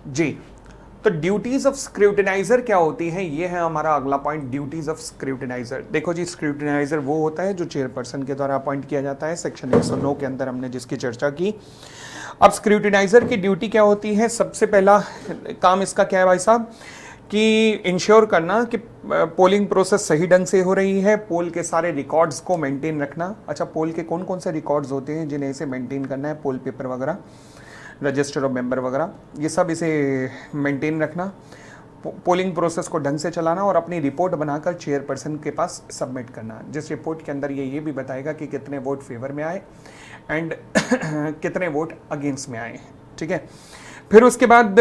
जी। तो duties of scrutiniser क्या होती है, ये है हमारा अगला पॉइंट, ड्यूटीज ऑफ स्क्रूटिनाइजर। देखो जी, स्क्रूटिनाइजर वो होता है जो चेयरपर्सन के द्वारा अपॉइंट किया जाता है, सेक्शन 109 के अंदर हमने जिसकी चर्चा की। अब स्क्रूटिनाइजर की ड्यूटी क्या होती है, सबसे पहला काम इसका क्या है भाई साहब, कि इंश्योर करना कि पोलिंग प्रोसेस सही ढंग से हो रही है, पोल के सारे रिकॉर्ड्स को मेंटेन रखना। अच्छा, पोल के कौन कौन से रिकॉर्ड्स होते हैं जिन्हें इसे मेंटेन करना है, पोल पेपर वगैरह, रजिस्टर ऑफ मेंबर वगैरह, ये सब इसे मेंटेन रखना, पोलिंग प्रोसेस को ढंग से चलाना और अपनी रिपोर्ट बनाकर चेयरपर्सन के पास सबमिट करना, जिस रिपोर्ट के अंदर ये भी बताएगा कि कितने वोट फेवर में आए एंड कितने वोट अगेंस्ट में आए। ठीक है, फिर उसके बाद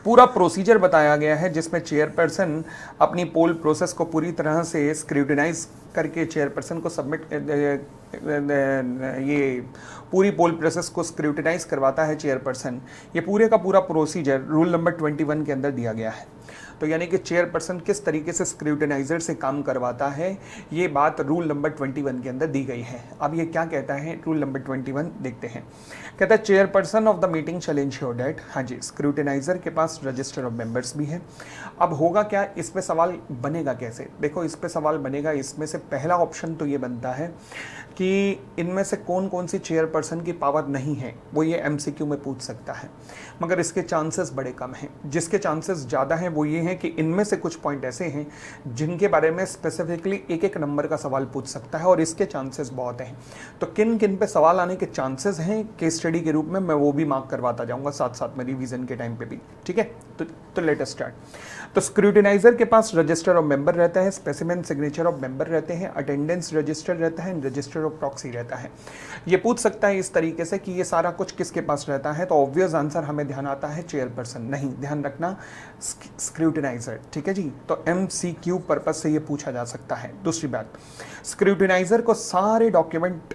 पूरा प्रोसीजर बताया गया है जिसमें चेयरपर्सन अपनी पोल प्रोसेस को पूरी तरह से स्क्रूटिनाइज करके चेयरपर्सन को सबमिट, ये पूरी पोल प्रोसेस को स्क्रूटिनाइज करवाता है चेयरपर्सन। ये पूरे का पूरा प्रोसीजर रूल नंबर 21 के अंदर दिया गया है। तो यानी कि चेयरपर्सन किस तरीके से स्क्रूटिनाइजर से काम करवाता है, ये बात रूल नंबर 21 के अंदर दी गई है। अब ये क्या कहता है रूल नंबर 21, देखते हैं। कहता है chairperson of the meeting shall ensure that, हाँ जी, स्क्रूटिनाइजर के पास रजिस्टर ऑफ मेंबर्स भी है। अब होगा क्या, इस पे सवाल बनेगा कैसे, देखो इस पे सवाल बनेगा, इसमें से पहला ऑप्शन तो ये बनता है कि इनमें से कौन कौन सी चेयरपर्सन की पावर नहीं है, वो ये एमसीक्यू में पूछ सकता है, मगर इसके चांसेस बड़े कम हैं। जिसके चांसेस ज़्यादा हैं वो ये हैं कि इनमें से कुछ पॉइंट ऐसे हैं जिनके बारे में स्पेसिफिकली एक एक नंबर का सवाल पूछ सकता है और इसके चांसेस बहुत हैं। तो किन किन पे सवाल आने के चांसेस हैं केस स्टडी के रूप में, मैं वो भी मार्क करवाता जाऊंगा साथ साथ में रिवीजन के टाइम पे भी। ठीक है, तो लेट अस स्टार्ट। तो स्क्रूटिनाइजर के पास रजिस्टर ऑफ मेंबर रहता है, स्पेसिमेन सिग्नेचर ऑफ मेंबर रहते हैं, अटेंडेंस रजिस्टर रहता है, रजिस्टर ऑफ प्रॉक्सी रहता है। ये पूछ सकता है इस तरीके से कि ये सारा कुछ किसके पास रहता है, तो ऑब्वियस आंसर हमें ध्यान आता है चेयरपर्सन, नहीं, ध्यान रखना स्क्रूटिनाइजर। ठीक है जी, तो एमसीक्यू पर्पस से ये पूछा जा सकता है। दूसरी बात, स्क्रूटिनाइजर को सारे document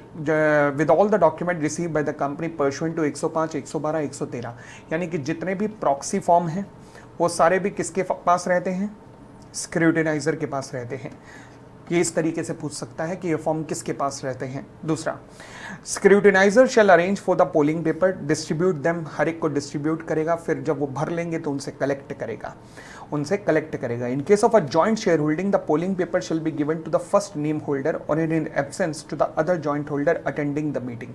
with all the document receive by the company pursuant to 105, 112, 113, यानी कि जितने भी प्रॉक्सी फॉर्म हैं वो सारे भी किसके पास रहते हैं, स्क्रूटिनाइजर के पास रहते हैं। ये इस तरीके से पूछ सकता है कि ये फॉर्म किसके पास रहते हैं। दूसरा, scrutinizer shall arrange for the polling paper, distribute them, हर एक को डिस्ट्रीब्यूट करेगा, फिर जब वो भर लेंगे तो उनसे कलेक्ट करेगा। In case of a joint share holding the polling paper shall be given to the first name holder और in absence to the other joint holder attending the meeting.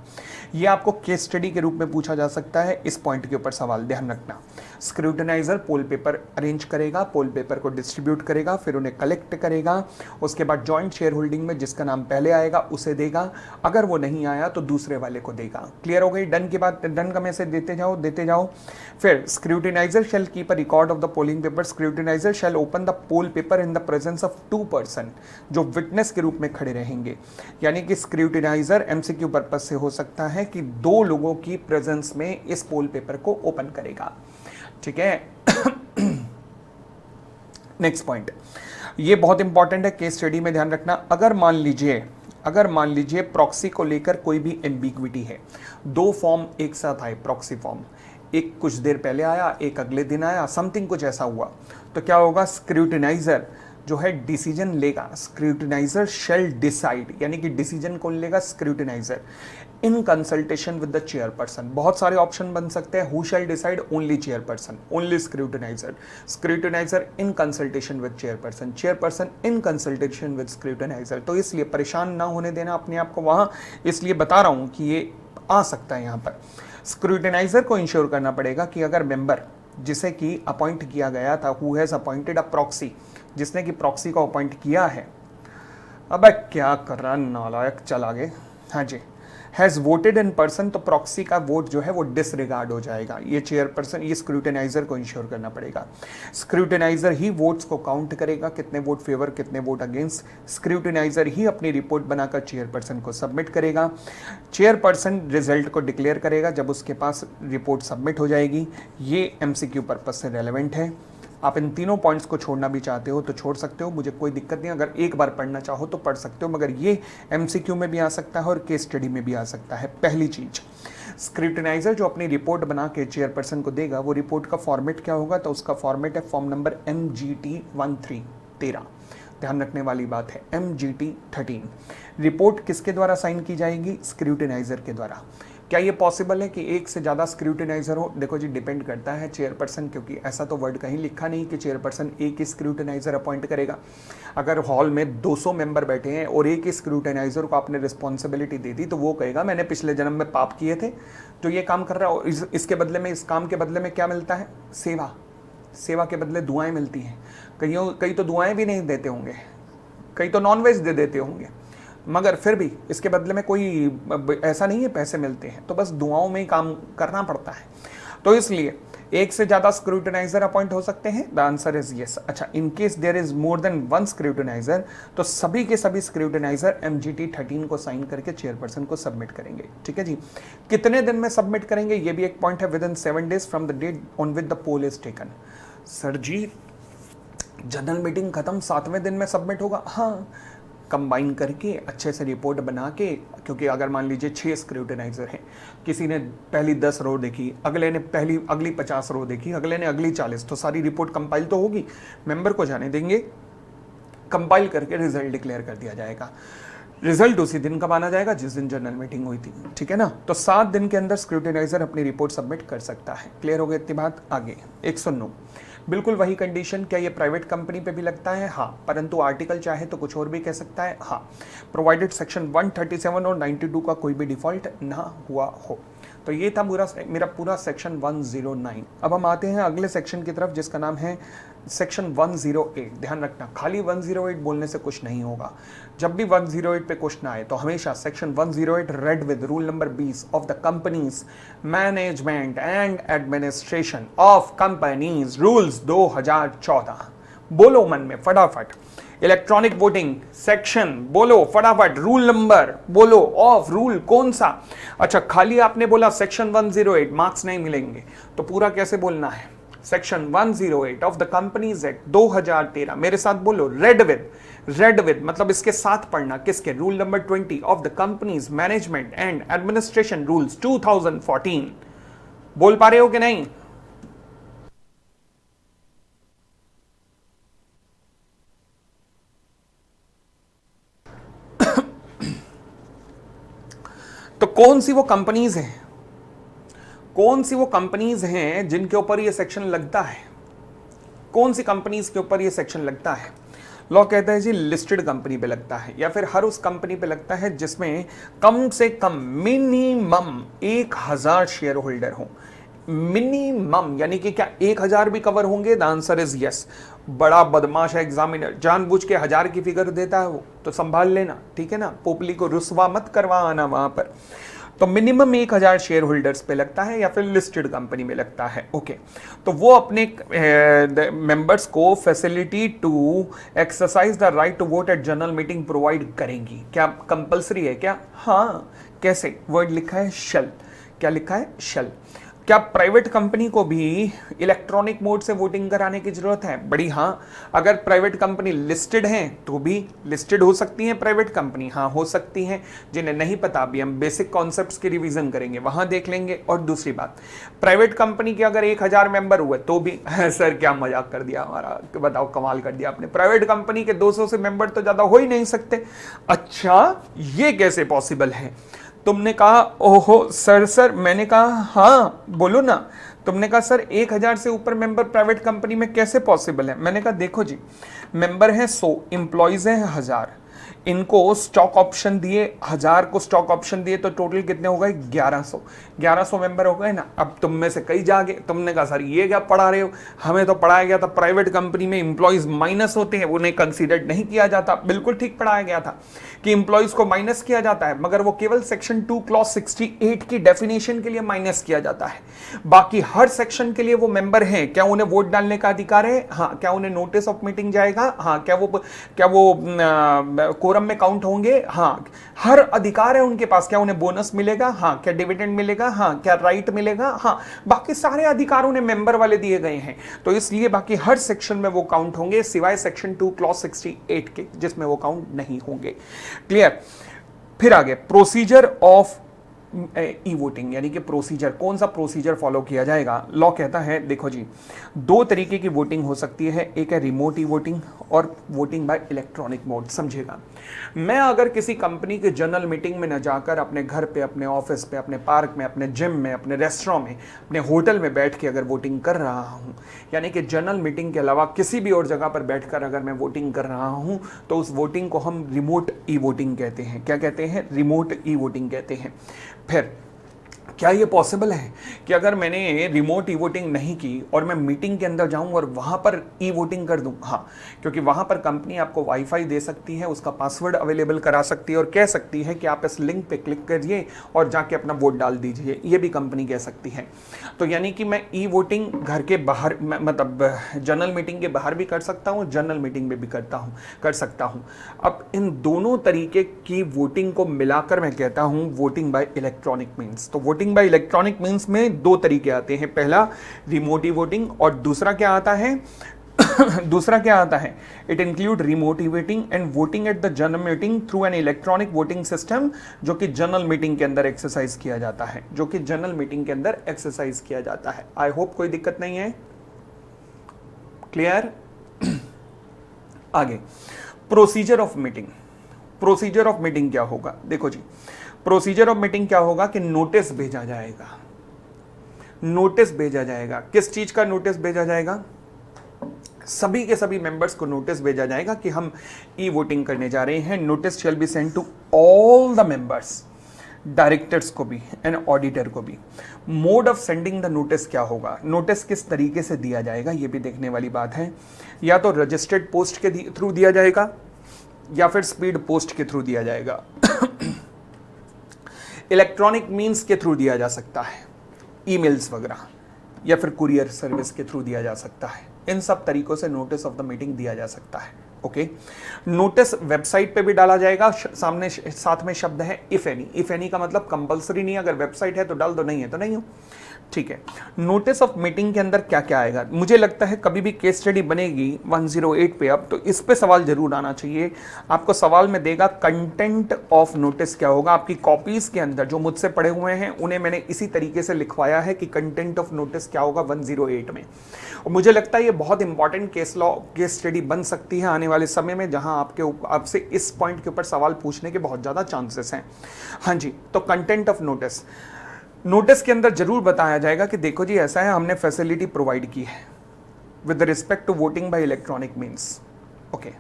ये आपको केस स्टडी के रूप में पूछा जा सकता है, इस पॉइंट के ऊपर सवाल ध्यान रखना। स्क्रूटिनाइजर पोल पेपर अरेंज करेगा, पोल पेपर को डिस्ट्रीब्यूट करेगा, फिर उन्हें कलेक्ट करेगा, उसके बाद जॉइंट शेयर होल्डिंग में जिसका नाम पहले आएगा उसे देगा, अगर वो नहीं आया तो दूसरे वाले को देगा। क्लियर हो गई, डन के बाद डन का मैसेज देते जाओ। फिर scrutiniser shall keep a record of the polling paper, scrutiniser shall open the poll paper in the presence of 2 person, जो विटनेस के रूप में खड़े रहेंगे। यानी कि स्क्रूटिनाइजर एमसीक्यू पर्पज से हो सकता है कि 2 लोगों की प्रेजेंस में इस पोल पेपर को ओपन करेगा। ठीक है, नेक्स्ट पॉइंट, ये बहुत इंपॉर्टेंट है, केस स्टडी में ध्यान रखना। अगर मान लीजिए प्रॉक्सी को लेकर कोई भी एम्बिग्विटी है, 2 फॉर्म एक साथ आए प्रॉक्सी फॉर्म, एक कुछ देर पहले आया, एक अगले दिन आया, समथिंग कुछ ऐसा हुआ, तो क्या होगा, स्क्रूटिनाइजर जो है डिसीजन लेगा। स्क्रूटिनाइजर शेल डिसाइड, यानी कि डिसीजन कौन लेगा, scrutiniser, in consultation with the chairperson. बहुत सारे ऑप्शन बन सकते हैं, who shall decide, only chairperson, only scrutiniser, scrutiniser in consultation with chairperson, chairperson in consultation with scrutiniser. तो इसलिए परेशान ना होने देना अपने आप को वहां, इसलिए बता रहा हूं कि ये आ सकता है यहाँ पर। स्क्रूटिनाइजर को इंश्योर करना पड़ेगा कि अगर मेंबर जिसे कि अपॉइंट किया गया था, who has appointed a proxy, जिसने कि प्रॉक्सी को अपॉइंट किया है, अब क्या कर रहा नालायक, चल आगे, हाँ जी, हैज़ वोटेड इन पर्सन, तो प्रॉक्सी का वोट जो है वो डिसरिगार्ड हो जाएगा। ये चेयरपर्सन, ये स्क्रूटिनाइजर को इंश्योर करना पड़ेगा। स्क्रूटिनाइजर ही वोट्स को काउंट करेगा, कितने वोट फेवर, कितने वोट अगेंस्ट। स्क्रूटिनाइजर ही अपनी रिपोर्ट बनाकर चेयरपर्सन को सबमिट करेगा। चेयरपर्सन रिजल्ट को डिक्लेयर करेगा जब उसके पास रिपोर्ट सबमिट हो जाएगी। ये एमसीक्यू पर्पज से रेलेवेंट है। आप इन तीनों पॉइंट्स को छोड़ना भी चाहते हो तो छोड़ सकते हो, मुझे कोई दिक्कत नहीं, अगर एक बार पढ़ना चाहो तो पढ़ सकते हो, मगर ये एमसीक्यू में भी आ सकता है और केस स्टडी में भी आ सकता है। पहली चीज, स्क्रूटिनाइजर जो अपनी रिपोर्ट बना के चेयरपर्सन को देगा, वो रिपोर्ट का फॉर्मेट क्या होगा, तो उसका फॉर्मेट है फॉर्म नंबर MGT13। ध्यान रखने वाली बात है, MGT13। रिपोर्ट किसके द्वारा साइन की जाएगी, स्क्रूटिनाइजर के द्वारा। क्या ये पॉसिबल है कि एक से ज़्यादा स्क्रूटिनाइजर हो? देखो जी, डिपेंड करता है चेयरपर्सन, क्योंकि ऐसा तो वर्ड कहीं लिखा नहीं कि चेयरपर्सन एक ही स्क्रूटिनाइजर अपॉइंट करेगा। अगर हॉल में 200 मेंबर बैठे हैं और एक ही स्क्रूटिनाइजर को आपने रिस्पॉन्सिबिलिटी दे दी, तो वो कहेगा मैंने पिछले जन्म में पाप किए थे तो ये काम कर रहा है, और इसके बदले में, इस काम के बदले में क्या मिलता है? सेवा। सेवा के बदले दुआएं मिलती हैं। कई तो दुआएं भी नहीं देते होंगे, कई तो नॉनवेज दे देते होंगे, मगर फिर भी इसके बदले में कोई ऐसा नहीं है पैसे मिलते हैं, तो बस दुआओं में ही काम करना पड़ता है। तो इसलिए एक से ज्यादा स्क्रूटिनाइजर अपॉइंट हो सकते हैं? The answer is yes. अच्छा, in case there is more than one scrutinizer, तो सभी के सभी स्क्रूटिनाइजर MGT 13 को साइन करके चेयरपर्सन को सबमिट करेंगे। ठीक है जी। कितने दिन में सबमिट करेंगे, ये भी एक पॉइंट है। Within 7 days from the date on with the poll is taken. Sir ji, general meeting खत्म 7वें दिन में सबमिट होगा? हाँ, कंबाइन करके अच्छे से रिपोर्ट बना के, क्योंकि अगर मान लीजिए 6 स्क्रूटिनाइजर हैं, किसी ने पहली 10 रो देखी, अगले ने अगली 50 रो देखी, अगले ने अगली 40, तो सारी रिपोर्ट कंपाइल तो होगी, मेंबर को जाने देंगे, कंपाइल करके रिजल्ट डिक्लेयर कर दिया जाएगा। रिजल्ट उसी दिन का माना जाएगा जिस दिन जनरल मीटिंग हुई थी। ठीक है ना। तो 7 दिन के अंदर स्क्रूटिनाइजर अपनी रिपोर्ट सबमिट कर सकता है। क्लियर हो गई इतनी बात? आगे 109, बिल्कुल वही कंडीशन। क्या ये प्राइवेट कंपनी पे भी लगता है? हाँ, परंतु आर्टिकल चाहे तो कुछ और भी कह सकता है। हाँ, प्रोवाइडेड सेक्शन 137 और 92 का कोई भी डिफॉल्ट ना हुआ हो। तो ये था मेरा पूरा सेक्शन 109। अब हम आते हैं अगले सेक्शन की तरफ, जिसका नाम है सेक्शन 108। ध्यान रखना, खाली 108 बोलने से कुछ नहीं होगा। जब भी 108 पे क्वेश्चन आए तो हमेशा section 108 read with rule number 20 of the companies management and administration of companies rules 2014। बोलो मन में फटाफट। इलेक्ट्रॉनिक वोटिंग सेक्शन, बोलो फटाफट। रूल नंबर बोलो ऑफ रूल कौन सा? अच्छा, खाली आपने बोला सेक्शन 108, मार्क्स नहीं मिलेंगे, तो पूरा कैसे बोलना है? Section 108 of the companies act 2013। मेरे साथ बोलो, रेड विद मतलब इसके साथ पढ़ना, किसके? Rule number 20 of the companies management and administration rules 2014। बोल पा रहे हो कि नहीं? तो कौन सी वो कंपनीज हैं, कौन सी वो कंपनीज हैं जिनके ऊपर ये सेक्शन लगता है? कौन सी कंपनीज के ऊपर ये सेक्शन लगता है? लॉ कहता है जी लिस्टेड कंपनी पे लगता है, या फिर हर उस कंपनी पे लगता है जिसमें कम से कम मिनिमम 1000 शेयर होल्डर हो। मिनिमम यानी कि क्या 1000 भी कवर होंगे? The answer is yes. बड़ा बदमाश है एग्जामिनर, जानबूझ के 1000 की फिगर देता है वो, तो संभाल लेना। ठीक है ना, पोपली को रुसवा मत करवा आना वहां पर। तो मिनिमम 1000 शेयर होल्डर्स पे लगता है या फिर लिस्टेड कंपनी में लगता है। ओके, तो वो अपने मेंबर्स को facility to exercise the right to vote at general meeting provide करेंगी। क्या कंपलसरी है क्या? हाँ। कैसे? वर्ड लिखा है शल। क्या लिखा है? शल। क्या प्राइवेट कंपनी को भी इलेक्ट्रॉनिक मोड से वोटिंग कराने की जरूरत है? बड़ी हाँ। अगर प्राइवेट कंपनी लिस्टेड हैं तो भी लिस्टेड हो सकती हैं प्राइवेट कंपनी, हाँ हो सकती हैं। जिन्हें नहीं पता, अभी हम बेसिक कॉन्सेप्ट्स की रिवीजन करेंगे, वहां देख लेंगे। और दूसरी बात, प्राइवेट कंपनी के अगर 1000 मेंबर हुए तो भी सर क्या मजाक कर दिया हमारा, बताओ कमाल कर दिया आपने। प्राइवेट कंपनी के 200 से मेंबर तो ज्यादा हो ही नहीं सकते। अच्छा, ये कैसे पॉसिबल है? तुमने कहा ओहो सर, मैंने कहा हाँ बोलो ना। तुमने कहा सर 1000 से ऊपर मेंबर प्राइवेट कंपनी में कैसे पॉसिबल है? मैंने कहा देखो जी, मेंबर हैं 100, एम्प्लॉयज हैं 1000, इनको स्टॉक ऑप्शन दिए, 1000 को स्टॉक ऑप्शन दिए, तो टोटल कितने हो गए? 1100 मेंबर हो गए ना। अब तुम में से कई जागे, तुमने कहा सर ये क्या पढ़ा रहे हो, हमें तो पढ़ाया गया था प्राइवेट कंपनी में एम्प्लॉयज माइनस होते हैं, उन्हें कंसीडर नहीं किया जाता। बिल्कुल ठीक पढ़ाया गया था कि एम्प्लॉयज को माइनस किया जाता है, मगर वो केवल सेक्शन 2 क्लॉज 68 की डेफिनेशन के लिए माइनस किया जाता है। बाकी हर सेक्शन के लिए वो मेंबर हैं। क्या उन्हें वोट डालने का अधिकार है? हाँ। क्या उन्हें नोटिस ऑफ मीटिंग जाएगा? हाँ। क्या वो कोरम में काउंट होंगे? हाँ। हर अधिकार है उनके पास। क्या उन्हें बोनस मिलेगा? हाँ। क्या डिविडेंड मिलेगा? हाँ। क्या राइट मिलेगा? हाँ। बाकी सारे अधिकार उन्हें मेंबर वाले दिए गए हैं, तो इसलिए बाकी हर सेक्शन में वो काउंट होंगे, सिवाय सेक्शन 2 क्लॉज 68 के, जिसमें वो काउंट नहीं होंगे। क्लियर? फिर आगे, प्रोसीजर ऑफ ई वोटिंग यानी कि प्रोसीजर, कौन सा प्रोसीजर फॉलो किया जाएगा। लॉ कहता है देखो जी, दो तरीके की वोटिंग हो सकती है, एक है रिमोट ई वोटिंग और वोटिंग बाय इलेक्ट्रॉनिक मोड। समझेगा, मैं अगर किसी कंपनी के जनरल मीटिंग में न जाकर अपने घर पे, अपने ऑफिस पे, अपने पार्क में, अपने जिम में, अपने रेस्टोरेंट में, अपने होटल में बैठ के अगर वोटिंग कर रहा हूँ, यानी कि जनरल मीटिंग के अलावा किसी भी और जगह पर बैठकर अगर मैं वोटिंग कर रहा हूँ, तो उस वोटिंग को हम रिमोट ई वोटिंग कहते हैं। क्या कहते हैं? रिमोट ई वोटिंग कहते हैं। फिर क्या ये पॉसिबल है कि अगर मैंने रिमोट ई वोटिंग नहीं की और मैं मीटिंग के अंदर जाऊं और वहां पर ई वोटिंग कर दूं? हाँ, क्योंकि वहां पर कंपनी आपको वाईफाई दे सकती है, उसका पासवर्ड अवेलेबल करा सकती है और कह सकती है कि आप इस लिंक पे क्लिक करिए और जाके अपना वोट डाल दीजिए, ये भी कंपनी कह सकती है। तो यानी कि मैं ई वोटिंग घर के बाहर, मतलब जनरल मीटिंग के बाहर भी कर सकता हूँ, जनरल मीटिंग में भी कर सकता हूँ। अब इन दोनों तरीके की वोटिंग को मिलाकर मैं कहता हूँ वोटिंग बाय इलेक्ट्रॉनिक मीन्स। तो वोटिंग बाय इलेक्ट्रॉनिक मीन्स में दो तरीके आते हैं, पहला रिमोट ई वोटिंग और दूसरा क्या आता है दूसरा क्या आता है? It include remote e voting and voting at the general meeting through an electronic voting system, जो कि जनरल मीटिंग के अंदर एक्सरसाइज किया जाता है, जो कि जनरल मीटिंग के अंदर एक्सरसाइज किया जाता है। आई होप कोई दिक्कत नहीं है। क्लियर? आगे, procedure of meeting. Procedure of meeting क्या होगा? देखो जी, प्रोसीजर ऑफ मीटिंग क्या होगा कि नोटिस भेजा जाएगा। नोटिस भेजा जाएगा। किस चीज का नोटिस भेजा जाएगा? सभी के सभी मेंबर्स को नोटिस भेजा जाएगा कि हम ई वोटिंग करने जा रहे हैं। Notice shall be send to all the members, directors को भी एंड ऑडिटर को भी। Mode of sending the notice क्या होगा? नोटिस किस तरीके से दिया जाएगा, ये भी देखने वाली बात है। या तो रजिस्टर्ड पोस्ट के थ्रू दिया जाएगा या फिर स्पीड पोस्ट के थ्रू दिया जाएगा। इलेक्ट्रॉनिक मीन्स के थ्रू दिया जा सकता है, ईमेल्स वगैरह, या फिर कुरियर सर्विस के थ्रू दिया जा सकता है। इन सब तरीकों से नोटिस ऑफ द मीटिंग दिया जा सकता है। ओके, नोटिस वेबसाइट पे भी डाला जाएगा। सामने साथ में शब्द है इफ एनी। इफ एनी का मतलब कंपलसरी नहीं है, अगर वेबसाइट है तो डाल दो, नहीं है तो नहीं हो। ठीक है, नोटिस ऑफ मीटिंग के अंदर क्या क्या आएगा? मुझे लगता है कभी भी केस स्टडी बनेगी 108 पे अब, तो इस पे सवाल जरूर आना चाहिए। आपको सवाल में देगा कंटेंट ऑफ नोटिस क्या होगा। आपकी कॉपीज के अंदर जो मुझसे पढ़े हुए हैं उन्हें मैंने इसी तरीके से लिखवाया है कि कंटेंट ऑफ नोटिस क्या होगा 108 में। और मुझे लगता है ये बहुत इंपॉर्टेंट केस स्टडी बन सकती है आने वाले समय में, जहां आपसे इस पॉइंट के ऊपर सवाल पूछने के बहुत ज़्यादा चांसेस हैं। हाँ जी, तो कंटेंट ऑफ नोटिस, नोटिस के अंदर जरूर बताया जाएगा कि देखो जी ऐसा है, हमने फैसिलिटी प्रोवाइड की है with respect to voting by electronic means. Okay,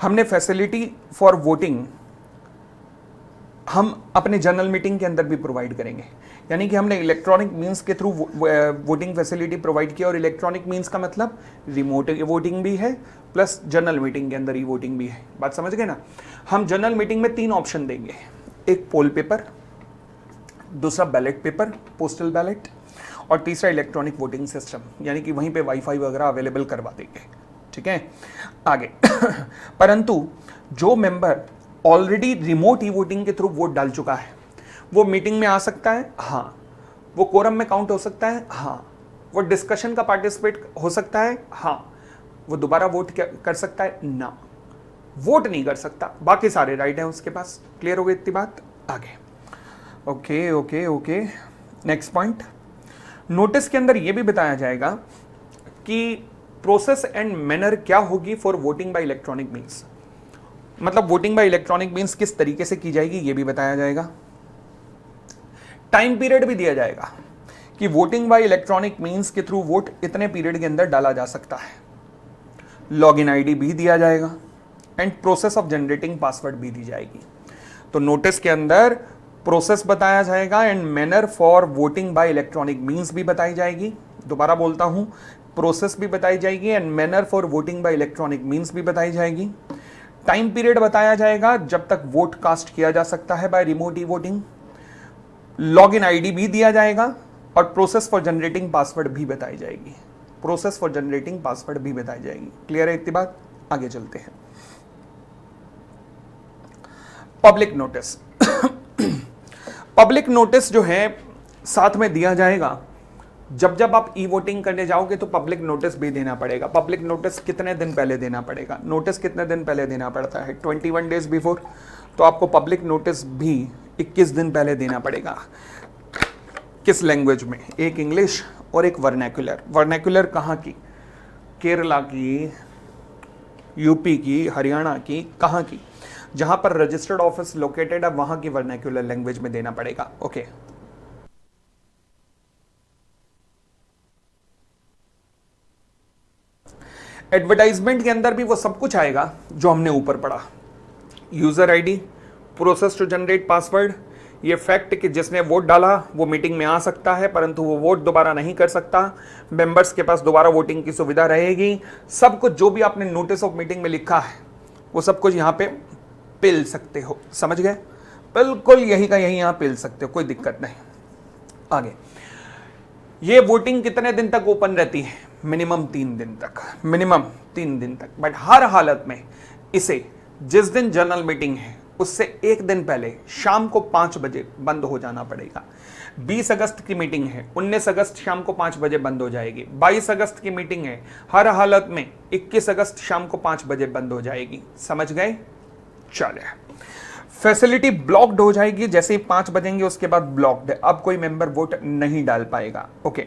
हमने फैसिलिटी फॉर वोटिंग हम अपने जनरल मीटिंग के अंदर भी प्रोवाइड करेंगे। यानी कि हमने इलेक्ट्रॉनिक मीन्स के थ्रू वोटिंग फैसिलिटी प्रोवाइड किया, और इलेक्ट्रॉनिक मीन्स का मतलब रिमोट वोटिंग भी है प्लस जनरल मीटिंग के अंदर ही वोटिंग भी है। बात समझ गए ना? हम जनरल मीटिंग में 3 ऑप्शन देंगे, एक पोल पेपर, दूसरा बैलेट पेपर, पोस्टल बैलेट, और तीसरा इलेक्ट्रॉनिक वोटिंग सिस्टम, यानी कि वहीं पे वाईफाई वगैरह अवेलेबल करवा देंगे। ठीक है, आगे परंतु जो member already remote e voting के थ्रू वोट डाल चुका है, वो मीटिंग में आ सकता है? हाँ। वो कोरम में काउंट हो सकता है? हाँ। वो डिस्कशन का पार्टिसिपेट हो सकता है? हाँ। वो दोबारा वोट कर सकता है? ना, वोट नहीं कर सकता, बाकी सारे राइट हैं उसके पास। क्लियर हो गई इतनी बात? आगे okay okay okay, next point. Notice के अंदर यह भी बताया जाएगा कि प्रोसेस एंड मैनर क्या होगी for voting by electronic means. मतलब वोटिंग बाय इलेक्ट्रॉनिक मीन्स किस तरीके से की जाएगी यह भी बताया जाएगा। टाइम पीरियड भी दिया जाएगा कि वोटिंग बाय इलेक्ट्रॉनिक मीन्स के थ्रू वोट इतने पीरियड के अंदर डाला जा सकता है। लॉगिन आईडी भी दिया जाएगा and process of generating password भी दी जाएगी। तो नोटिस के अंदर प्रोसेस बताया जाएगा and manner for voting by electronic means भी बताई जाएगी। दोबारा बोलता हूं, प्रोसेस भी बताई जाएगी and manner for voting by electronic means भी बताई जाएगी। टाइम पीरियड बताया जाएगा जब तक वोट कास्ट किया जा सकता है by remote e voting. Login ID भी दिया जाएगा और प्रोसेस फॉर जनरेटिंग पासवर्ड भी बताई जाएगी। प्रोसेस फॉर जनरेटिंग पासवर्ड भी बताई जाएगी। क्लियर है इतनी बात? आगे चलते हैं। Public notice. पब्लिक नोटिस जो है साथ में दिया जाएगा। जब जब आप ई वोटिंग करने जाओगे तो पब्लिक नोटिस भी देना पड़ेगा। पब्लिक नोटिस कितने दिन पहले देना पड़ेगा? नोटिस कितने दिन पहले देना पड़ता है? 21 डेज बिफोर। तो आपको पब्लिक नोटिस भी 21 दिन पहले देना पड़ेगा। किस लैंग्वेज में? एक इंग्लिश और एक वर्नैकुलर। वर्नैकुलर कहाँ की? केरला की, यूपी की, हरियाणा की, कहाँ की? जहां पर रजिस्टर्ड ऑफिस लोकेटेड है वहां की वर्नैकुलर लैंग्वेज में देना पड़ेगा। ओके। एडवर्टाइजमेंट के अंदर भी वो सब कुछ आएगा जो हमने ऊपर पढ़ा। User ID, process to generate password, ये फैक्ट कि जिसने वोट डाला वो मीटिंग में आ सकता है परंतु वो वोट दोबारा नहीं कर सकता, मेंबर्स के पास दोबारा वोटिंग की सुविधा रहेगी। सब कुछ जो भी आपने नोटिस ऑफ मीटिंग में लिखा है वो सब कुछ यहां पे पिल सकते हो। समझ गए? बिल्कुल यही का यही यहां पिल सकते हो, कोई दिक्कत नहीं। आगे, ये वोटिंग कितने दिन तक ओपन रहती है? मिनिमम 3 दिन तक, मिनिमम 3 दिन तक। बट हर हालत में इसे जिस दिन जनरल मीटिंग है उससे एक दिन पहले शाम को 5 बजे बंद हो जाना पड़ेगा। 20 अगस्त की मीटिंग है, 19 अगस्त शाम को 5 बजे बंद हो जाएगी। 22 अगस्त की मीटिंग है, हर हालत में 21 अगस्त शाम को 5 बजे बंद हो जाएगी। समझ गए? चले, फैसिलिटी ब्लॉक्ड हो जाएगी जैसे ही 5 बजेंगे, उसके बाद ब्लॉक्ड है, अब कोई मेंबर वोट नहीं डाल पाएगा। ओके।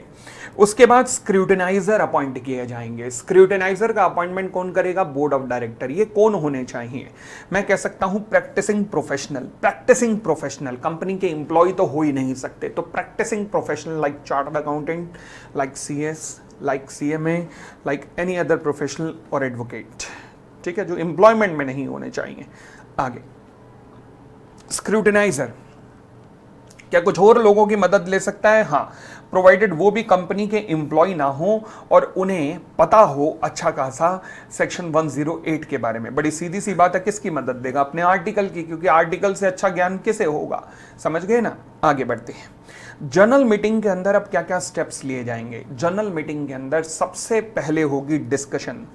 उसके बाद स्क्रूटिनाइजर अपॉइंट किए जाएंगे। स्क्रूटिनाइजर का अपॉइंटमेंट कौन करेगा? Board of director. ये कौन होने चाहिए? मैं कह सकता हूं practising professional. Practising professional, company के एम्प्लॉय तो हो ही नहीं सकते, तो practising professional like chartered accountant, like CS, like CMA, like any other professional और एडवोकेट। ठीक है, जो एम्प्लॉयमेंट में नहीं होने चाहिए। आगे, स्क्रूटिनाइजर क्या कुछ और लोगों की मदद ले सकता है? हाँ, प्रोवाइडेड वो भी कंपनी के एम्प्लॉय ना हो और उन्हें पता हो अच्छा खासा सेक्शन 108 के बारे में। बड़ी सीधी सी बात है, किसकी मदद देगा? अपने आर्टिकल की, क्योंकि आर्टिकल से अच्छा ज्ञान किसे होगा? समझ गए ना? आगे बढ़ते हैं। जनरल मीटिंग के अंदर अब क्या क्या स्टेप्स लिए जाएंगे? जनरल मीटिंग के अंदर सबसे पहले होगी डिस्कशन।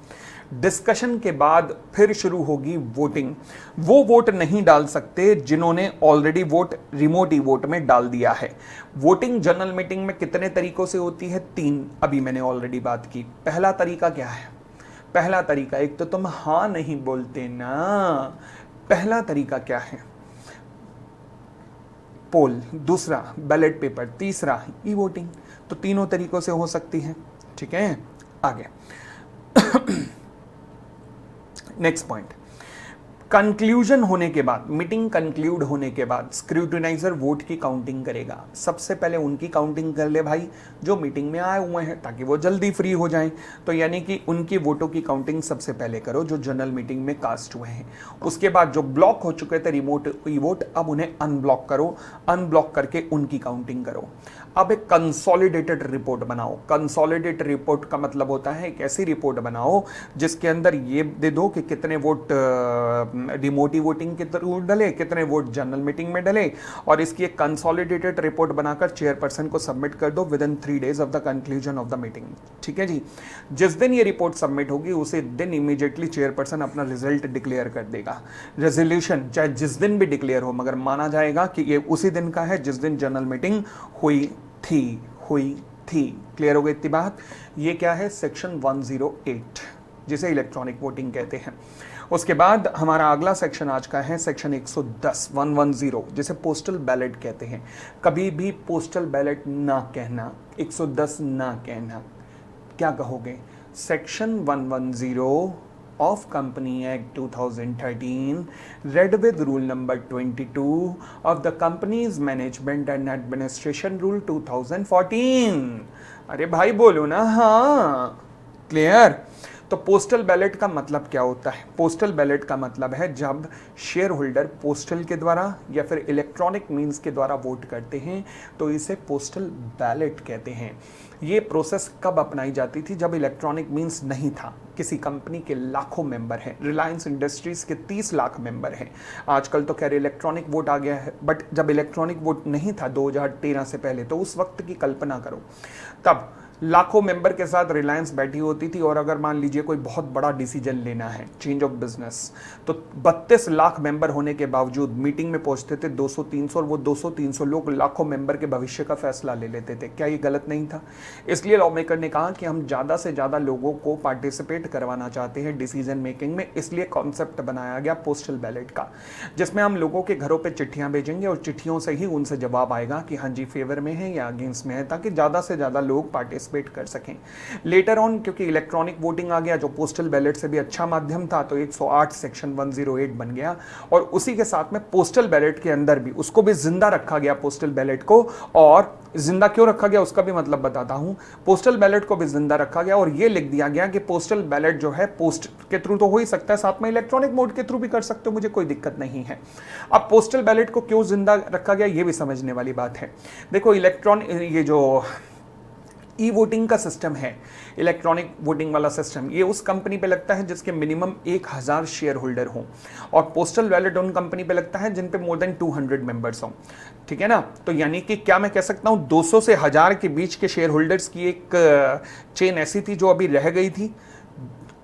डिस्कशन के बाद फिर शुरू होगी वोटिंग। वो वोट नहीं डाल सकते जिन्होंने already vote remote e vote में डाल दिया है। वोटिंग जनरल मीटिंग में कितने तरीकों से होती है? 3, अभी मैंने ऑलरेडी बात की। पहला तरीका क्या है? पहला तरीका, एक तो तुम हाँ नहीं बोलते ना, पहला तरीका क्या है? पोल, दूसरा बैलेट पेपर, तीसरा ई वोटिंग। तो तीनों तरीकों से हो सकती है। ठीक है, आगे नेक्स्ट पॉइंट, कंक्लूजन होने के बाद, मीटिंग कंक्लूड होने के बाद स्क्रूटिनाइजर वोट की काउंटिंग करेगा। सबसे पहले उनकी काउंटिंग कर ले भाई जो मीटिंग में आए हुए हैं, ताकि वो जल्दी फ्री हो जाएं। तो यानी कि उनकी वोटों की काउंटिंग सबसे पहले करो जो जनरल मीटिंग में कास्ट हुए हैं। उसके बाद जो ब्लॉक हो चुके थे रिमोट ई वोट, अब उन्हें अनब्लॉक करो, अनब्लॉक करके उनकी काउंटिंग करो। अब एक कंसोलिडेटेड रिपोर्ट बनाओ। कंसोलिडेटेड रिपोर्ट का मतलब होता है एक ऐसी रिपोर्ट बनाओ जिसके अंदर ये दे दो कि कितने वोट रिमोट वोटिंग के थ्रू डले, कितने वोट जनरल मीटिंग में डले, और इसकी एक कंसोलिडेटेड रिपोर्ट बनाकर चेयरपर्सन को सबमिट कर दो with in 3 days of the conclusion of the meeting. ठीक है जी। जिस दिन ये रिपोर्ट सबमिट होगी उसी दिन इमीडिएटली चेयरपर्सन अपना रिजल्ट डिक्लेयर कर देगा। रेजोल्यूशन चाहे जिस दिन भी डिक्लेयर हो, मगर माना जाएगा कि ये उसी दिन का है जिस दिन जनरल मीटिंग हुई थी। क्लियर हो गई इतनी बात? ये क्या है? सेक्शन 108, जिसे इलेक्ट्रॉनिक वोटिंग कहते हैं। उसके बाद हमारा अगला सेक्शन आज का है सेक्शन 110, जिसे पोस्टल बैलेट कहते हैं। कभी भी पोस्टल बैलेट ना कहना, 110 ना कहना। क्या कहोगे? Section 110 of Company Act 2013 read with rule number 22 of the Companies Management and Administration Rule 2014। अरे भाई बोलो ना हाँ। क्लियर? तो पोस्टल बैलेट का मतलब क्या होता है? पोस्टल बैलेट का मतलब है जब शेयर होल्डर पोस्टल के द्वारा या फिर इलेक्ट्रॉनिक मींस के द्वारा वोट करते हैं तो इसे पोस्टल बैलेट कहते हैं। ये प्रोसेस कब अपनाई जाती थी? जब इलेक्ट्रॉनिक मींस नहीं था। किसी कंपनी के लाखों मेंबर हैं, रिलायंस इंडस्ट्रीज के 30 लाख मेंबर हैं। आजकल तो खैर इलेक्ट्रॉनिक वोट आ गया है, बट जब इलेक्ट्रॉनिक वोट नहीं था 2013 से पहले, तो उस वक्त की कल्पना करो। तब लाखों मेंबर के साथ रिलायंस बैठी होती थी और अगर मान लीजिए कोई बहुत बड़ा डिसीजन लेना है, चेंज ऑफ बिजनेस, तो 32 लाख मेंबर होने के बावजूद मीटिंग में पहुंचते थे 200-300 और वो 200-300 लोग लाखों मेंबर के भविष्य का फैसला ले लेते थे। क्या ये गलत नहीं था? इसलिए लॉ मेकर ने कहा कि हम ज़्यादा से ज़्यादा लोगों को पार्टिसिपेट करवाना चाहते हैं डिसीजन मेकिंग में, इसलिए कॉन्सेप्ट बनाया गया पोस्टल बैलेट का, जिसमें हम लोगों के घरों पर चिट्ठियाँ भेजेंगे और चिट्ठियों से ही उनसे जवाब आएगा कि हाँ जी फेवर में है या अगेंस्ट में है, ताकि ज़्यादा से ज़्यादा लोग पार्टिसिपेट कर सकें। लेटर ऑन क्योंकि इलेक्ट्रॉनिक वोटिंग आ गया जो पोस्टल बैलेट से भी अच्छा माध्यम था, तो 108 सेक्शन 108 बन गया और उसी के साथ में पोस्टल बैलेट के अंदर भी उसको भी जिंदा रखा गया पोस्टल बैलेट को। और जिंदा क्यों रखा गया उसका भी मतलब बताता हूं। पोस्टल बैलेट को भी जिंदा रखा गया और यह लिख दिया गया कि पोस्टल बैलेट जो है पोस्ट के थ्रू तो हो ही सकता है, साथ में इलेक्ट्रॉनिक मोड के थ्रू भी कर सकते हो, मुझे कोई दिक्कत नहीं है। अब पोस्टल बैलेट को क्यों जिंदा रखा गया ये भी समझने वाली बात है। देखो ये जो ई वोटिंग का सिस्टम है, इलेक्ट्रॉनिक वोटिंग वाला सिस्टम, ये उस कंपनी पे लगता है जिसके मिनिमम 1000 शेयर होल्डर हों, और पोस्टल बैलेट उन कंपनी पे लगता है जिन पे मोर देन 200 मेंबर्स हों। ठीक है ना? तो यानी कि क्या मैं कह सकता हूं 200 से 1000 के बीच के शेयर होल्डर्स की एक चेन ऐसी थी जो अभी रह गई थी,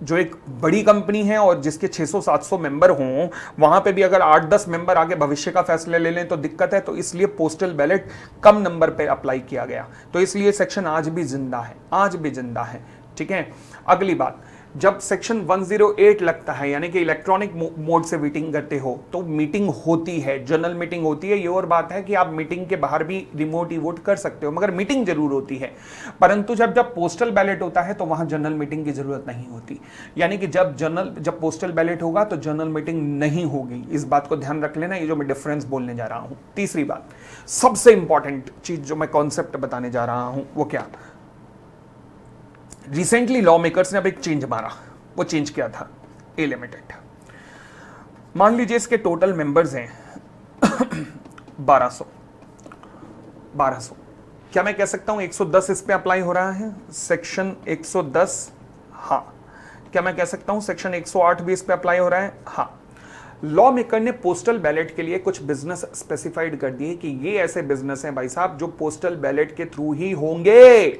जो एक बड़ी कंपनी है और जिसके 600-700 मेंबर हों, वहां पे भी अगर 8-10 मेंबर आगे भविष्य का फैसला ले लें तो दिक्कत है। तो इसलिए पोस्टल बैलेट कम नंबर पे अप्लाई किया गया, तो इसलिए सेक्शन आज भी जिंदा है, आज भी जिंदा है। ठीक है, अगली बात, जब सेक्शन 108 लगता है यानी कि इलेक्ट्रॉनिक मोड से मीटिंग करते हो तो मीटिंग होती है, जनरल मीटिंग होती है। ये और बात है कि आप मीटिंग के बाहर भी रिमोट वोट कर सकते हो, मगर मीटिंग जरूर होती है। परंतु जब पोस्टल बैलेट होता है तो वहां जनरल मीटिंग की जरूरत नहीं होती, यानी कि जब पोस्टल बैलेट होगा तो जनरल मीटिंग नहीं होगी। इस बात को ध्यान रख लेना, ये जो मैं डिफरेंस बोलने जा रहा हूं। तीसरी बात, सबसे इंपॉर्टेंट चीज जो मैं कॉन्सेप्ट बताने जा रहा हूं वो क्या, रिसेंटली लॉ मेकर्स ने अब एक चेंज मारा। वो चेंज क्या था? ए लिमिटेड। मान लीजिए इसके टोटल मेंबर्स हैं 1200। क्या मैं कह सकता हूं 110 इस पे अप्लाई हो रहा है, सेक्शन 110? हाँ। क्या मैं कह सकता हूं सेक्शन 108 भी इस पे अप्लाई हो रहा है? हाँ। लॉ मेकर ने पोस्टल बैलेट के लिए कुछ बिजनेस स्पेसिफाइड कर दिए कि ये ऐसे बिजनेस हैं भाई साहब जो पोस्टल बैलेट के थ्रू ही होंगे।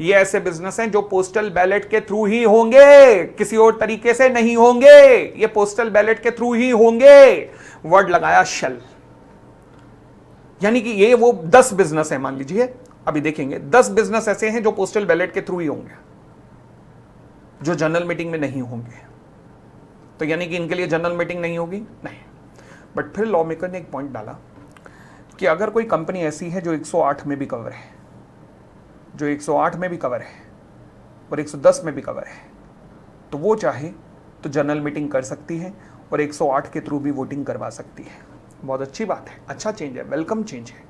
ये ऐसे बिजनेस हैं जो पोस्टल बैलेट के थ्रू ही होंगे, किसी और तरीके से नहीं होंगे, ये पोस्टल बैलेट के थ्रू ही होंगे। वर्ड लगाया शेल, यानी कि ये वो 10 बिजनेस है, मान लीजिए अभी देखेंगे 10 बिजनेस ऐसे हैं जो पोस्टल बैलेट के थ्रू ही होंगे, जो जनरल मीटिंग में नहीं होंगे। तो यानी कि इनके लिए जनरल मीटिंग नहीं होगी, नहीं। बट फिर लॉ मेकर ने एक पॉइंट डाला कि अगर कोई कंपनी ऐसी है जो 108 में भी कवर है, जो 108 में भी कवर है और 110 में भी कवर है, तो वो चाहे तो जनरल मीटिंग कर सकती है और 108 के थ्रू भी वोटिंग करवा सकती है। बहुत अच्छी बात है, अच्छा चेंज है, वेलकम चेंज है,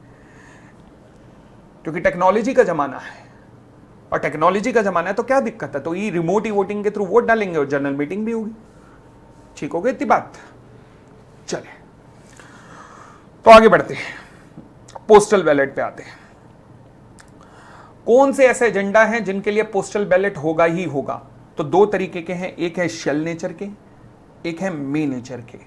क्योंकि टेक्नोलॉजी का जमाना है। और टेक्नोलॉजी का जमाना है तो क्या दिक्कत है, तो ये रिमोट ही वोटिंग के थ्रू वोट डालेंगे और जनरल मीटिंग भी होगी। ठीक हो गई इतनी बात? चले तो आगे बढ़ते हैं, पोस्टल बैलेट पे आते हैं। कौन से ऐसे एजेंडा हैं जिनके लिए पोस्टल बैलेट होगा ही होगा? तो दो तरीके के हैं, एक है शेल नेचर के, एक है मे नेचर के।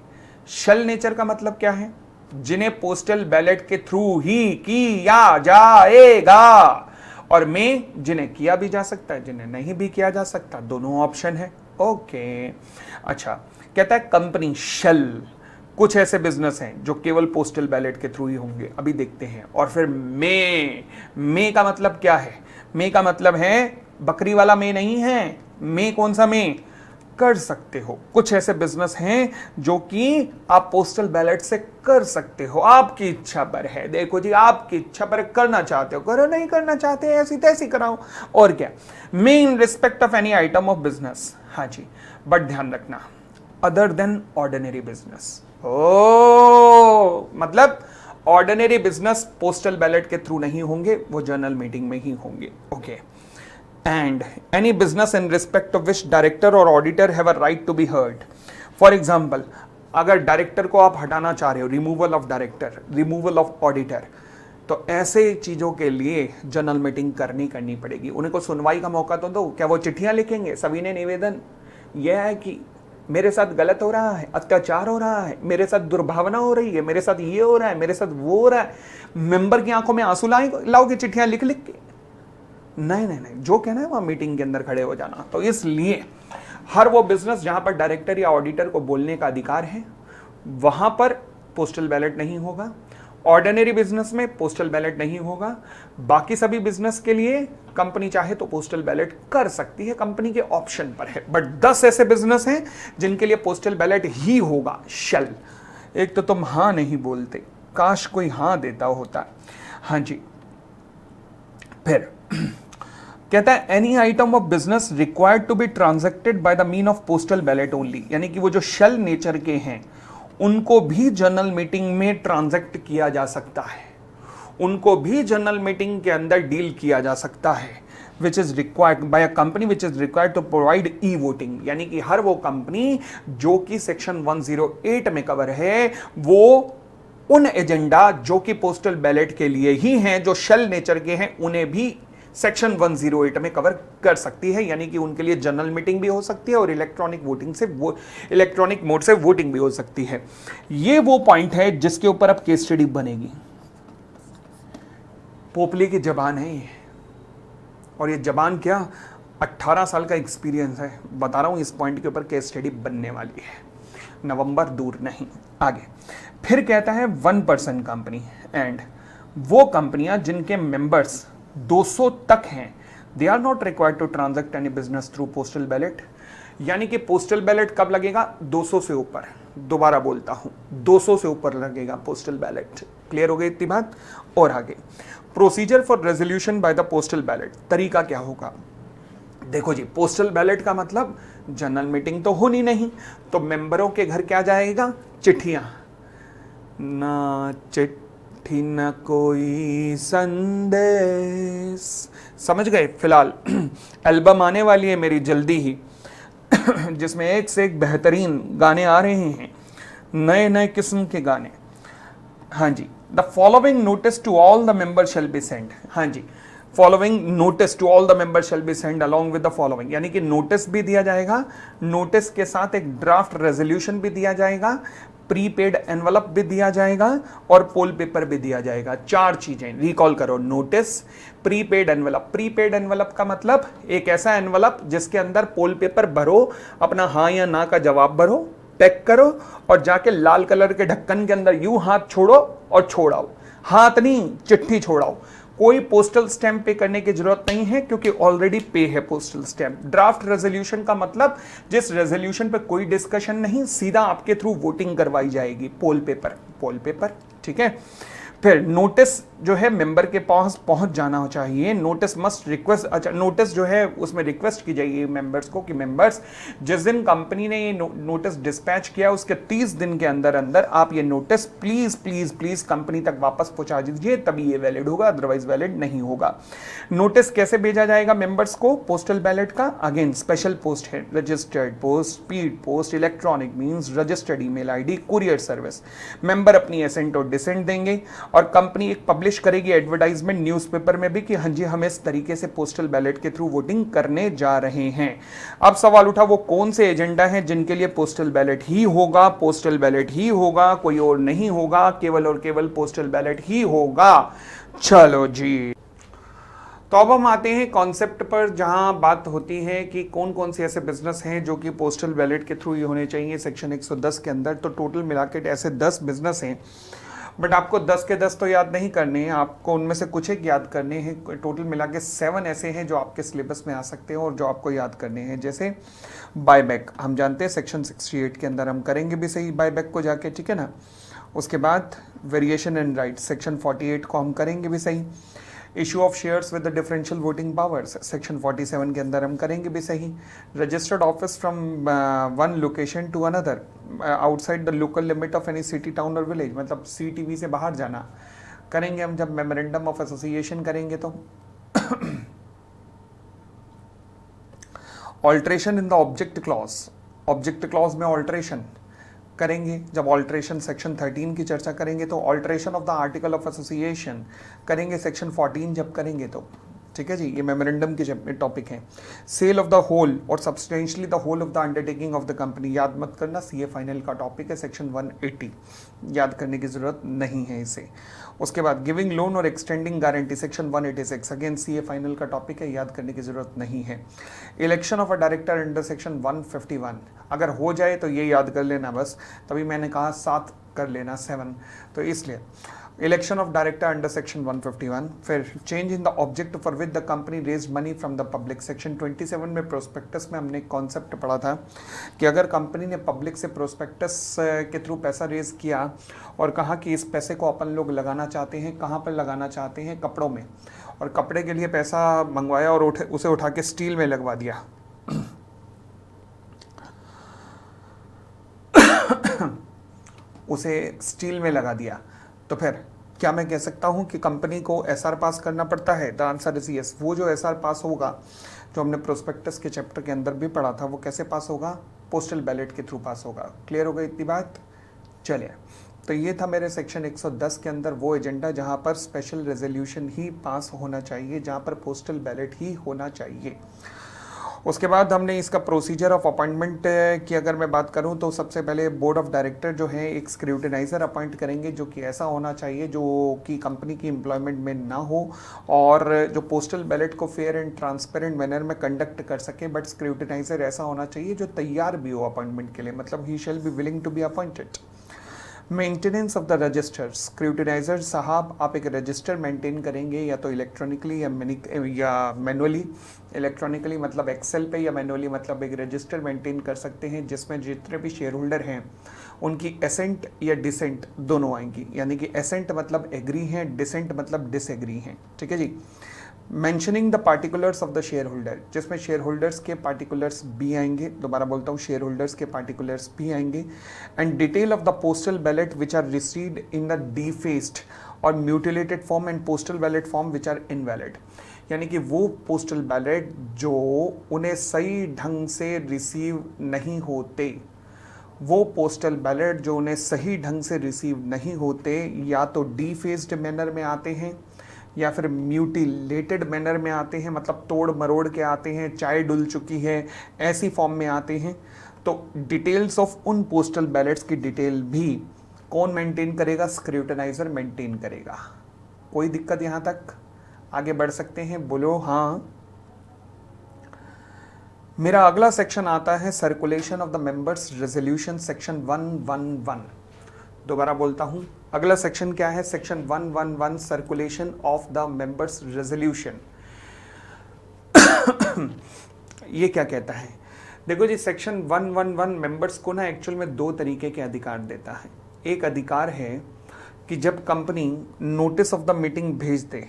शेल नेचर का मतलब क्या है? जिन्हें पोस्टल बैलेट के थ्रू ही किया जाएगा, और मे जिन्हें किया भी जा सकता है, जिन्हें नहीं भी किया जा सकता, दोनों ऑप्शन है। ओके, अच्छा, कहता है कंपनी शेल, कुछ ऐसे बिजनेस हैं जो केवल पोस्टल बैलेट के थ्रू ही होंगे, अभी देखते हैं। और फिर मे का मतलब क्या है? मे का मतलब है बकरी वाला मे नहीं है, मे कौन सा मे? कर सकते हो। कुछ ऐसे बिजनेस हैं जो कि आप पोस्टल बैलेट से कर सकते हो, आपकी इच्छा पर है। देखो जी, आपकी इच्छा पर, करना चाहते हो करो, नहीं करना चाहते ऐसी तैसी कराओ, और क्या। May in respect of any item of business, हाँ जी, बट ध्यान रखना अदर देन ऑर्डिनरी बिजनेस। मतलब ऑर्डिनरी बिजनेस पोस्टल बैलेट के थ्रू नहीं होंगे, वो जनरल मीटिंग में ही होंगे। Okay, and any business in respect of which director और auditor have a right to be heard. For example, अगर डायरेक्टर को आप हटाना चाह रहे हो, removal of director, removal of auditor, तो ऐसे चीजों के लिए जनरल मीटिंग करनी पड़ेगी। उन्हें को सुनवाई का मौका तो दो। क्या वो चिट्ठियां लिखेंगे? सभी ने निवेदन यह है कि मेरे साथ गलत हो रहा है, अत्याचार हो रहा है, मेरे साथ दुर्भावना हो रही है, मेरे साथ ये हो रहा है, मेरे साथ वो हो रहा है। मेंबर की आंखों में आंसू लाओगे चिट्ठियां लिख लिख के? नहीं नहीं नहीं, जो कहना है वहाँ मीटिंग के अंदर खड़े हो जाना। तो इसलिए हर वो बिजनेस जहाँ पर डायरेक्टर या ऑडिटर को बोलने का अधिकार है वहाँ पर पोस्टल बैलेट नहीं होगा। ऑर्डिनरी बिजनेस में पोस्टल बैलेट नहीं होगा। बाकी सभी बिजनेस के लिए कंपनी चाहे तो पोस्टल बैलेट कर सकती है, कंपनी के ऑप्शन पर है। बट 10 ऐसे बिजनेस हैं जिनके लिए पोस्टल बैलेट ही होगा, शल। एक तो तुम हाँ नहीं बोलते, काश कोई हाँ देता होता। हाँ जी, फिर कहता है any item of business required to be transacted by the mean of postal ballot only, यानी कि वो जो शेल नेचर के हैं उनको भी जनरल मीटिंग में ट्रांजैक्ट किया जा सकता है, उनको भी जनरल मीटिंग के अंदर डील किया जा सकता है। Which is required by a company which is required to provide e voting, यानी कि हर वो कंपनी जो कि सेक्शन 108 में कवर है, वो उन एजेंडा जो कि पोस्टल बैलेट के लिए ही हैं, जो शेल नेचर के हैं, उन्हें भी सेक्शन 108 में कवर कर सकती है। यानी कि उनके लिए जनरल मीटिंग भी हो सकती है और इलेक्ट्रॉनिक वोटिंग से इलेक्ट्रॉनिक मोड से वोटिंग भी हो सकती है। ये वो पॉइंट है जिसके ऊपर अब केस स्टडी बनेगी। पोपली की जबान है ये, और ये जबान क्या 18 साल का एक्सपीरियंस है, बता रहा हूं इस पॉइंट के ऊपर केस स्टडी बनने वाली है। नवंबर दूर नहीं। आगे फिर कहता है 1% कंपनी एंड वो कंपनियां जिनके मेंबर्स 200 तक हैं, they are not required to transact any business through postal ballot. यानी कि पोस्टल बैलेट कब लगेगा? 200 से ऊपर। दोबारा बोलता हूं, 200 से ऊपर लगेगा पोस्टल बैलेट। क्लियर हो गई इतनी बात? और आगे procedure for resolution by the postal ballot, तरीका क्या होगा? देखो जी, पोस्टल बैलेट का मतलब जनरल मीटिंग तो होनी नहीं, तो मेंबरों के घर क्या जाएगा? चिट्ठियां। ना चिट्ठी न कोई संदेश, समझ गए? फिलहाल एल्बम आने वाली है मेरी जल्दी ही जिसमें एक से एक बेहतरीन गाने आ रहे हैं, नए नए किस्म के गाने। हाँ जी, the following notice to all the member shall be send. हाँ जी, following notice to all the member shall be send along with the following, यानी कि नोटिस भी दिया जाएगा, नोटिस के साथ एक ड्राफ्ट रेजोल्यूशन भी दिया जाएगा, प्रीपेड एनवलप भी दिया जाएगा और पोल पेपर भी दिया जाएगा। 4 चीजें रिकॉल करो, notice, prepaid envelope. Prepaid envelope का मतलब एक ऐसा एनवलप जिसके अंदर पोल पेपर भरो, अपना हाँ या ना का जवाब भरो, पैक करो और जाके लाल कलर के ढक्कन के अंदर यूं हाथ छोड़ो और छोड़ाओ। हाथ नहीं, चिट्ठी छोड़ाओ। कोई पोस्टल स्टैंप पे करने की जरूरत नहीं है क्योंकि ऑलरेडी पे है पोस्टल स्टैंप। ड्राफ्ट रेजोल्यूशन का मतलब जिस रेजोल्यूशन पे कोई डिस्कशन नहीं, सीधा आपके थ्रू वोटिंग करवाई जाएगी, पोल पेपर। ठीक है। फिर नोटिस जो है मेंबर के पास पहुंच जाना चाहिए। नोटिस मस्ट रिक्वेस्ट, अच्छा नोटिस जो है उसमें रिक्वेस्ट की जाएगी मेंबर्स को कि मेंबर्स जिस दिन कंपनी ने ये नोटिस डिस्पैच किया उसके 30 दिन के अंदर अंदर आप ये notice please please please company तक वापस पहुंचा दीजिए, तभी ये वैलिड होगा, अदरवाइज वैलिड नहीं होगा। नोटिस कैसे भेजा जाएगा मेंबर्स को पोस्टल बैलेट का? अगेन स्पेशल पोस्ट है, registered post, speed post, electronic means, registered email ID, courier service. Member अपनी एसेंट और डिसेंट देंगे और कंपनी एक पब्लिश करेगी एडवर्टाइजमेंट न्यूज़पेपर में भी कि हाँ जी हम इस तरीके से पोस्टल बैलेट के थ्रू वोटिंग करने जा रहे हैं। अब सवाल उठा वो कौन से एजेंडा हैं जिनके लिए पोस्टल बैलेट ही होगा? पोस्टल बैलेट ही होगा, कोई और नहीं होगा, केवल और केवल पोस्टल बैलेट ही होगा। चलो जी, तो अब हम आते हैं कॉन्सेप्ट पर जहां बात होती है कि कौन कौन से ऐसे बिजनेस हैं जो कि पोस्टल बैलेट के थ्रू ही होने चाहिए सेक्शन 110 के अंदर। तो टोटल मिला के ऐसे 10 बिजनेस हैं, बट आपको 10 के 10 तो याद नहीं करने हैं, आपको उनमें से कुछ एक याद करने हैं। टोटल मिला के 7 ऐसे हैं जो आपके सिलेबस में आ सकते हैं और जो आपको याद करने हैं। जैसे बायबैक, हम जानते हैं सेक्शन 68 के अंदर हम करेंगे भी सही बायबैक को जाके, ठीक है ना। उसके बाद वेरिएशन एंड राइट सेक्शन 48 को हम करेंगे भी सही। Issue of shares with the differential voting powers section 47 के अंदर हम करेंगे भी सही। Registered office from one location to another outside the local limit of any city town or village, मतलब CTV से बाहर जाना करेंगे हम जब मेमोरेंडम ऑफ एसोसिएशन करेंगे तो। Alteration in the object clause में ऑल्ट्रेशन करेंगे जब ऑल्ट्रेशन सेक्शन 13 की चर्चा करेंगे तो। Alteration of the article of association करेंगे सेक्शन 14 जब करेंगे तो। ठीक है जी, ये मेमोरेंडम के टॉपिक हैं। Sale of the whole or substantially the whole of the undertaking of the company, याद मत करना, सीए फाइनल का टॉपिक है, सेक्शन 180, याद करने की जरूरत नहीं है इसे। उसके बाद giving loan or extending guarantee, section 186, again CA final का टॉपिक है, याद करने की जरूरत नहीं है। Election of a director under section 151, अगर हो जाए तो ये याद कर लेना बस, तभी मैंने कहा 7 कर लेना 7, तो इसलिए election of director under section 151। फिर change in the object for which the company raise money from the public, section 27 में प्रोस्पेक्टस में हमने कॉन्सेप्ट पढ़ा था कि अगर कंपनी ने पब्लिक से प्रोस्पेक्टस के थ्रू पैसा रेज किया और कहा कि इस पैसे को अपन लोग लगाना चाहते हैं, कहाँ पर लगाना चाहते हैं, कपड़ों में, और कपड़े के लिए पैसा मंगवाया और उसे उठा के स्टील में लगवा दिया उसे स्टील में लगा दिया, तो फिर क्या मैं कह सकता हूं कि कंपनी को एसआर पास करना पड़ता है? The answer is yes. वो जो एसआर पास होगा, जो हमने प्रोस्पेक्टस के चैप्टर के अंदर भी पढ़ा था, वो कैसे पास होगा? पोस्टल बैलेट के थ्रू पास होगा। क्लियर हो गई इतनी बात? चलिए, तो ये था मेरे सेक्शन 110 के अंदर वो एजेंडा जहां पर स्पेशल रेजोल्यूशन ही पास होना चाहिए, जहां पर पोस्टल बैलेट ही होना चाहिए। उसके बाद हमने इसका प्रोसीजर ऑफ अपॉइंटमेंट की अगर मैं बात करूं तो सबसे पहले बोर्ड ऑफ डायरेक्टर जो है एक स्क्रूटिनाइजर अपॉइंट करेंगे, जो कि ऐसा होना चाहिए जो कि कंपनी की एम्प्लॉयमेंट में ना हो और जो पोस्टल बैलेट को फेयर एंड ट्रांसपेरेंट मैनर में कंडक्ट कर सके। बट स्क्रूटिनाइजर ऐसा होना चाहिए जो तैयार भी हो अपॉइंटमेंट के लिए, मतलब he shall be willing to be appointed. Maintenance of the register, scrutinizer साहब आप एक रजिस्टर मेंटेन करेंगे या तो इलेक्ट्रॉनिकली या मैनुअली। इलेक्ट्रॉनिकली मतलब एक्सेल पे, या मैनुअली मतलब एक रजिस्टर मेंटेन कर सकते हैं जिसमें जितने भी शेयर होल्डर हैं उनकी एसेंट या डिसेंट दोनों आएंगी, यानी कि एसेंट मतलब एग्री हैं, डिसेंट मतलब डिसएग्री हैं। ठीक है जी। Mentioning the particulars of the share holder, जिसमें शेयर होल्डर्स के पार्टिकुलर्स भी आएंगे, दोबारा बोलता हूँ, शेयर होल्डर्स के पार्टिकुलर्स भी आएंगे। And detail of the postal ballot which are received in the defaced और mutilated form and postal ballot form which are invalid, यानी कि वो पोस्टल बैलेट जो उन्हें सही ढंग से रिसीव नहीं होते, वो पोस्टल बैलेट जो उन्हें सही ढंग से रिसीव नहीं होते, या तो डिफेस्ड मैनर में आते हैं या फिर म्यूटिलेटेड मैनर में आते हैं, मतलब तोड़ मरोड़ के आते हैं, चाय डुल चुकी है, ऐसी फॉर्म में आते हैं। तो डिटेल्स ऑफ उन पोस्टल बैलेट्स की डिटेल भी कौन मेंटेन करेगा? स्क्रूटिनाइजर मेंटेन करेगा। कोई दिक्कत यहाँ तक? आगे बढ़ सकते हैं, बोलो हाँ। मेरा अगला सेक्शन आता है circulation of the members resolution, section 111। दोबारा बोलता हूं, अगला सेक्शन क्या है? Section 111, circulation of the members resolution. ये क्या कहता है? देखो जी, सेक्शन 111 मेंबर्स को ना एक्चुअल में 2 तरीके के अधिकार देता है। एक अधिकार है कि जब company notice of the meeting भेज दे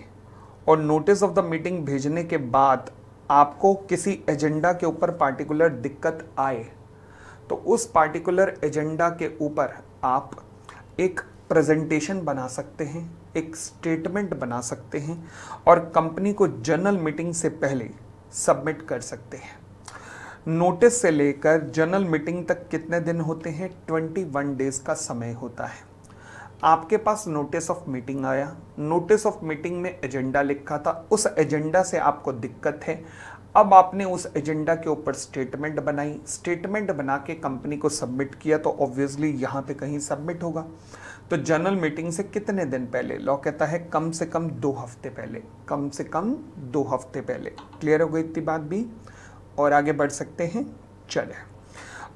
और नोटिस ऑफ द मीटिंग भेजने के बाद आपको किसी एजेंडा के ऊपर पार्टिकुलर दिक्कत आए, तो उस पार्टिकुलर एजेंडा के ऊपर आप एक प्रेजेंटेशन बना सकते हैं, एक स्टेटमेंट बना सकते हैं और कंपनी को जनरल मीटिंग से पहले सबमिट कर सकते हैं। नोटिस से लेकर जनरल मीटिंग तक कितने दिन होते हैं? 21 डेज का समय होता है। आपके पास नोटिस ऑफ मीटिंग आया, नोटिस ऑफ मीटिंग में एजेंडा लिखा था, उस एजेंडा से आपको दिक्कत है। अब आपने उस एजेंडा के ऊपर स्टेटमेंट बनाई, स्टेटमेंट बना के कंपनी को सबमिट किया, तो ऑब्वियसली यहाँ पे कहीं सबमिट होगा। तो जनरल मीटिंग से कितने दिन पहले? लॉ कहता है कम से कम 2 हफ्ते पहले, कम से कम 2 हफ्ते पहले। क्लियर हो गई इतनी बात भी? और आगे बढ़ सकते हैं। चले,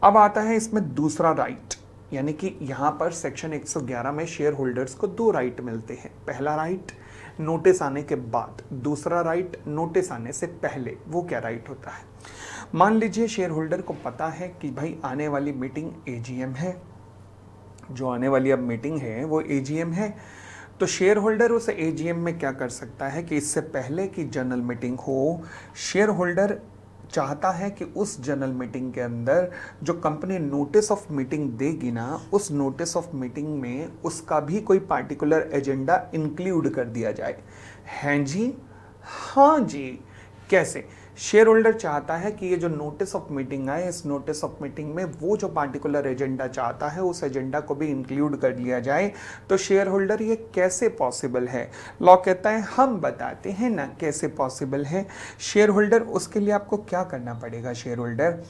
अब आता है इसमें दूसरा राइट, यानी कि यहाँ पर सेक्शन 111 में शेयर होल्डर्स को 2 राइट मिलते हैं। पहला राइट नोटिस आने के बाद, दूसरा राइट नोटिस आने से पहले। वो क्या राइट होता है? मान लीजिए शेयर होल्डर को पता है कि भाई आने वाली मीटिंग एजीएम है, जो आने वाली अब मीटिंग है वो एजीएम है, तो शेयर होल्डर उस एजीएम में क्या कर सकता है कि इससे पहले कि जनरल मीटिंग हो, शेयर होल्डर चाहता है कि उस जनरल मीटिंग के अंदर जो कंपनी नोटिस ऑफ मीटिंग देगी ना, उस नोटिस ऑफ मीटिंग में उसका भी कोई पार्टिकुलर एजेंडा इंक्लूड कर दिया जाए। हैं जी? हाँ जी। कैसे? शेयर होल्डर चाहता है कि ये जो नोटिस ऑफ मीटिंग है, इस नोटिस ऑफ मीटिंग में वो जो पार्टिकुलर एजेंडा चाहता है उस एजेंडा को भी इंक्लूड कर लिया जाए। तो शेयर होल्डर ये कैसे पॉसिबल है? लॉ कहता है हम बताते हैं ना कैसे पॉसिबल है। शेयर होल्डर, उसके लिए आपको क्या करना पड़ेगा? शेयर होल्डर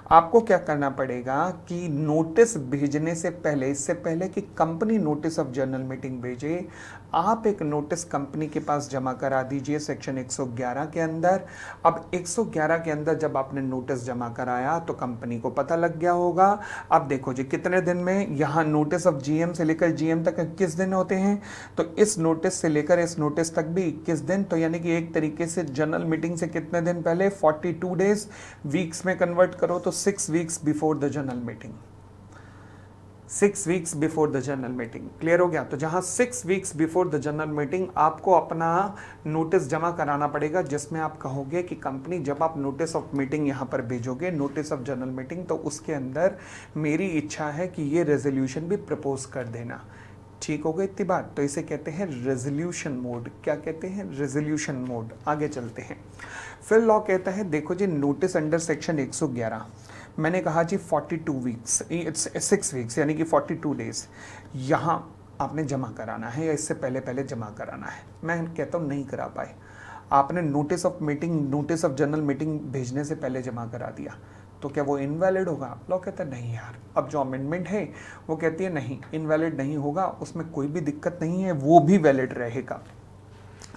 आपको क्या करना पड़ेगा कि नोटिस भेजने से पहले, इससे पहले कि company notice of general meeting भेजे, आप एक नोटिस कंपनी के पास जमा करा दीजिए सेक्शन 111 के अंदर। अब 111 के अंदर जब आपने नोटिस जमा कराया तो कंपनी को पता लग गया होगा। अब देखो जी कितने दिन में, यहाँ नोटिस ऑफ जीएम से लेकर जीएम तक 21 दिन होते हैं, तो इस नोटिस से लेकर इस नोटिस तक भी 21 दिन, तो यानी कि एक तरीके से जनरल मीटिंग से कितने दिन पहले, 42 डेज, वीक्स में कन्वर्ट करो तो 6 weeks before the general meeting. 6 weeks before the general meeting, clear हो गया? तो जहां 6 weeks before the general meeting आपको अपना नोटिस जमा कराना पड़ेगा, जिसमें आप कहोगे कि कंपनी जब आप नोटिस ऑफ मीटिंग यहां पर भेजोगे, नोटिस ऑफ जनरल मीटिंग, तो उसके अंदर मेरी इच्छा है कि ये रेजोल्यूशन भी प्रपोज कर देना। ठीक हो गई इतनी बात? तो इसे कहते हैं रेजोल्यूशन मोड। क्या कहते हैं? Resolution mode. आगे चलते हैं। फिर लॉ कहता है, देखो जी नोटिस अंडर सेक्शन 111, मैंने कहा जी 42 वीक्स, 6 वीक्स यानी कि 42 डेज यहाँ आपने जमा कराना है या इससे पहले पहले जमा कराना है। मैं कहता हूँ नहीं करा पाए, आपने notice of meeting, notice of general meeting भेजने से पहले जमा करा दिया, तो क्या वो इनवैलिड होगा? लॉ कहता है नहीं यार, अब जो अमेंडमेंट है वो कहती है नहीं, इनवैलिड नहीं होगा, उसमें कोई भी दिक्कत नहीं है, वो भी वैलिड रहेगा।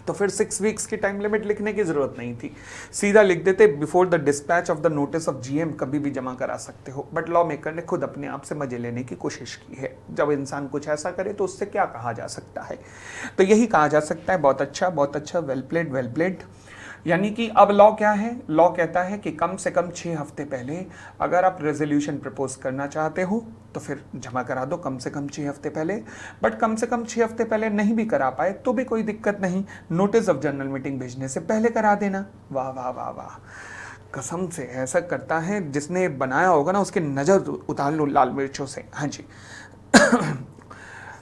तो फिर 6 वीक्स की टाइम लिमिट लिखने की जरूरत नहीं थी, सीधा लिख देते before the dispatch of the notice of GM, कभी भी जमा करा सकते हो। बट लॉ मेकर ने खुद अपने आप से मजे लेने की कोशिश की है। जब इंसान कुछ ऐसा करे तो उससे क्या कहा जा सकता है? तो यही कहा जा सकता है, बहुत अच्छा, बहुत अच्छा, वेल प्लेड, वेल प्लेड। यानी कि अब लॉ क्या है? लॉ कहता है कि कम से कम 6 हफ्ते पहले अगर आप रेजोल्यूशन प्रपोज करना चाहते हो तो फिर जमा करा दो कम से कम 6 हफ्ते पहले। बट कम से कम 6 हफ्ते पहले नहीं भी करा पाए तो भी कोई दिक्कत नहीं, नोटिस ऑफ जनरल मीटिंग भेजने से पहले करा देना। वाह वाह वाह वाह, कसम से ऐसा करता है जिसने बनाया होगा ना उसकी नज़र उतार लो लाल मिर्चों से। हाँ जी।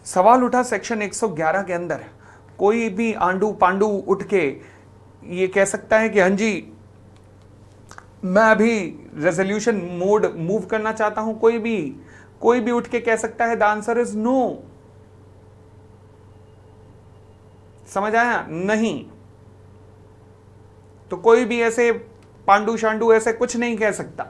सवाल उठा सेक्शन 111 के अंदर, कोई भी आंडू पांडू उठ के ये कह सकता है कि हाँ जी मैं अभी रेजोल्यूशन मोड मूव करना चाहता हूं, कोई भी उठ के कह सकता है? The answer is no. समझ आया? नहीं। तो कोई भी ऐसे पांडू शांडू ऐसे कुछ नहीं कह सकता।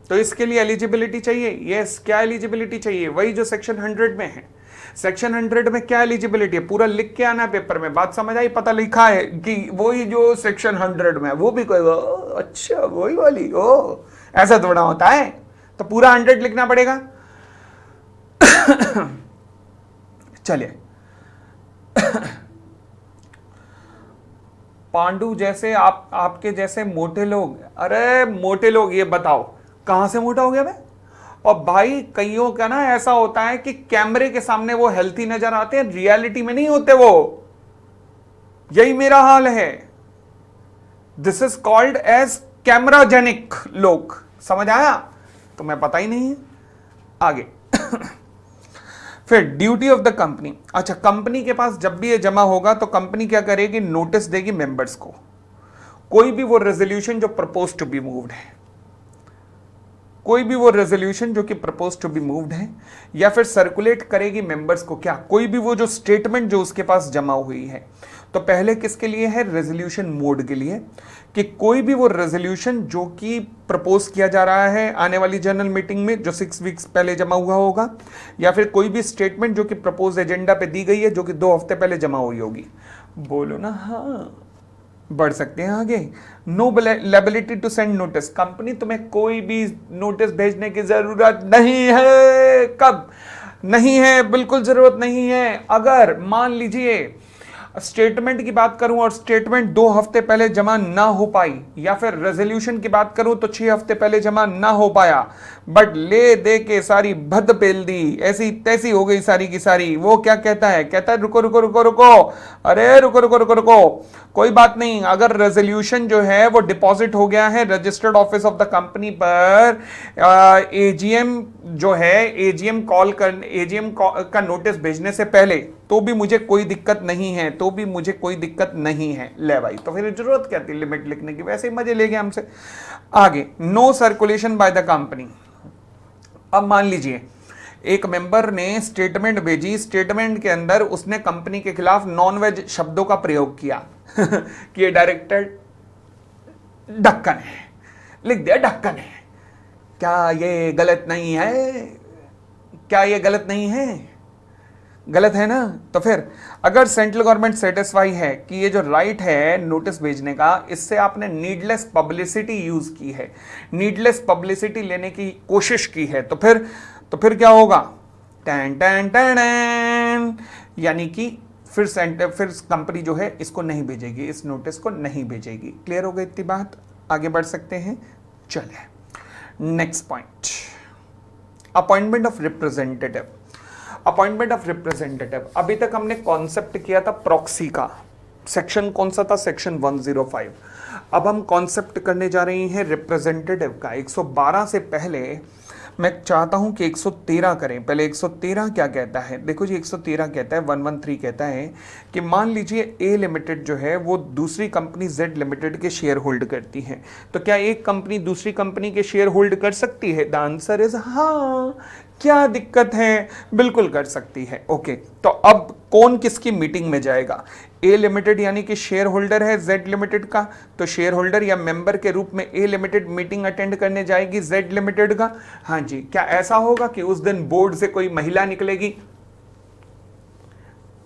तो इसके लिए एलिजिबिलिटी चाहिए। यस, क्या एलिजिबिलिटी चाहिए? वही जो सेक्शन 100 में है। सेक्शन 100 में क्या एलिजिबिलिटी है? पूरा लिख के आना पेपर में। बात समझ आई? पता लिखा है कि वही जो सेक्शन 100 में है, वो भी कोई अच्छा वही वाली, ओ ऐसा थोड़ा होता है। तो पूरा 100 लिखना पड़ेगा। चलिए। पांडु जैसे आपके जैसे मोटे लोग, अरे मोटे लोग, ये बताओ कहां से मोटा हो गया मैं? और भाई कईयों का ना ऐसा होता है कि कैमरे के सामने वो हेल्थी नजर आते हैं, रियलिटी में नहीं होते वो। यही मेरा हाल है। दिस इज कॉल्ड एज कैमराजेनिक लोग। समझ आया? तो मैं पता ही नहीं है। आगे। फिर ड्यूटी ऑफ द कंपनी। अच्छा, कंपनी के पास जब भी ये जमा होगा तो कंपनी क्या करेगी? नोटिस देगी मेंबर्स को, कोई भी वो रेजोल्यूशन जो प्रपोज टू बी मूव्ड है, कोई भी वो रेजोल्यूशन जो कि प्रपोज टू बी मूव्ड है, या फिर सर्कुलेट करेगी मेंबर्स को। क्या? कोई भी वो जो स्टेटमेंट जो उसके पास जमा हुई है। तो पहले किसके लिए है? रेजोल्यूशन मोड के लिए, कि कोई भी वो रेजोल्यूशन जो कि प्रपोज किया जा रहा है आने वाली जनरल मीटिंग में, जो 6 वीक्स पहले जमा हुआ होगा, या फिर कोई भी स्टेटमेंट जो कि प्रपोज एजेंडा पे दी गई है जो कि 2 हफ्ते पहले जमा हुई होगी। बोलो ना हाँ। बढ़ सकते हैं आगे। No liability to send notice. Company तुम्हें कोई भी नोटिस भेजने की जरूरत नहीं है। कब नहीं है? बिल्कुल जरूरत नहीं है। अगर मान लीजिए स्टेटमेंट की बात करूं और स्टेटमेंट 2 हफ्ते पहले जमा ना हो पाई, या फिर रेजोल्यूशन की बात करूं तो 6 हफ्ते पहले जमा ना हो पाया, बट ले दे के सारी भद पेल दी, ऐसी तैसी हो गई सारी की सारी। वो क्या कहता है? कहता है रुको रुको रुको रुको, अरे रुको रुको रुको रुको, कोई बात नहीं। अगर रेजोल्यूशन जो है वो डिपॉजिट हो गया है registered office of the company पर, एजीएम जो है, एजीएम का नोटिस भेजने से पहले, तो भी मुझे कोई दिक्कत नहीं है, तो भी मुझे कोई दिक्कत नहीं है। ले भाई, तो फिर जरूरत क्या थी लिमिट लिखने की, वैसे ही मजे ले गए हमसे। आगे, no circulation by the company. अब मान लीजिए एक मेंबर ने स्टेटमेंट भेजी, स्टेटमेंट के अंदर उसने कंपनी के खिलाफ नॉन वेज शब्दों का प्रयोग किया कि ये डायरेक्टर ढक्कन है, लिख दिया ढक्कन है। क्या ये गलत नहीं है? क्या ये गलत नहीं है? गलत है ना। तो फिर अगर सेंट्रल गवर्नमेंट सेटिस्फाई है कि ये जो राइट है नोटिस भेजने का, इससे आपने नीडलेस पब्लिसिटी यूज की है, नीडलेस पब्लिसिटी लेने की कोशिश की है, तो फिर क्या होगा? टैन टैन टैन, यानी कि फिर कंपनी जो है इसको नहीं भेजेगी, इस नोटिस को नहीं भेजेगी। क्लियर हो गई इतनी बात? आगे बढ़ सकते हैं। चलिए next point, appointment of representative. Appointment of representative, अभी तक हमने कॉन्सेप्ट किया था प्रॉक्सी का। सेक्शन कौन सा था? सेक्शन 105। अब हम कॉन्सेप्ट करने जा रहे हैं रिप्रेजेंटेटिव का। 112 से पहले मैं चाहता हूं कि 113 करें। पहले 113 क्या कहता है? देखो जी, 113 कहता है, 113 कहता है कि मान लीजिए ए लिमिटेड जो है वो दूसरी कंपनी जेड लिमिटेड के शेयर होल्ड करती है, तो क्या एक कंपनी दूसरी कंपनी के शेयर होल्ड कर सकती है? द आंसर इज हाँ। क्या दिक्कत है? बिल्कुल कर सकती है। ओके, तो अब कौन किसकी मीटिंग में जाएगा? ए लिमिटेड यानी कि शेयर होल्डर है जेड लिमिटेड का, तो शेयर होल्डर या मेंबर के रूप में ए लिमिटेड मीटिंग अटेंड करने जाएगी जेड लिमिटेड का। हाँ जी, क्या ऐसा होगा कि उस दिन बोर्ड से कोई महिला निकलेगी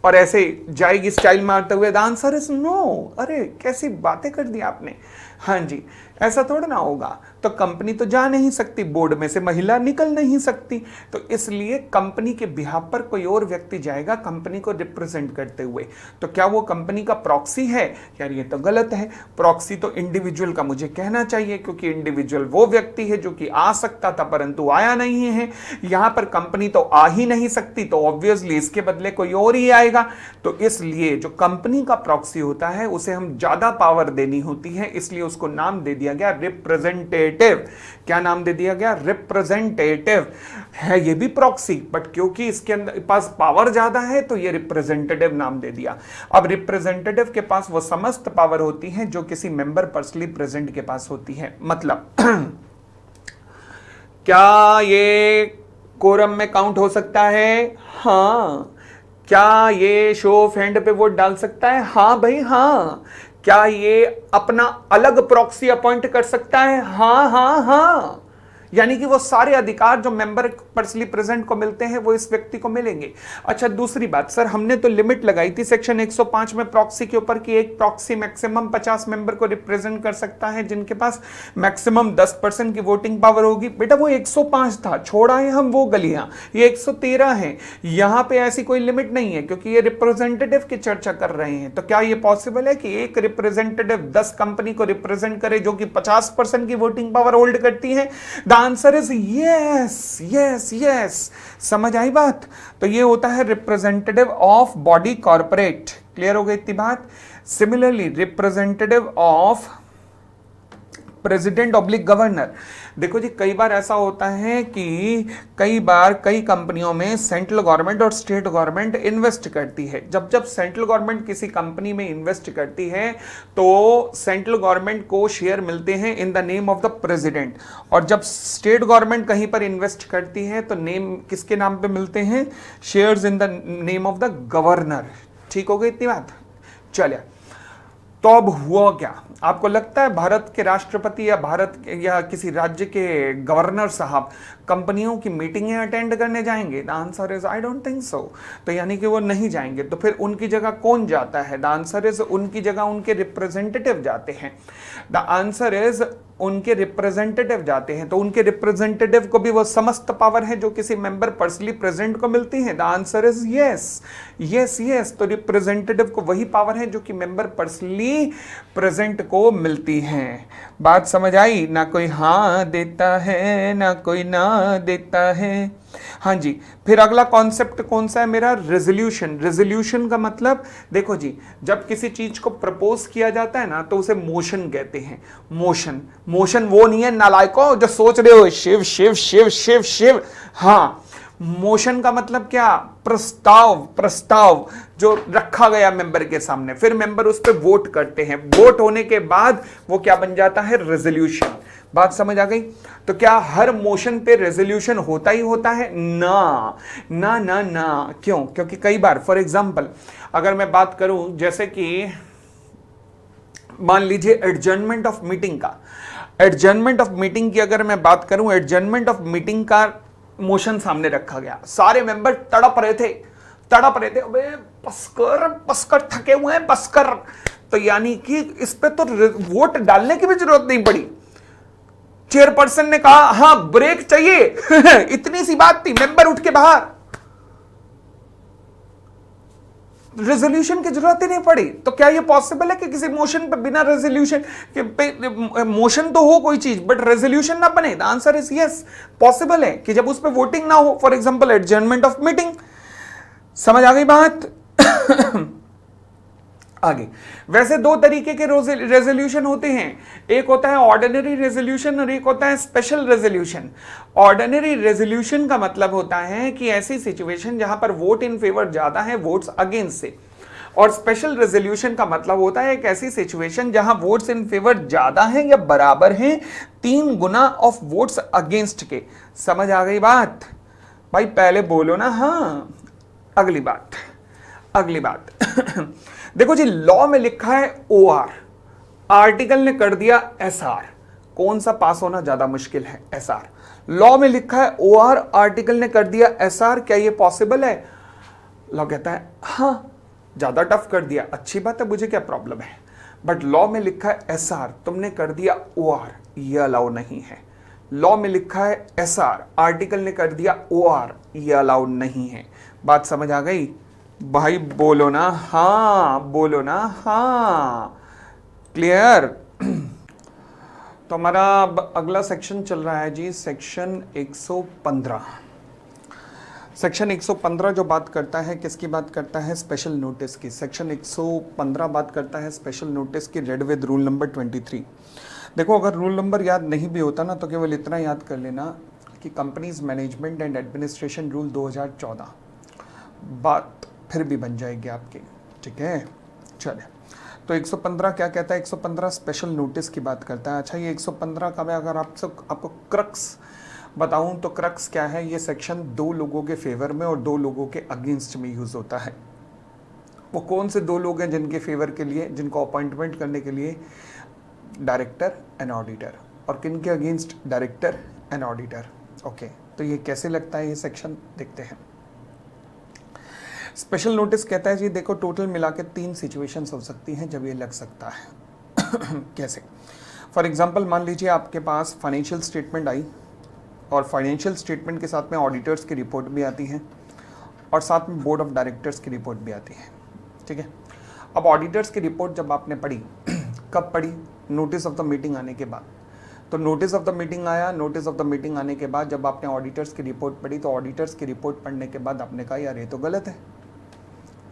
और ऐसे जाएगी स्टाइल मारते हुए? The answer is no. अरे कैसी बातें कर दी आपने। हाँ जी, ऐसा थोड़ा ना होगा। तो कंपनी तो जा नहीं सकती, बोर्ड में से महिला निकल नहीं सकती, तो इसलिए कंपनी के बिहाफ पर कोई और व्यक्ति जाएगा कंपनी को रिप्रेजेंट करते हुए। तो क्या वो कंपनी का प्रॉक्सी है? यार ये तो गलत है। प्रॉक्सी तो इंडिविजुअल का मुझे कहना चाहिए, क्योंकि इंडिविजुअल वो व्यक्ति है जो कि आ सकता था परंतु आया नहीं है। यहां पर कंपनी तो आ ही नहीं सकती, तो ऑब्वियसली इसके बदले कोई और ही आएगा। तो इसलिए जो कंपनी का प्रॉक्सी होता है उसे हम ज्यादा पावर देनी होती है, इसलिए उसको नाम दे दिया गया रिप्रेजेंटेटिव। क्या नाम दे दिया गया? रिप्रेजेंटेटिव। है ये भी प्रॉक्सी, बट क्योंकि इसके अंदर पास पावर ज्यादा है तो ये रिप्रेजेंटेटिव नाम दे दिया। अब रिप्रेजेंटेटिव के पास वो समस्त पावर होती है जो किसी मेंबर पर्सनली प्रेजेंट के पास होती है। मतलब क्या ये कोरम में काउंट हो सकता है? हाँ। क्या ये शो ऑफ हैंड पे वोट डाल सकता है? हाँ भाई हाँ। क्या ये अपना अलग प्रॉक्सी अपॉइंट कर सकता है? हाँ हाँ हाँ। यानी कि वो सारे अधिकार जो मेंबर पर्सनली प्रेजेंट को मिलते हैं वो इस व्यक्ति को मिलेंगे। अच्छा, दूसरी बात, सर हमने तो लिमिट लगाई थी सेक्शन 105 में प्रॉक्सी के ऊपर कि एक प्रॉक्सी मैक्सिमम 50 मेंबर को रिप्रेजेंट कर सकता है जिनके पास मैक्सिमम 10% की वोटिंग पावर होगी। बेटा वो 105 था, छोड़ा है हम वो गलियां, ये 113 है। यहां पे ऐसी कोई लिमिट नहीं है क्योंकि ये रिप्रेजेंटेटिव की चर्चा कर रहे हैं। तो क्या ये पॉसिबल है कि एक रिप्रेजेंटेटिव 10 कंपनी को रिप्रेजेंट करे जो कि 50% की वोटिंग पावर होल्ड करती है? Answer is yes yes yes. समझ आई बात? तो ये होता है representative of body corporate. Clear हो गई इतनी बात? Similarly representative of president oblique governor. देखो जी, कई बार ऐसा होता है कि कई कंपनियों में सेंट्रल गवर्नमेंट और स्टेट गवर्नमेंट इन्वेस्ट करती है। जब जब सेंट्रल गवर्नमेंट किसी कंपनी में इन्वेस्ट करती है तो सेंट्रल गवर्नमेंट को शेयर मिलते हैं in the name of the president, और जब स्टेट गवर्नमेंट कहीं पर इन्वेस्ट करती है तो नेम किसके नाम पे मिलते हैं? Shares in the name of the governor. ठीक हो गई इतनी बात? चलिए, तो अब हुआ क्या? आपको लगता है भारत के राष्ट्रपति या किसी राज्य के गवर्नर साहब कंपनियों की मीटिंगें अटेंड करने जाएंगे? The answer is I don't think so. तो यानी कि वो नहीं जाएंगे। तो फिर उनकी जगह कौन जाता है? द आंसर इज उनकी जगह उनके रिप्रेजेंटेटिव जाते हैं। द आंसर इज उनके रिप्रेजेंटेटिव जाते हैं। तो उनके रिप्रेजेंटेटिव को भी वो समस्त पावर है जो किसी मेंबर पर्सनली प्रेजेंट को मिलती है। The answer is yes yes yes. तो रिप्रेजेंटेटिव को वही पावर है जो कि मेंबर पर्सनली प्रेजेंट को मिलती है। बात समझ आई? ना कोई हाँ देता है ना कोई ना देता है। हाँ जी, फिर अगला कॉन्सेप्ट कौन सा है मेरा? रेजोल्यूशन। रेजोल्यूशन का मतलब देखो जी, जब किसी चीज को प्रपोज किया जाता है ना तो उसे मोशन कहते हैं। मोशन वो नहीं है नालायकों जो सोच रहे हो शिव शिव शिव शिव शिव। हाँ, मोशन का मतलब क्या? प्रस्ताव, प्रस्ताव जो रखा गया मेंबर के सामने, फिर मेंबर उस पर वोट करते हैं, वोट होने के बाद वो क्या बन जाता है? रेजोल्यूशन। बात समझ आ गई? तो क्या हर मोशन पे रेजोल्यूशन होता ही होता है? ना ना ना ना। क्यों? क्योंकि कई बार फॉर एग्जांपल अगर मैं बात करूं, जैसे कि मान लीजिए एडजर्नमेंट ऑफ मीटिंग का, एडजर्नमेंट ऑफ मीटिंग की अगर मैं बात करूं, एडजर्नमेंट ऑफ मीटिंग का मोशन सामने रखा गया, सारे मेंबर तड़प रहे थे, तड़प रहे थे, अबे बसकर बसकर थके हुए हैं, बसकर। तो यानी कि इस पे तो वोट डालने की भी जरूरत नहीं पड़ी। चेयरपर्सन ने कहा हां ब्रेक चाहिए इतनी सी बात थी, मेंबर उठ के बाहर, रेजोल्यूशन की जरूरत ही नहीं पड़ी। तो क्या यह पॉसिबल है कि किसी मोशन पे बिना रेजोल्यूशन के, मोशन तो हो कोई चीज बट रेजोल्यूशन ना बने? The answer is yes, possible है कि जब उस पर वोटिंग ना हो, for example adjournment of meeting. समझ आ गई बात? आगे, वैसे दो तरीके के रेजोल्यूशन होते हैं, एक होता है ऑर्डिनरी रेजोल्यूशन और एक होता है स्पेशल रेजोल्यूशन। ऑर्डिनरी रेजोल्यूशन का मतलब होता है कि ऐसी सिचुएशन जहां पर वोट इन फेवर ज्यादा है वोट्स अगेंस्ट से, और स्पेशल रेजोल्यूशन का मतलब होता है एक ऐसी सिचुएशन जहां वोट्स इन फेवर ज्यादा हैं या बराबर हैं 3 गुना ऑफ वोट्स अगेंस्ट के। समझ आ गई बात? भाई पहले बोलो ना हाँ। अगली बात, अगली बात देखो जी, लॉ में लिखा है OR, आर्टिकल ने कर दिया SR। कौन सा पास होना ज्यादा मुश्किल है? SR। लॉ में लिखा है OR, आर्टिकल ने कर दिया SR, क्या ये पॉसिबल है? लॉ कहता है हाँ, ज्यादा टफ कर दिया, अच्छी बात है, मुझे क्या प्रॉब्लम है, बट लॉ में लिखा है SR, तुमने कर दिया OR, ये अलाउ नहीं है। लॉ में लिखा है SR, आर्टिकल ने कर दिया OR, ये अलाउ नहीं है। बात समझ आ गई? भाई बोलो ना हाँ, बोलो ना हाँ। क्लियर? तो हमारा अगला सेक्शन चल रहा है जी, सेक्शन 115। सेक्शन 115 जो बात करता है, किसकी बात करता है? स्पेशल नोटिस की। सेक्शन 115 बात करता है स्पेशल नोटिस की, रेड विद रूल नंबर 23। देखो, अगर रूल नंबर याद नहीं भी होता ना तो केवल इतना याद कर लेना कि companies management and administration rule 2014, बात फिर भी बन जाएगी आपकी। ठीक है, चले। तो 115 क्या कहता है? 115 स्पेशल नोटिस की बात करता है। अच्छा, ये 115 का मैं अगर आपको क्रक्स बताऊं तो क्रक्स क्या है? ये सेक्शन 2 लोगों के फेवर में और 2 लोगों के अगेंस्ट में यूज होता है। वो कौन से 2 लोग हैं जिनके फेवर के लिए, जिनको अपॉइंटमेंट करने के लिए? Director and auditor. और किन के against? Director and auditor. Okay, तो ये कैसे लगता है ये सेक्शन, देखते हैं। स्पेशल नोटिस कहता है जी देखो, टोटल मिला के 3 सिचुएशंस हो सकती हैं जब ये लग सकता है। कैसे? फॉर एग्जांपल मान लीजिए आपके पास फाइनेंशियल स्टेटमेंट आई और फाइनेंशियल स्टेटमेंट के साथ में ऑडिटर्स की रिपोर्ट भी आती है और साथ में बोर्ड ऑफ डायरेक्टर्स की रिपोर्ट भी आती है। ठीक है, अब ऑडिटर्स की रिपोर्ट जब आपने पढ़ी, कब पढ़ी? नोटिस ऑफ द मीटिंग आने के बाद। तो नोटिस ऑफ द मीटिंग आया, नोटिस ऑफ द मीटिंग आने के बाद जब आपने ऑडिटर्स की रिपोर्ट पढ़ी तो ऑडिटर्स की रिपोर्ट पढ़ने के बाद आपने कहा यार ये तो गलत है,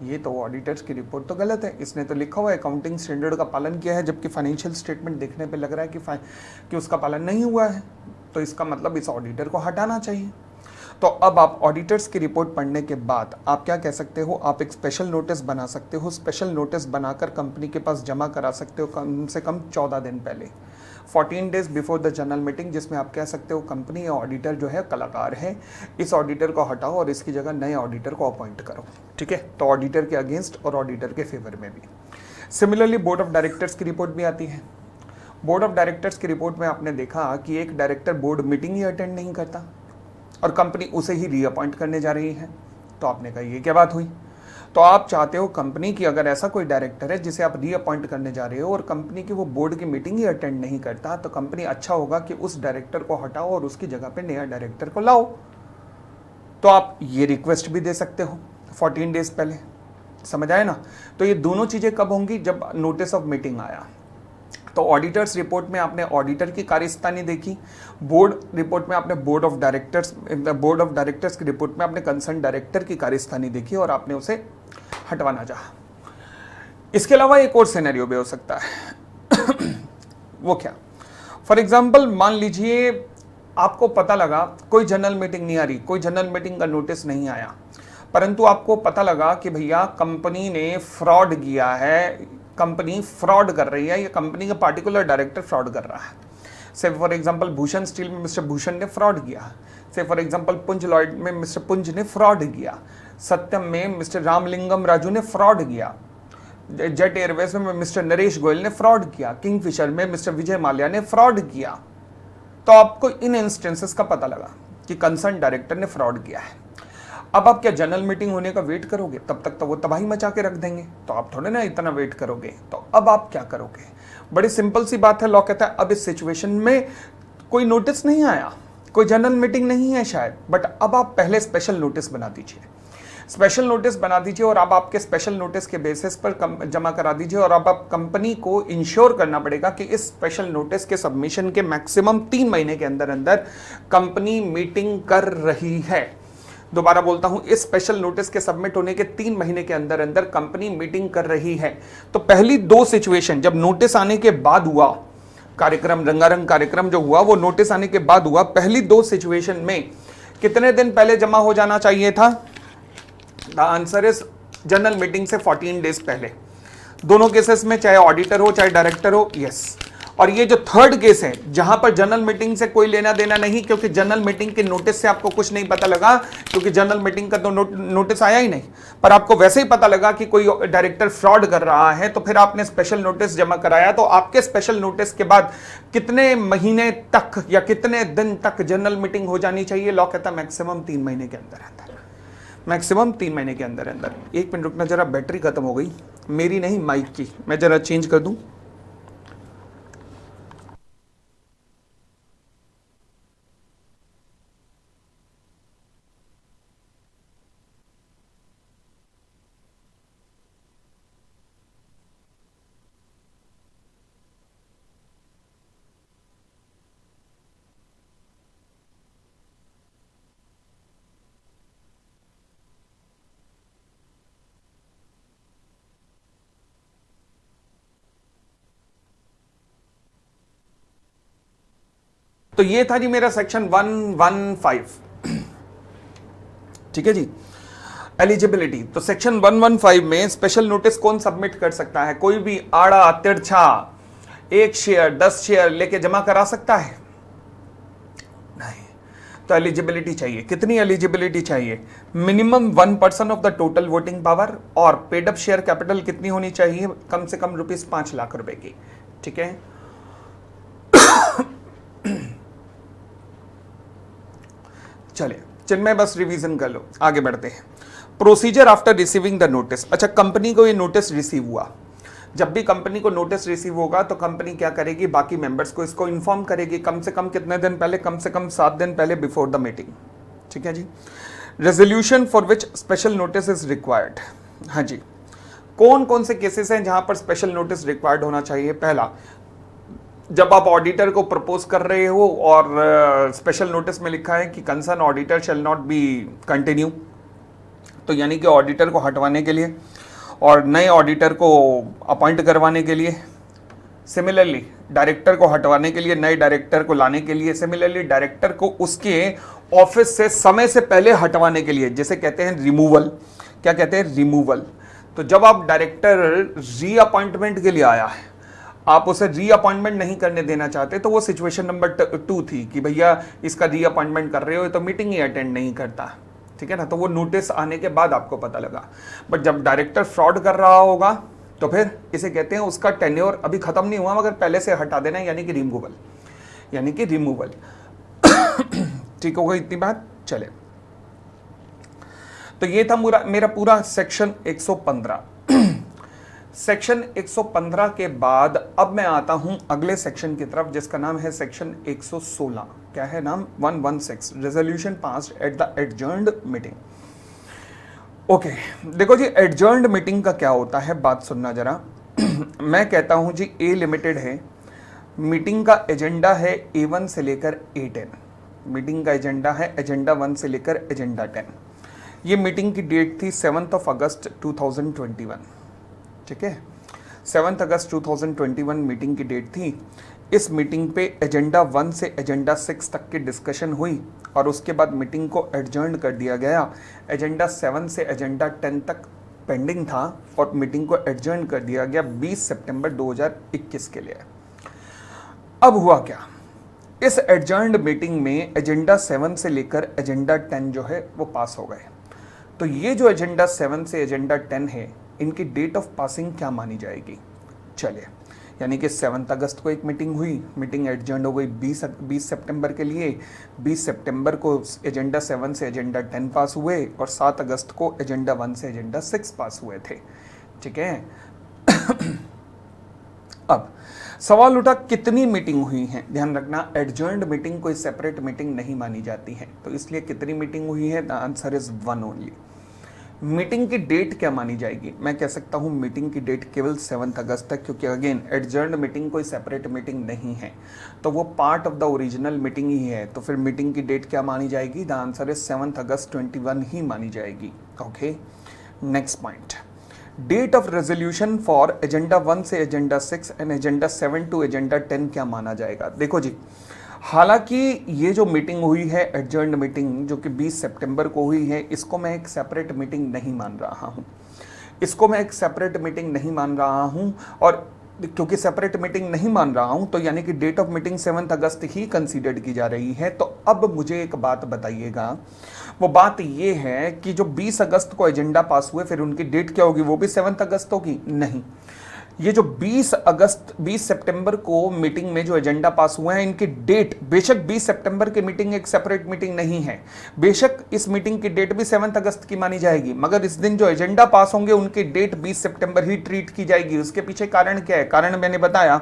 ये तो ऑडिटर्स की रिपोर्ट तो गलत है, इसने तो लिखा हुआ है अकाउंटिंग स्टैंडर्ड का पालन किया है, जबकि फाइनेंशियल स्टेटमेंट देखने पे लग रहा है कि उसका पालन नहीं हुआ है, तो इसका मतलब इस ऑडिटर को हटाना चाहिए। तो अब आप ऑडिटर्स की रिपोर्ट पढ़ने के बाद आप क्या कह सकते हो? आप एक स्पेशल नोटिस बना सकते हो। स्पेशल नोटिस बनाकर कंपनी के पास जमा करा सकते हो कम से कम 14 दिन पहले, 14 days before the general meeting, जिसमें आप कह सकते हो कंपनी या ऑडिटर जो है कलाकार है, इस ऑडिटर को हटाओ और इसकी जगह नए ऑडिटर को अपॉइंट करो। ठीक है, तो ऑडिटर के अगेंस्ट और ऑडिटर के फेवर में भी। सिमिलरली बोर्ड ऑफ डायरेक्टर्स की रिपोर्ट भी आती है। बोर्ड ऑफ डायरेक्टर्स की रिपोर्ट में आपने देखा कि एक डायरेक्टर बोर्ड मीटिंग ही अटेंड नहीं करता और कंपनी उसे ही रीअपॉइंट करने जा रही है। तो आपने कहा ये क्या बात हुई? तो आप चाहते हो कंपनी की अगर ऐसा कोई डायरेक्टर है जिसे आप रीअपॉइंट करने जा रहे हो और कंपनी की वो बोर्ड की मीटिंग ही अटेंड नहीं करता, तो कंपनी अच्छा होगा कि उस डायरेक्टर को हटाओ और उसकी जगह पे नया डायरेक्टर को लाओ। तो आप ये रिक्वेस्ट भी दे सकते हो 14 डेज पहले। समझ आए ना? तो ये दोनों चीज़ें कब होंगी? जब नोटिस ऑफ मीटिंग आया। तो ऑडिटर्स रिपोर्ट में आपने ऑडिटर की कार्यस्थानी देखी, बोर्ड रिपोर्ट में आपने बोर्ड ऑफ डायरेक्टर्स की रिपोर्ट में आपने कंसर्न डायरेक्टर की कार्यस्थानी देखी और आपने उसे हटवाना चाहा। इसके अलावा एक और सिनेरियो भी हो सकता है। वो क्या? फॉर एग्जाम्पल मान लीजिए आपको पता लगा कोई जनरल मीटिंग नहीं आ रही, कोई जनरल मीटिंग का नोटिस नहीं आया, परंतु आपको पता लगा कि भैया कंपनी ने फ्रॉड किया है, कंपनी फ्रॉड कर रही है, या कंपनी का पार्टिकुलर डायरेक्टर फ्रॉड कर रहा है। से फॉर एग्जांपल भूषण स्टील में मिस्टर भूषण ने फ्रॉड किया, से फॉर एग्जांपल पुंज लॉयड में मिस्टर पुंज ने फ्रॉड किया, सत्यम में मिस्टर रामलिंगम राजू ने फ्रॉड किया, जेट एयरवेज में मिस्टर नरेश गोयल ने फ्रॉड किया, किंगफिशर में मिस्टर विजय माल्या ने फ्रॉड किया। तो आपको इन इंस्टेंसेस का पता लगा कि कंसर्न डायरेक्टर ने फ्रॉड किया है। अब आप क्या जनरल मीटिंग होने का वेट करोगे? तब तक तो वो तबाही मचा के रख देंगे, तो आप थोड़े ना इतना वेट करोगे। तो अब आप क्या करोगे? बड़ी सिंपल सी बात है। लॉ कहता है अब इस सिचुएशन में कोई नोटिस नहीं आया, कोई जनरल मीटिंग नहीं है शायद, बट अब आप पहले स्पेशल नोटिस बना दीजिए, स्पेशल नोटिस बना दीजिए, और अब आपके स्पेशल नोटिस के बेसिस पर जमा करा दीजिए। और अब आप कंपनी को इंश्योर करना पड़ेगा कि इस स्पेशल नोटिस के सबमिशन के मैक्सिमम 3 महीने के अंदर अंदर कंपनी मीटिंग कर रही है। दोबारा बोलता हूं, इस स्पेशल नोटिस के सबमिट होने के 3 महीने के अंदर अंदर कंपनी मीटिंग कर रही है। तो पहली 2 सिचुएशन, जब नोटिस आने के बाद हुआ कार्यक्रम, रंगारंग कार्यक्रम जो हुआ वो नोटिस आने के बाद हुआ, पहली 2 सिचुएशन में कितने दिन पहले जमा हो जाना चाहिए था? The answer is general meeting से 14 डेज पहले। दोनों केसेस में, चाहे ऑडिटर हो चाहे डायरेक्टर हो, यस। और ये जो थर्ड केस है जहां पर जनरल मीटिंग से कोई लेना देना नहीं, क्योंकि जनरल मीटिंग के नोटिस से आपको कुछ नहीं पता लगा, क्योंकि जनरल मीटिंग का तो नोटिस आया ही नहीं, पर आपको वैसे ही पता लगा कि कोई डायरेक्टर फ्रॉड कर रहा है, तो फिर आपने स्पेशल नोटिस जमा कराया। तो आपके स्पेशल नोटिस के बाद कितने महीने तक या कितने दिन तक जनरल मीटिंग हो जानी चाहिए? लॉ कहता है मैक्सिमम 3 महीने के अंदर अंदर, मैक्सिमम 3 महीने के अंदर अंदर। एक मिनट रुकना जरा, बैटरी खत्म हो गई मेरी नहीं, माइक की। मैं जरा चेंज कर दूं। तो ये था जी मेरा सेक्शन 115, ठीक है जी, एलिजिबिलिटी। तो सेक्शन 115 में स्पेशल नोटिस कौन सबमिट कर सकता है? कोई भी आड़ा तिरछा 1 शेयर 10 शेयर लेके जमा करा सकता है? नहीं। तो एलिजिबिलिटी चाहिए। कितनी एलिजिबिलिटी चाहिए? Minimum 1% of the total voting power, और पेड अप शेयर कैपिटल कितनी होनी चाहिए? कम से कम ₹5 लाख की, ठीक है। चलिए चिन्मय बस रिवीजन कर लो, आगे बढ़ते हैं। Procedure after receiving the notice. अच्छा, कंपनी को ये नोटिस रिसीव हुआ। जब भी कंपनी को नोटिस रिसीव होगा तो कंपनी क्या करेगी? बाकी मेंबर्स को इसको इन्फॉर्म करेगी, कम से कम कितने दिन पहले? कम से कम 7 दिन पहले, बिफोर द मीटिंग, ठीक है जी। Resolution for which special notice is required. हाँ जी, कौन कौन से केसेस हैं जहां पर स्पेशल नोटिस रिक्वायर्ड होना चाहिए? पहला, जब आप ऑडिटर को प्रपोज कर रहे हो और स्पेशल नोटिस में लिखा है कि concern auditor shall not be continue, तो यानी कि ऑडिटर को हटवाने के लिए और नए ऑडिटर को अपॉइंट करवाने के लिए, सिमिलरली डायरेक्टर को हटवाने के लिए, नए डायरेक्टर को लाने के लिए, सिमिलरली डायरेक्टर को उसके ऑफिस से समय से पहले हटवाने के लिए, जिसे कहते हैं रिमूवल। क्या कहते हैं? रिमूवल। तो जब आप डायरेक्टर रीअपॉइंटमेंट के लिए आया है, आप उसे रीअपॉइंटमेंट नहीं करने देना चाहते, तो वो सिचुएशन नंबर 2 थी कि भैया इसका रीअपॉइंटमेंट कर रहे हो तो मीटिंग ही अटेंड नहीं करता, ठीक है ना। तो वो नोटिस आने के बाद आपको पता लगा। बट जब डायरेक्टर फ्रॉड कर रहा होगा तो फिर इसे कहते हैं उसका टेन्योर अभी खत्म नहीं हुआ मगर पहले से हटा देना, यानी कि रिमूवल, यानी कि रिमूवल। ठीक हो गई इतनी बात? चले, तो ये था मेरा पूरा सेक्शन 115। सेक्शन 115 के बाद अब मैं आता हूं अगले सेक्शन की तरफ, जिसका नाम है सेक्शन 116। क्या है नाम? 116, resolution passed at the adjourned meeting. Okay, देखो जी, एडजर्न्ड मीटिंग का क्या होता है, बात सुनना जरा। मैं कहता हूं जी, ए लिमिटेड है, मीटिंग का एजेंडा है A1 से लेकर A10। मीटिंग का एजेंडा है एजेंडा 1 से लेकर एजेंडा 10। ये मीटिंग की डेट थी 7 अगस्त 2021, ठीक है। 7 अगस्त 2021 मीटिंग की डेट थी। इस मीटिंग पे एजेंडा 1 से एजेंडा 6 तक की डिस्कशन हुई और उसके बाद मीटिंग को एडजर्न कर दिया गया। एजेंडा 7 से एजेंडा 10 तक पेंडिंग था और मीटिंग को एडजर्न कर दिया गया 20 सितंबर 2021 के लिए। अब हुआ क्या, इस एडजर्न्ड मीटिंग में एजेंडा 7 से लेकर एजेंडा 10 जो है वो पास हो गए। तो ये जो एजेंडा 7 से एजेंडा 10 है, इनकी डेट ऑफ पासिंग क्या मानी जाएगी? चलिए, यानी कि 7 अगस्त को एक मीटिंग हुई, मीटिंग एडजर्न हो गई 20 सितंबर के लिए। 20 सितंबर को एजेंडा 7 से एजेंडा 10 पास हुए और 7 अगस्त को एजेंडा 1 से एजेंडा 6 पास हुए थे। ठीक है। अब सवाल उठा कितनी मीटिंग हुई है। ध्यान रखना, एडजर्न्ड मीटिंग कोई सेपरेट मीटिंग नहीं मानी जाती है, तो इसलिए कितनी मीटिंग हुई है? The answer is 1 only. Meeting की डेट क्या मानी जाएगी? मैं कह सकता हूं मीटिंग की डेट केवल 7 अगस्त तक, क्योंकि अगेन एडजर्न्ड मीटिंग कोई सेपरेट मीटिंग नहीं है, तो वो part of the original meeting ही है। तो फिर मीटिंग की डेट क्या मानी जाएगी? द आंसर इज 7 अगस्त 21 ही मानी जाएगी। Okay, next point, date of resolution for agenda 1 से agenda 6 and agenda 7 to agenda 10 क्या माना जाएगा? देखो जी, हालांकि ये जो मीटिंग हुई है एडजर्न्ड मीटिंग जो कि 20 सितंबर को हुई है, इसको मैं एक सेपरेट मीटिंग नहीं मान रहा हूँ। इसको मैं एक सेपरेट मीटिंग नहीं मान रहा हूँ, और क्योंकि सेपरेट मीटिंग नहीं मान रहा हूँ तो यानी कि डेट ऑफ मीटिंग 7 अगस्त ही कंसीडर्ड की जा रही है। तो अब मुझे एक बात बताइएगा, वो बात ये है कि जो 20 अगस्त को एजेंडा पास हुए, फिर उनकी डेट क्या होगी? वो भी 7 अगस्त होगी? नहीं, ये जो 20 सितंबर को मीटिंग में जो एजेंडा पास हुए हैं, इनकी डेट बेशक 20 सितंबर की मीटिंग एक सेपरेट मीटिंग नहीं है, बेशक इस मीटिंग की डेट भी 7 अगस्त की मानी जाएगी, मगर इस दिन जो एजेंडा पास होंगे उनकी डेट 20 सितंबर ही ट्रीट की जाएगी। उसके पीछे कारण क्या है? कारण मैंने बताया,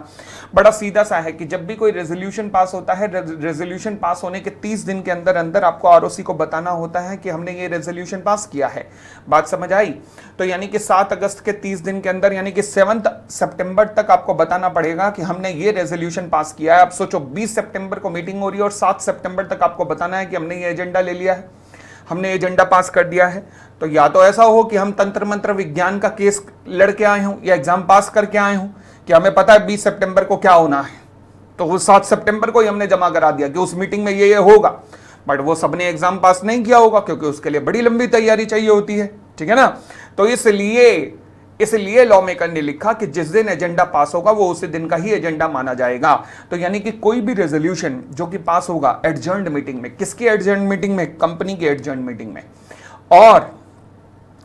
बड़ा सीधा सा है कि जब भी कोई रेजोल्यूशन पास होता है, रेजोल्यूशन पास होने के 30 दिन के अंदर अंदर आपको आरओसी को बताना होता है कि हमने ये रेजोल्यूशन पास किया है। बात समझ आई? तो यानी कि 7 अगस्त के 30 दिन के अंदर, यानी कि 7 सितंबर तक आपको बताना पड़ेगा कि हमने ये रेजोल्यूशन पास किया है। अब सोचो 20 सितंबर को मीटिंग हो रही है और 7 सितंबर तक आपको बताना है कि हमने ये एजेंडा ले लिया है, हमने एजेंडा पास कर दिया है। तो या तो ऐसा हो कि हम तंत्र मंत्र विज्ञान का केस लड़के आए हों या एग्जाम पास करके आए हों कि हमें पता है 20 सितंबर को क्या होना है, तो वो 7 सितंबर को ही हमने जमा करा दिया कि उस मीटिंग में ये होगा। बट वो सबने एग्जाम पास नहीं किया होगा, क्योंकि उसके लिए बड़ी लंबी तैयारी चाहिए होती है। ठीक है ना? तो इसलिए लॉ मेकर ने लिखा कि जिस दिन एजेंडा पास होगा वो उसी दिन का ही एजेंडा माना जाएगा। तो यानी कि कोई भी रेजोल्यूशन जो कि पास होगा एडजर्न्ड मीटिंग में, किसकी एडजर्न्ड मीटिंग में? कंपनी की एडजर्न्ड मीटिंग में, और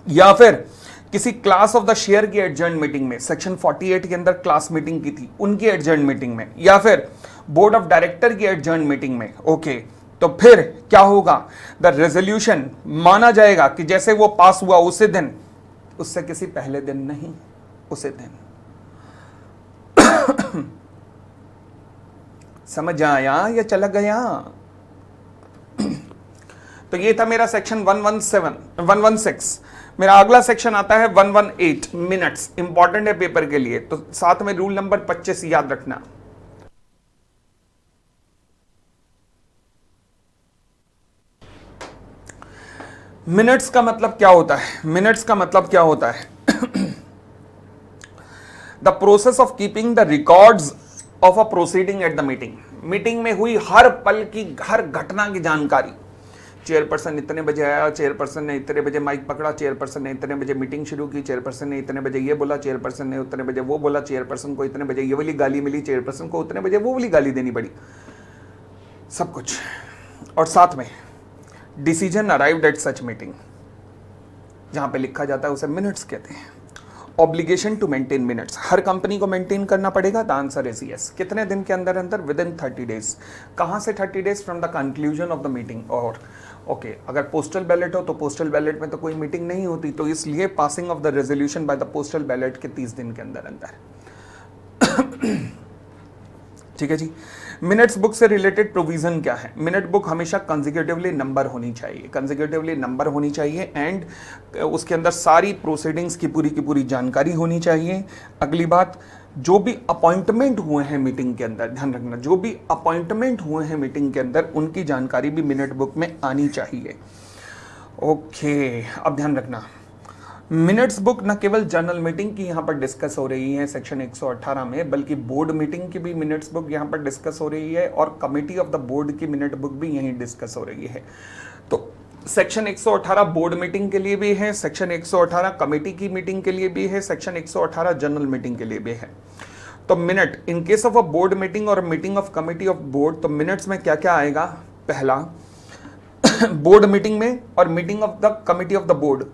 या फिर किसी क्लास ऑफ द शेयर की एडजर्न्ड मीटिंग में, सेक्शन 48 के अंदर क्लास मीटिंग की थी उनकी एडजर्न्ड मीटिंग में, या फिर बोर्ड ऑफ डायरेक्टर की एडजर्न्ड मीटिंग में। ओके, तो फिर क्या होगा? द रेजोल्यूशन माना जाएगा कि जैसे वो पास हुआ उसी दिन, उससे किसी पहले दिन नहीं, उसी दिन। समझ आया या चला गया? तो ये था मेरा सेक्शन 116। मेरा अगला सेक्शन आता है 118 मिनट्स। इंपॉर्टेंट है पेपर के लिए, तो साथ में रूल नंबर 25 याद रखना। मिनट्स का मतलब क्या होता है? मिनट्स का मतलब क्या होता है? The process of keeping the records of a proceeding at the meeting. Meeting में हुई हर पल की, हर घटना की जानकारी। चेयरपर्सन इतने बजे आया, चेयरपर्सन ने इतने बजे माइक पकड़ा, चेयरपर्सन ने इतने बजे मीटिंग शुरू की, चेयरपर्सन ने इतने बजे ये बोला, चेयरपर्सन ने उतने बजे वो बोला, चेयरपर्सन को इतने बजे ये वाली गाली मिली, चेयरपर्सन को उतने बजे वो वाली गाली देनी पड़ी, सब कुछ। और साथ में decision arrived at such meeting, जहां पे लिखा जाता है उसे मिनट्स कहते हैं। ऑब्लिगेशन टू मेंटेन मिनट्स, हर कंपनी को मेंटेन करना पड़ेगा। The answer is yes. कितने दिन के अंदर अंदर? Within 30 days. कहां से 30 days? From the conclusion of the meeting. और ओके, अगर पोस्टल बैलेट हो तो पोस्टल बैलेट में तो कोई मीटिंग नहीं होती, तो इसलिए passing of the resolution by the postal ballot के 30 दिन के अंदर अंदर। ठीक है जी। मिनट्स बुक से रिलेटेड प्रोविजन क्या है? मिनट बुक हमेशा कंसेक्यूटिवली नंबर होनी चाहिए, कंसेक्यूटिवली नंबर होनी चाहिए, एंड उसके अंदर सारी प्रोसीडिंग्स की पूरी जानकारी होनी चाहिए। अगली बात, जो भी अपॉइंटमेंट हुए हैं मीटिंग के अंदर, ध्यान रखना, जो भी अपॉइंटमेंट हुए हैं मीटिंग के अंदर उनकी जानकारी भी मिनट बुक में आनी चाहिए। ओके, अब ध्यान रखना, मिनट्स बुक न केवल जर्नल मीटिंग की यहाँ पर डिस्कस हो रही है सेक्शन 118 में, बल्कि बोर्ड मीटिंग की भी मिनट्स बुक यहाँ पर डिस्कस हो रही है और कमेटी ऑफ द बोर्ड की मिनट बुक भी यहीं डिस्कस हो रही है। तो सेक्शन 118 बोर्ड मीटिंग के लिए भी है, सेक्शन 118 कमेटी की मीटिंग के लिए भी है, सेक्शन 118 जनरल मीटिंग के लिए भी है। तो minute in case of a board meeting और meeting of committee of board, तो मिनट्स में क्या क्या आएगा? पहला बोर्ड मीटिंग में और meeting of the committee of the board,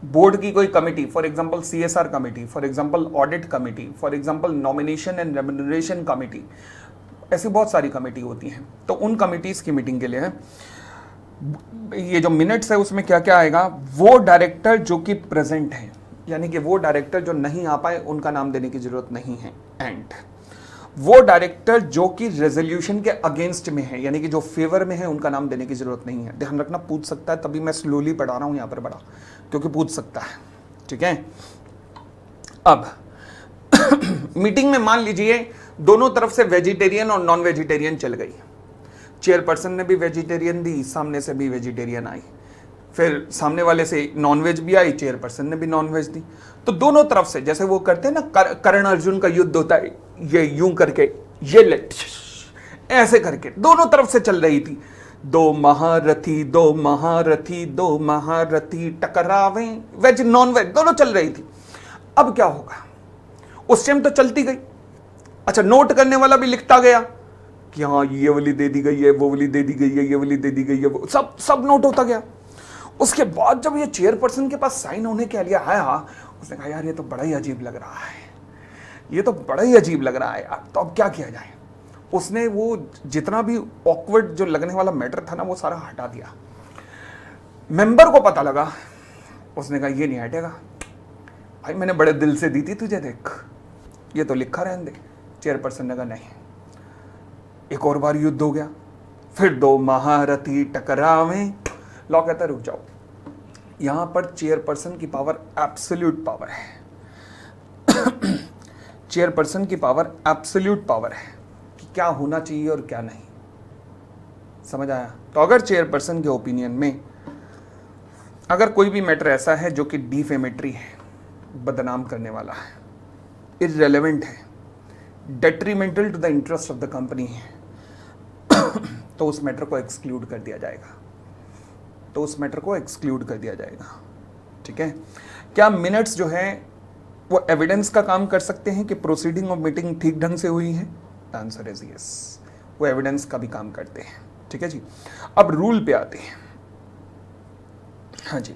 board की कोई committee, for example CSR committee, for example audit committee, for example nomination and remuneration committee, ऐसी बहुत सारी कमेटी होती हैं। तो उन कमिटीज की मीटिंग के लिए है ये जो मिनट्स है, उसमें क्या क्या आएगा? वो डायरेक्टर जो कि प्रेजेंट है, यानी कि वो डायरेक्टर जो नहीं आ पाए उनका नाम देने की जरूरत नहीं है। एंड वो डायरेक्टर जो कि रेजोल्यूशन के अगेंस्ट में है, यानी कि जो फेवर में है, उनका नाम देने की जरूरत नहीं है। ध्यान रखना, पूछ सकता है, तभी मैं स्लोली पढ़ा रहा हूं यहां पर बड़ा, क्योंकि पूछ सकता है। ठीक है, अब मीटिंग में मान लीजिए दोनों तरफ से वेजिटेरियन और नॉन वेजिटेरियन चल गई। चेयरपर्सन ने भी वेजिटेरियन दी, सामने से भी वेजिटेरियन आई, फिर सामने वाले से नॉनवेज भी आई, चेयरपर्सन ने भी नॉनवेज दी। तो दोनों तरफ से, जैसे वो करते हैं ना, कर्ण अर्जुन का युद्ध होता है, ये यूं करके, ये लेट ऐसे करके दोनों तरफ से चल रही थी। दो महारथी दो महारथी दो महारथी टकरावे, वेज नॉन वेज दोनों चल रही थी। अब क्या होगा? उस टाइम तो चलती गई, अच्छा नोट करने वाला भी लिखता गया कि हाँ ये वाली दे दी गई है, वो वाली दे दी गई है, ये वाली दे दी गई है, वो सब नोट होता गया। उसके बाद जब ये चेयरपर्सन के पास साइन होने के लिए आया, उसने कहा यार ये तो बड़ा ही अजीब लग रहा है, ये तो बड़ा ही अजीब लग रहा है यार, तो अब क्या किया जाए? उसने वो जितना भी ऑकवर्ड जो लगने वाला मैटर था ना, वो सारा हटा दिया। मेंबर को पता लगा, उसने कहा ये नहीं हटेगा भाई, मैंने बड़े दिल से दी थी तुझे, देख ये तो लिखा रहने दे। चेयरपर्सन ने कहा नहीं। एक और बार युद्ध हो गया, फिर दो महारथी टकरावे। लॉ कहता है रुक जाओ, यहां पर चेयरपर्सन की पावर एब्सोल्यूट पावर है। चेयरपर्सन की पावर एब्सोल्यूट पावर है कि क्या होना चाहिए और क्या नहीं। समझ आया? तो अगर चेयरपर्सन के ओपिनियन में अगर कोई भी मैटर ऐसा है जो कि डिफेमेटरी है, बदनाम करने वाला है, इररेलेवेंट है, detrimental to the interest of the company है, तो उस मैटर को एक्सक्लूड कर दिया जाएगा। ठीक है? क्या मिनट्स जो है वो एविडेंस का काम कर सकते हैं कि प्रोसीडिंग ऑफ मीटिंग ठीक ढंग से हुई है? द आंसर इज यस, वो एविडेंस का भी काम करते हैं। ठीक है जी। अब रूल पे आते हैं। हाँ जी,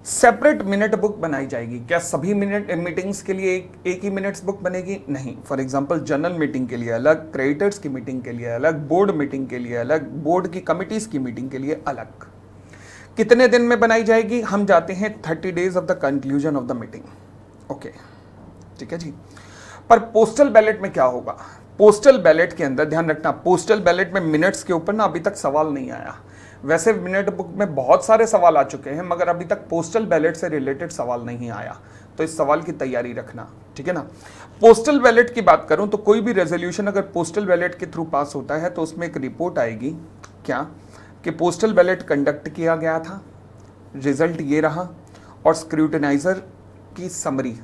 सेपरेट मिनट बुक बनाई जाएगी। क्या सभी मीटिंग्स के लिए एक ही मिनट्स बुक बनेगी? नहीं। फॉर एग्जांपल जनरल मीटिंग के लिए अलग, क्रेडिटर्स की मीटिंग के लिए अलग, बोर्ड मीटिंग के लिए अलग, बोर्ड की कमिटीज की मीटिंग के लिए अलग। कितने दिन में बनाई जाएगी? हम जाते हैं 30 days of the conclusion of the meeting. Okay, ठीक है जी। पर पोस्टल बैलेट में क्या होगा? पोस्टल बैलेट के अंदर ध्यान रखना, पोस्टल बैलेट में मिनट्स के ऊपर ना अभी तक सवाल नहीं आया। वैसे मिनट बुक में बहुत सारे सवाल आ चुके हैं, मगर अभी तक पोस्टल बैलेट से रिलेटेड सवाल नहीं आया, तो इस सवाल की तैयारी रखना। ठीक है ना? पोस्टल बैलेट की बात करूं तो कोई भी रेजोल्यूशन अगर पोस्टल बैलेट के थ्रू पास होता है तो उसमें एक रिपोर्ट आएगी, क्या कि पोस्टल बैलेट कंडक्ट किया गया था, रिजल्ट ये रहा, और स्क्रूटिनाइजर की समरी,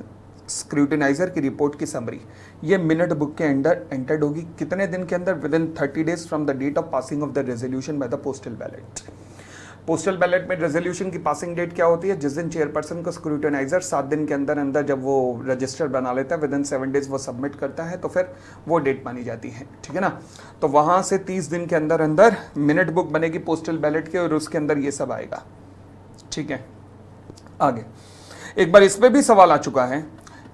स्क्रूटिनाइजर की रिपोर्ट की समरी ये मिनट बुक के अंदर एंटर्ड होगी। कितने दिन के अंदर? Within 30 days from the date of passing of the resolution by the postal ballot. Postal ballot में रेजोल्यूशन की पासिंग डेट क्या होती है? जिस दिन चेयरपर्सन को स्क्रूटिनाइजर 7 दिन के अंदर अंदर जब वो रजिस्टर बना लेता है, विद इन 7 डेज वो सबमिट करता है, तो फिर वो डेट मानी जाती है। ठीक है ना? तो वहां से 30 दिन के अंदर अंदर मिनट बुक बनेगी पोस्टल बैलेट के, और उसके अंदर ये सब आएगा। ठीक है, आगे एक बार इस पे भी सवाल आ चुका है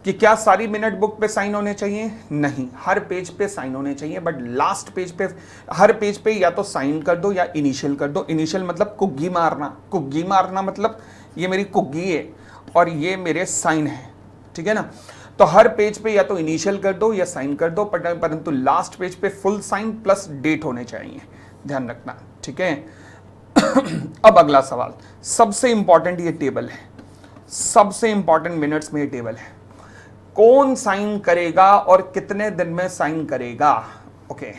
कि क्या सारी मिनट बुक पे साइन होने चाहिए? नहीं, हर पेज पे साइन होने चाहिए, बट लास्ट पेज पे, हर पेज पे या तो साइन कर दो या इनिशियल कर दो। इनिशियल मतलब कुग्गी मारना, कुग्गी मारना मतलब ये मेरी कुग्गी है और ये मेरे साइन है। ठीक है ना? तो हर पेज पे या तो इनिशियल कर दो या साइन कर दो, परंतु लास्ट पेज पे फुल साइन प्लस डेट होने चाहिए, ध्यान रखना। ठीक है? अब अगला सवाल, सबसे इंपॉर्टेंट ये टेबल है, सबसे इंपॉर्टेंट मिनट्स में ये टेबल है। कौन साइन करेगा और कितने दिन में साइन करेगा? ओके,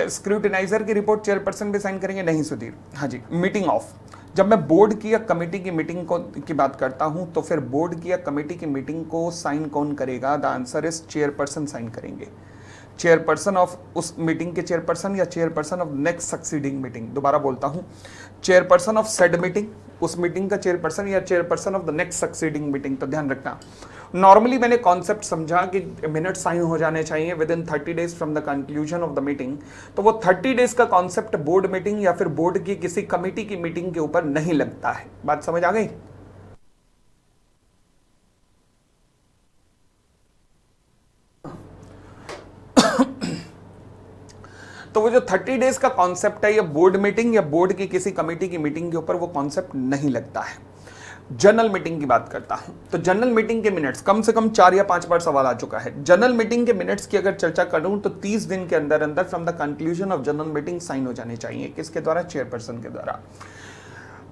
स्क्रूटिनाइजर की रिपोर्ट चेयरपर्सन भी साइन करेंगे? नहीं सुधीर। हाँ जी, मीटिंग ऑफ, जब मैं बोर्ड की या कमेटी की मीटिंग को की बात करता हूं तो फिर बोर्ड की या कमेटी की मीटिंग को साइन कौन करेगा? The answer is chairperson sign करेंगे। चेयरपर्सन ऑफ उस मीटिंग के चेयरपर्सन या chairperson of next succeeding meeting. दोबारा बोलता हूं, चेयरपर्सन ऑफ सेड मीटिंग, उस मीटिंग का चेयरपर्सन या chairperson of the next succeeding meeting. तो ध्यान रखना, नॉर्मली मैंने कॉन्सेप्ट समझा कि मिनट साइन हो जाने चाहिए with in 30 days from the conclusion of the meeting. तो वो 30 डेज का कॉन्सेप्ट बोर्ड मीटिंग या फिर बोर्ड की किसी कमेटी की मीटिंग के ऊपर नहीं लगता है। बात समझ आ गई? तो वो जो 30 डेज का कॉन्सेप्ट है, ये बोर्ड मीटिंग या बोर्ड की किसी कमेटी की मीटिंग के ऊपर वो कॉन्सेप्ट नहीं लगता है। जनरल मीटिंग की बात करता हूं तो जनरल मीटिंग के मिनट्स, कम से कम 4 या 5 बार सवाल आ चुका है। जनरल मीटिंग के मिनट्स की अगर चर्चा करूं तो 30 दिन के अंदर अंदर from the conclusion of general meeting sign हो जाने चाहिए। किसके द्वारा? चेयरपर्सन के द्वारा।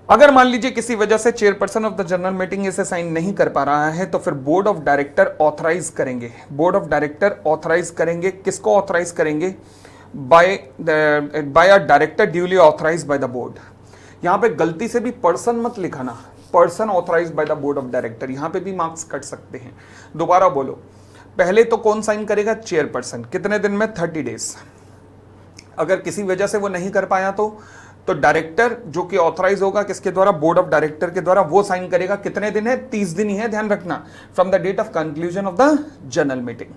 अगर मान लीजिए किसी वजह से chairperson of the general meeting इसे साइन नहीं कर पा रहा है तो फिर बोर्ड ऑफ डायरेक्टर ऑथराइज करेंगे। बोर्ड ऑफ डायरेक्टर ऑथराइज करेंगे, किसको ऑथराइज करेंगे? By a director duly authorise by the board. यहां पे गलती से भी पर्सन मत लिखाना, person authorise by the board of director, यहां पे भी मार्क्स कट सकते हैं। दोबारा बोलो, पहले तो कौन साइन करेगा? चेयरपर्सन। कितने दिन में? 30 डेज। अगर किसी वजह से वो नहीं कर पाया तो डायरेक्टर जो कि ऑथराइज होगा किसके द्वारा? बोर्ड ऑफ डायरेक्टर के द्वारा, वो साइन करेगा। कितने दिन है? 30 दिन ही है, ध्यान रखना, from the date of conclusion of the general meeting.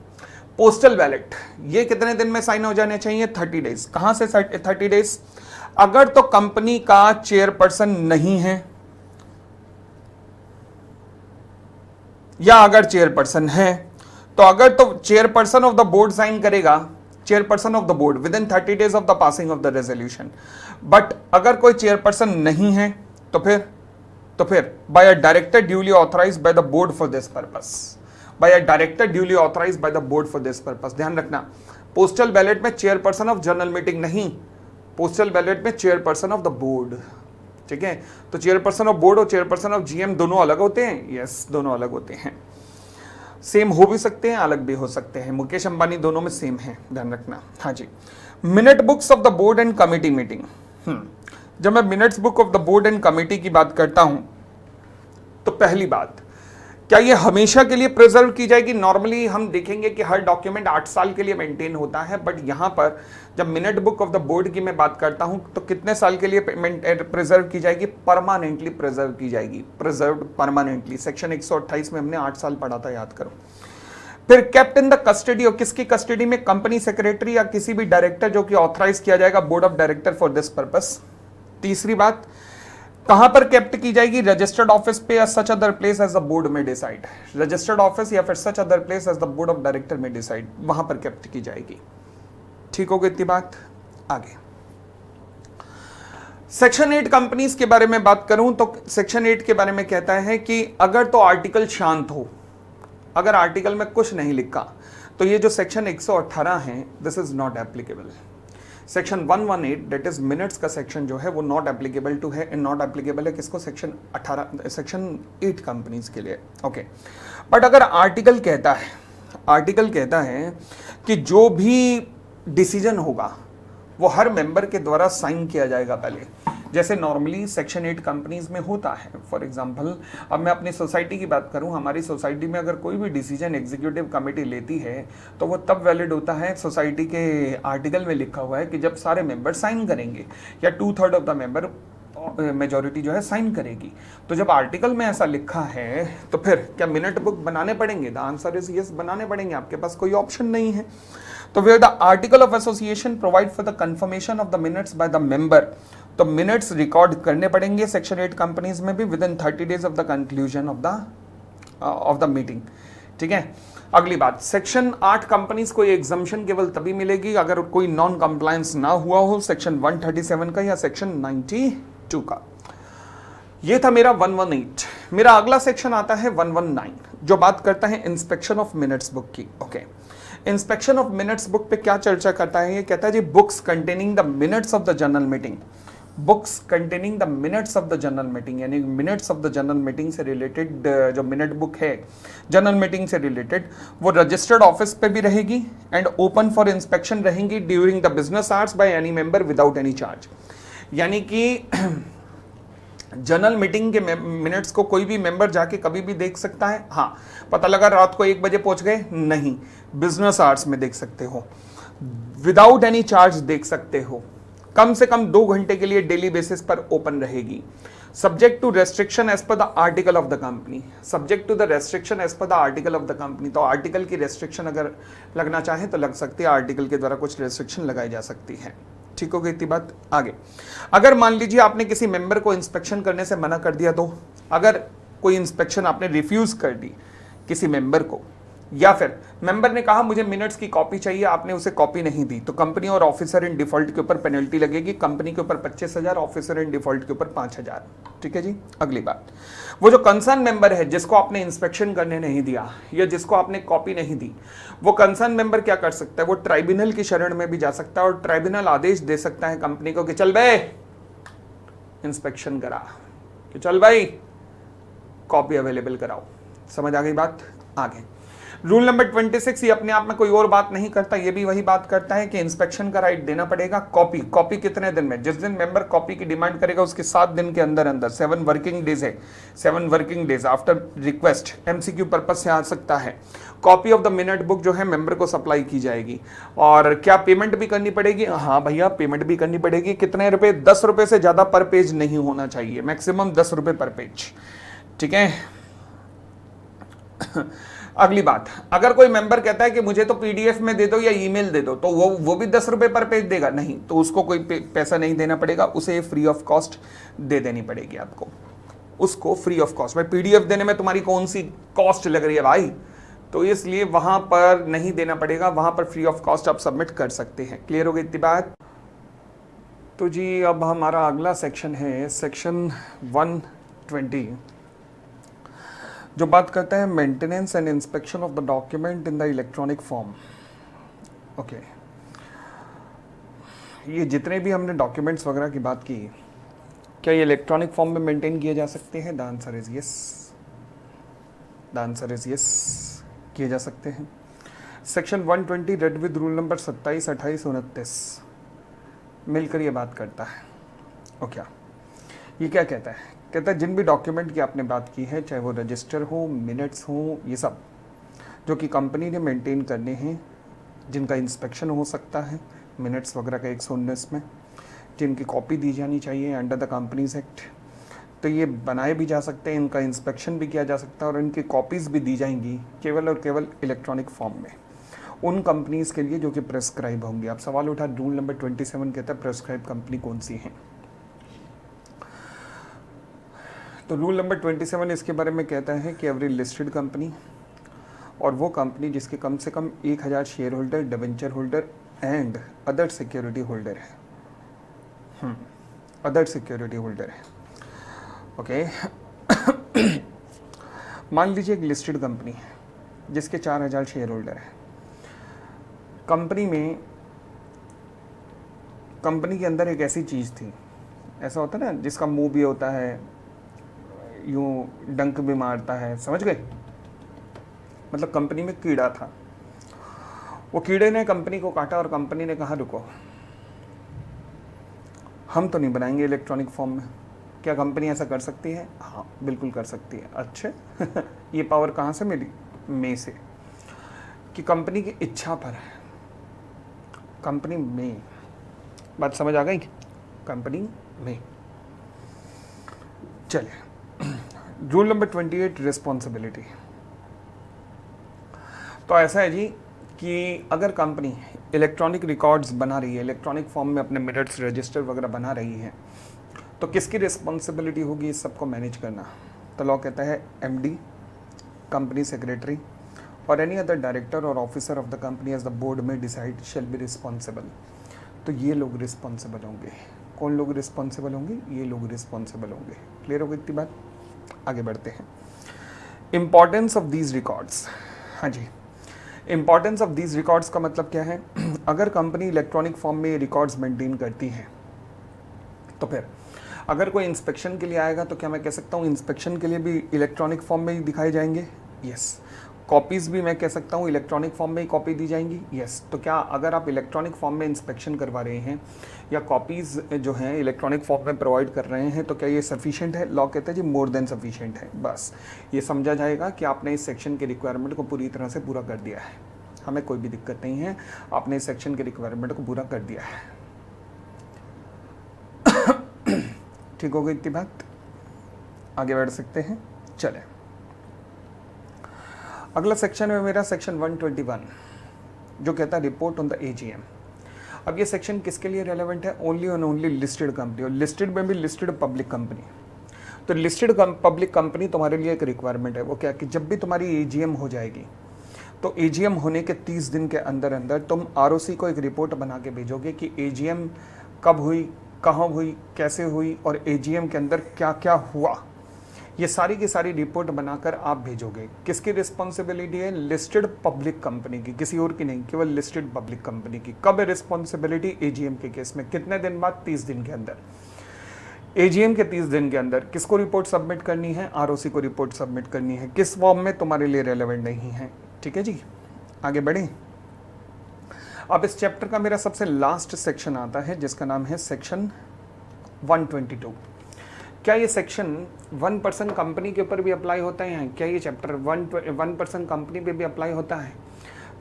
Postal ballot, ये कितने दिन में साइन हो जाने चाहिए? 30 डेज। कहां से 30 डेज? अगर तो कंपनी का चेयरपर्सन नहीं है या अगर चेयरपर्सन है तो अगर तो chairperson of the board sign करेगा, chairperson of the board within 30 days of the passing of the resolution. But अगर कोई चेयरपर्सन नहीं है तो फिर by a director duly authorised by the board for this purpose, by a director duly authorised by the board for this purpose. ध्यान रखना, postal ballot में चेयरपर्सन ऑफ जनरल मीटिंग नहीं, पोस्टल बैलेट में चेयरपर्सन ऑफ द बोर्ड। ठीक है, तो chairperson of board और chairperson of GM दोनों अलग होते हैं? यस, दोनों अलग होते हैं। सेम हो भी सकते हैं, अलग भी हो सकते हैं। मुकेश अंबानी दोनों में सेम है, ध्यान रखना। हाँ जी, minute books of the board and committee meeting. जब मैं minutes book of the board and committee की बात करता हूं तो पहली बात, क्या ये हमेशा के लिए प्रिजर्व की जाएगी? नॉर्मली हम देखेंगे कि हर डॉक्यूमेंट 8 साल के लिए मेंटेन होता है, बट यहां पर जब minute book of the board की मैं बात करता हूं तो कितने साल के लिए प्रिजर्व की जाएगी? परमानेंटली प्रिजर्व की जाएगी, प्रिजर्व परमानेंटली। सेक्शन 128 में हमने 8 साल पढ़ा था, याद करो। फिर केप्ट इन द कस्टडी, और किसकी कस्टडी में? कंपनी सेक्रेटरी या किसी भी डायरेक्टर जो कि ऑथराइज किया जाएगा board of director for this purpose. तीसरी बात, कहां पर केप्ट की जाएगी? रजिस्टर्ड ऑफिस पे या such other place as the board में डिसाइड। रजिस्टर्ड ऑफिस या फिर such other place as the board of director में डिसाइड, वहां पर केप्ट की जाएगी। ठीक हो गई इतनी बात? आगे सेक्शन 8 कंपनीज के बारे में बात करूं तो सेक्शन 8 के बारे में कहता है कि अगर तो आर्टिकल शांत हो, अगर आर्टिकल में कुछ नहीं लिखा तो ये जो सेक्शन 118 है this is not applicable. Section 118 that is minutes का सेक्शन जो है वो नॉट एप्लीकेबल टू है, नॉट एप्लीकेबल है किसको? सेक्शन 8 कंपनीज के लिए। ओके, बट अगर आर्टिकल कहता है कि जो भी डिसीजन होगा वो हर मेंबर के द्वारा साइन किया जाएगा पहले, जैसे नॉर्मली सेक्शन 8 कंपनीज में होता है। फॉर एग्जांपल, अब मैं अपनी सोसाइटी की बात करूं, हमारी सोसाइटी में अगर कोई भी डिसीजन एग्जीक्यूटिव कमेटी लेती है तो वो तब वैलिड होता है, सोसाइटी के आर्टिकल में लिखा हुआ है कि जब सारे मेंबर साइन करेंगे या 2/3 ऑफ द मेंबर मेजॉरिटी जो है साइन करेगी। तो जब आर्टिकल में ऐसा लिखा है तो फिर क्या मिनट बुक बनाने पड़ेंगे? द आंसर इज यस, बनाने पड़ेंगे, आपके पास कोई ऑप्शन नहीं है। तो where the article of association provide for the confirmation of the minutes by the member, तो मिनट्स रिकॉर्ड करने पड़ेंगे सेक्शन 8 कंपनीज में भी within 30 days of the conclusion of the meeting. ठीक है, अगली बात, सेक्शन 8 कंपनीज को एग्जम्पशन केवल तभी मिलेगी अगर कोई नॉन कंप्लायंस ना हुआ हो, सेक्शन 137 का या सेक्शन 92 का। ये था मेरा 118। मेरा अगला सेक्शन आता है 119 जो बात करता है इंस्पेक्शन ऑफ मिनट्स बुक की। Okay, inspection of minutes book पे क्या चर्चा करता है? ये कहता है जी books containing the minutes of the general meeting, books containing the minutes of the general meeting, यानी minutes of the general meeting से रिलेटेड जो मिनट बुक है जनरल मीटिंग से रिलेटेड, वो रजिस्टर्ड ऑफिस पे भी रहेगी एंड ओपन फॉर इंस्पेक्शन रहेंगी during the business hours by any member without any charge. यानी कि जनरल मीटिंग के मिनट्स को कोई भी मेंबर जाके कभी भी देख सकता है? हाँ। पता लगा रात को 1 बजे पहुंच गए? नहीं, बिजनेस आवर्स में देख सकते हो, विदाउट एनी चार्ज देख सकते हो। कम से कम 2 घंटे के लिए डेली बेसिस पर ओपन रहेगी। Subject to restriction as per the article of the company, subject to the restriction as per the article of the company. तो आर्टिकल की रेस्ट्रिक्शन अगर लगना चाहे तो लग सकती है, आर्टिकल के द्वारा कुछ रेस्ट्रिक्शन लगाई जा सकती है। ठीक हो गई इतनी बात? आगे, अगर मान लीजिए आपने किसी मेंबर को इंस्पेक्शन करने से मना कर दिया, तो अगर कोई इंस्पेक्शन आपने रिफ्यूज कर दी किसी मेंबर को, या फिर मेंबर ने कहा मुझे मिनट्स की कॉपी चाहिए, आपने उसे कॉपी नहीं दी, तो कंपनी और ऑफिसर इन डिफॉल्ट के ऊपर पेनल्टी लगेगी। कंपनी के ऊपर 25,000, ऑफिसर इन डिफॉल्ट के ऊपर 5,000। ठीक है जी। अगली बात, वो जो कंसर्न मेंबर है जिसको आपने इंस्पेक्शन करने नहीं दिया या जिसको आपने कॉपी नहीं दी, वो कंसर्न मेंबर क्या कर सकता है? वो ट्राइब्यूनल की शरण में भी जा सकता है और ट्राइब्यूनल आदेश दे सकता है कंपनी को कि चल बे इंस्पेक्शन करा, कि चल भाई कॉपी अवेलेबल कराओ। समझ आ गई बात? आगे रूल नंबर 26, ये अपने आप में कोई और बात नहीं करता, ये भी वही बात करता है कि इंस्पेक्शन का राइट देना पड़ेगा। कॉपी कितने दिन में? जिस दिन मेंबर कॉपी की डिमांड करेगा उसके 7 दिन के अंदर 7 वर्किंग डेज है, 7 working days after request. MCQ purpose से आ सकता है। Copy of the minute book जो है मेंबर को सप्लाई की जाएगी। और क्या पेमेंट भी करनी पड़ेगी? हाँ भैया, पेमेंट भी करनी पड़ेगी। कितने रुपए? 10 रुपए से ज्यादा पर पेज नहीं होना चाहिए, मैक्सिमम 10 रुपए पर पेज। ठीक है। अगली बात, अगर कोई मेंबर कहता है कि मुझे तो पीडीएफ में दे दो या ईमेल दे दो, तो वो भी 10 रुपए पर पेज देगा? नहीं, तो उसको कोई पैसा नहीं देना पड़ेगा, उसे फ्री ऑफ कॉस्ट दे देनी पड़ेगी आपको, उसको फ्री ऑफ कॉस्ट। भाई पीडीएफ देने में तुम्हारी कौन सी कॉस्ट लग रही है भाई? तो इसलिए वहां पर नहीं देना पड़ेगा, वहां पर फ्री ऑफ कॉस्ट आप सबमिट कर सकते हैं। क्लियर हो गई इतनी बात? तो जी अब हमारा अगला सेक्शन है सेक्शन 120, जो बात करता है maintenance and inspection of the document in the electronic form. Okay, ये जितने भी हमने डॉक्यूमेंट्स वगैरह की बात की, क्या ये इलेक्ट्रॉनिक फॉर्म में मेंटेन किए जा सकते हैं? The answer is yes, the answer is yes, किए जा सकते हैं। Section 120 read with rule number 27, 28, 29 मिलकर ये बात करता है। ओके, ये क्या कहता है? कहता है जिन भी डॉक्यूमेंट की आपने बात की है, चाहे वो रजिस्टर हो, मिनट्स हो, ये सब जो कि कंपनी ने मेंटेन करने हैं, जिनका इंस्पेक्शन हो सकता है मिनट्स वगैरह का 119 में, जिनकी कॉपी दी जानी चाहिए अंडर द कंपनीज एक्ट, तो ये बनाए भी जा सकते हैं, इनका इंस्पेक्शन भी किया जा सकता है और इनकी कॉपीज़ भी दी जाएंगी केवल और केवल इलेक्ट्रॉनिक फॉर्म में उन कंपनीज के लिए जो कि प्रेस्क्राइब होंगी। आप सवाल उठा, रूल नंबर 27 कहता है प्रेस्क्राइब कंपनी कौन सी है। तो रूल नंबर 27 इसके बारे में कहता है कि एवरी लिस्टेड कंपनी, और वो कंपनी जिसके कम से कम 1000 share holder, debenture holder and other security holder है, अदर सिक्योरिटी होल्डर है। ओके मान लीजिए एक लिस्टेड कंपनी है जिसके 4000 शेयर होल्डर है। कंपनी में, कंपनी के अंदर एक ऐसी चीज़ थी, ऐसा होता है ना जिसका मुंह भी होता है, यूं डंक भी मारता है, समझ गए? मतलब कंपनी में कीड़ा था, वो कीड़े ने कंपनी को काटा और कंपनी ने कहा रुको, हम तो नहीं बनाएंगे इलेक्ट्रॉनिक फॉर्म में। क्या कंपनी ऐसा कर सकती है? हाँ बिल्कुल कर सकती है। अच्छे ये पावर कहाँ से मिली? में से, कि कंपनी की इच्छा पर है, कंपनी में। बात समझ आ गई? कंपनी में। चलिए, रूल नंबर 28 रिस्पॉन्सिबिलिटी। तो ऐसा है जी कि अगर कंपनी इलेक्ट्रॉनिक रिकॉर्ड्स बना रही है, इलेक्ट्रॉनिक फॉर्म में अपने मिनट्स, रजिस्टर वगैरह बना रही है, तो किसकी रिस्पॉन्सिबिलिटी होगी इस सबको मैनेज करना? तो लॉ कहता है MD, company secretary or any other director or officer of the company as the board में डिसाइड शेल बी रिस्पॉन्सिबल। तो ये लोग रिस्पॉन्सिबल होंगे। कौन लोग रिस्पॉन्सिबल होंगे? ये लोग रिस्पॉन्सिबल होंगे। क्लियर हो गई इतनी बात? आगे बढ़ते हैं। Importance of these records. हाँ जी, इम्पॉर्टेंस ऑफ दीज रिकॉर्ड्स का मतलब क्या है? अगर कंपनी इलेक्ट्रॉनिक फॉर्म में रिकॉर्ड्स मेंटेन करती है, तो फिर अगर कोई इंस्पेक्शन के लिए आएगा तो क्या मैं कह सकता हूँ इंस्पेक्शन के लिए भी इलेक्ट्रॉनिक फॉर्म में ही दिखाए जाएंगे? यस। कॉपीज़ भी मैं कह सकता हूँ इलेक्ट्रॉनिक फॉर्म में ही कॉपी दी जाएंगी। यस, तो क्या अगर आप इलेक्ट्रॉनिक फॉर्म में इंस्पेक्शन करवा रहे हैं या कॉपीज़ जो हैं इलेक्ट्रॉनिक फॉर्म में प्रोवाइड कर रहे हैं तो क्या ये सफिशिएंट है? लॉ कहता है जी मोर देन सफिशिएंट है। बस ये समझा जाएगा कि आपने इस सेक्शन के रिक्वायरमेंट को पूरी तरह से पूरा कर दिया है, हमें कोई भी दिक्कत नहीं है, आपने इस सेक्शन के रिक्वायरमेंट को पूरा कर दिया है। ठीक हो गई इतनी बात, आगे बढ़ सकते हैं। चले, अगला सेक्शन है मेरा सेक्शन 121 जो कहता है रिपोर्ट ऑन द एजीएम। अब ये सेक्शन किसके लिए रेलेवेंट है? Only and only listed company, और लिस्टेड में भी लिस्टेड पब्लिक कंपनी। तो लिस्टेड पब्लिक कंपनी तुम्हारे लिए एक रिक्वायरमेंट है, वो क्या कि जब भी तुम्हारी एजीएम हो जाएगी तो एजीएम होने के 30 दिन के अंदर अंदर तुम आरओसी को एक रिपोर्ट बना के भेजोगे कि एजीएम कब हुई, कहाँ हुई, कैसे हुई और एजीएम के अंदर क्या क्या हुआ। ये सारी की सारी रिपोर्ट बनाकर आप भेजोगे। किसकी रिस्पॉन्सिबिलिटी है? लिस्टेड पब्लिक कंपनी की, किसी और की नहीं, केवल लिस्टेड पब्लिक कंपनी की। कब है रिस्पॉन्सिबिलिटी? एजीएम के केस में। कितने दिन बाद? 30 दिन के अंदर। एजीएम के 30 दिन के अंदर किसको रिपोर्ट सबमिट करनी है? आरओसी को रिपोर्ट सबमिट करनी है। किस फॉर्म में? तुम्हारे लिए रेलेवेंट नहीं है। ठीक है जी, आगे बढ़े। अब इस चैप्टर का मेरा सबसे लास्ट सेक्शन आता है जिसका नाम है सेक्शन 122। क्या ये सेक्शन 1% कंपनी के ऊपर भी अप्लाई होता है? क्या ये चैप्टर 1% कंपनी पे भी अप्लाई होता है?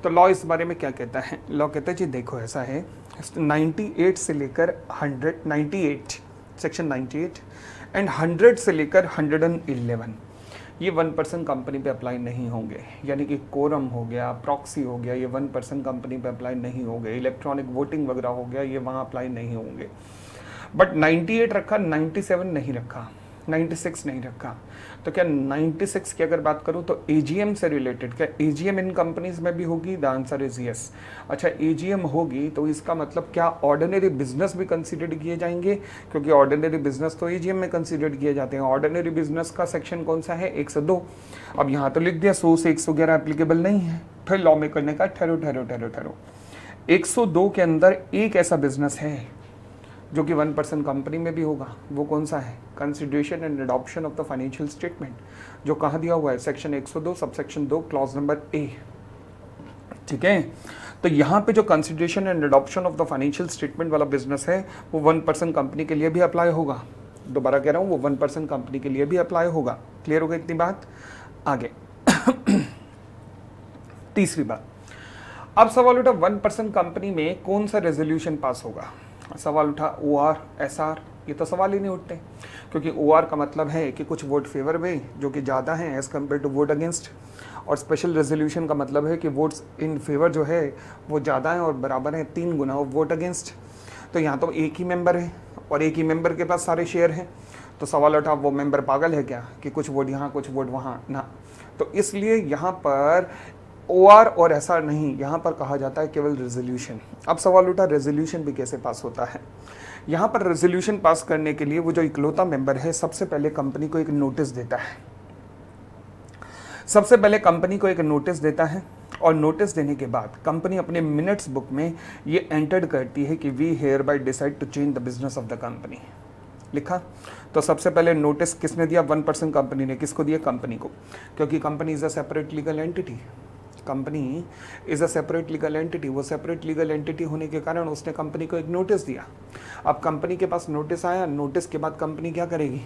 तो लॉ इस बारे में क्या कहता है? लॉ कहता है जी देखो ऐसा है, 98 से लेकर 198, सेक्शन 98 एंड 100 से लेकर 111 ये 1% कंपनी पे अप्लाई नहीं होंगे। यानी कि कोरम हो गया, प्रॉक्सी हो गया, ये 1% कंपनी पे अप्लाई नहीं होंगे। इलेक्ट्रॉनिक वोटिंग वगैरह हो गया, ये वहाँ अप्लाई नहीं होंगे। बट 98 रखा, 97 नहीं रखा, 96 नहीं रखा। तो क्या 96 की अगर बात करूं तो एजीएम से रिलेटेड, क्या एजीएम इन कंपनीज में भी होगी? The answer is yes. अच्छा, एजीएम होगी तो इसका मतलब क्या ऑर्डिनरी बिजनेस भी कंसीडर किए जाएंगे? क्योंकि ऑर्डिनरी बिजनेस तो एजीएम में कंसीडर किए जाते हैं। ऑर्डिनरी बिजनेस का सेक्शन कौन सा है? 102। अब यहाँ तो लिख दिया 100 से 111 एप्लीकेबल नहीं है, फिर लॉ में करने का ठहरो ठहरो ठहरो ठहरो। 102 के अंदर एक ऐसा बिजनेस है जो कि 1% कंपनी में भी होगा। वो कौन सा है? Consideration and adoption of the financial statement, जो कहाँ दिया हुआ है? Section 102 subsection 2 clause number A. ठीक है, तो यहाँ पे जो consideration and adoption of the financial statement वाला बिजनेस है वो 1% कंपनी के लिए भी अप्लाई होगा। दोबारा कह रहा हूँ, वो 1% कंपनी के लिए भी अप्लाई होगा। क्लियर हो गई इतनी बात? आगे तीसरी बात, अब सवाल उठा 1% कंपनी में कौन सा रेजोल्यूशन पास होगा? सवाल उठा ओआर, एसआर, ये तो सवाल ही नहीं उठते, क्योंकि ओआर का मतलब है कि कुछ वोट फेवर में जो कि ज़्यादा हैं as compare to vote against, और स्पेशल रेजोल्यूशन का मतलब है कि वोट्स इन फेवर जो है वो ज़्यादा हैं और बराबर हैं 3 गुना वोट अगेंस्ट। तो यहाँ तो एक ही मेंबर है और एक ही मेंबर के पास सारे शेयर हैं। तो सवाल उठा वो मेंबर पागल है क्या कि कुछ वोट यहाँ कुछ वोट वहाँ ना। तो इसलिए यहाँ पर ओआर और एसआर नहीं, यहाँ पर कहा जाता है केवल रेजोल्यूशन। अब सवाल उठा रेजोल्यूशन भी कैसे पास होता है? यहाँ पर रेजोल्यूशन पास करने के लिए वो जो इकलौता मेंबर है सबसे पहले कंपनी को एक नोटिस देता है। सबसे पहले कंपनी को एक नोटिस देता है और नोटिस देने के बाद कंपनी अपने मिनट्स बुक में ये एंटर्ड करती है कि we hereby decide to change the business of the company. लिखा। तो सबसे पहले नोटिस किसने दिया? 1% कंपनी ने। किसको दिया? कंपनी को, क्योंकि company is a separate legal entity. Company is a separate legal entity. वो सेपरेट लीगल एंटिटी होने के कारण उसने कंपनी को एक नोटिस दिया। अब कंपनी के पास नोटिस आया, नोटिस के बाद कंपनी क्या करेगी?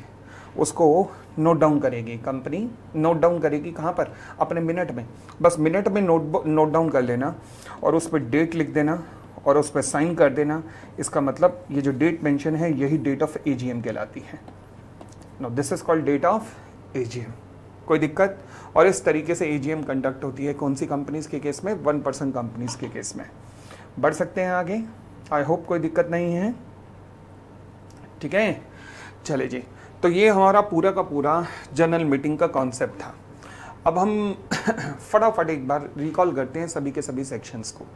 उसको नोट डाउन करेगी। कंपनी नोट डाउन करेगी कहाँ पर? अपने मिनट में। बस मिनट में नोट डाउन कर लेना और उस पर डेट लिख देना और उस पर साइन कर देना। इसका मतलब ये जो डेट मेंशन है यही डेट ऑफ एजीएम कहलाती है। Now this is called date of AGM. कोई दिक्कत? और इस तरीके से एजीएम कंडक्ट होती है कौन सी कंपनीज के केस में? 1% कंपनीज के केस में। बढ़ सकते हैं आगे। आई होप कोई दिक्कत नहीं है। ठीक है, चले जी। तो ये हमारा पूरा का पूरा जनरल मीटिंग का कॉन्सेप्ट था। अब हम फटाफट एक बार रिकॉल करते हैं सभी के सभी सेक्शंस को।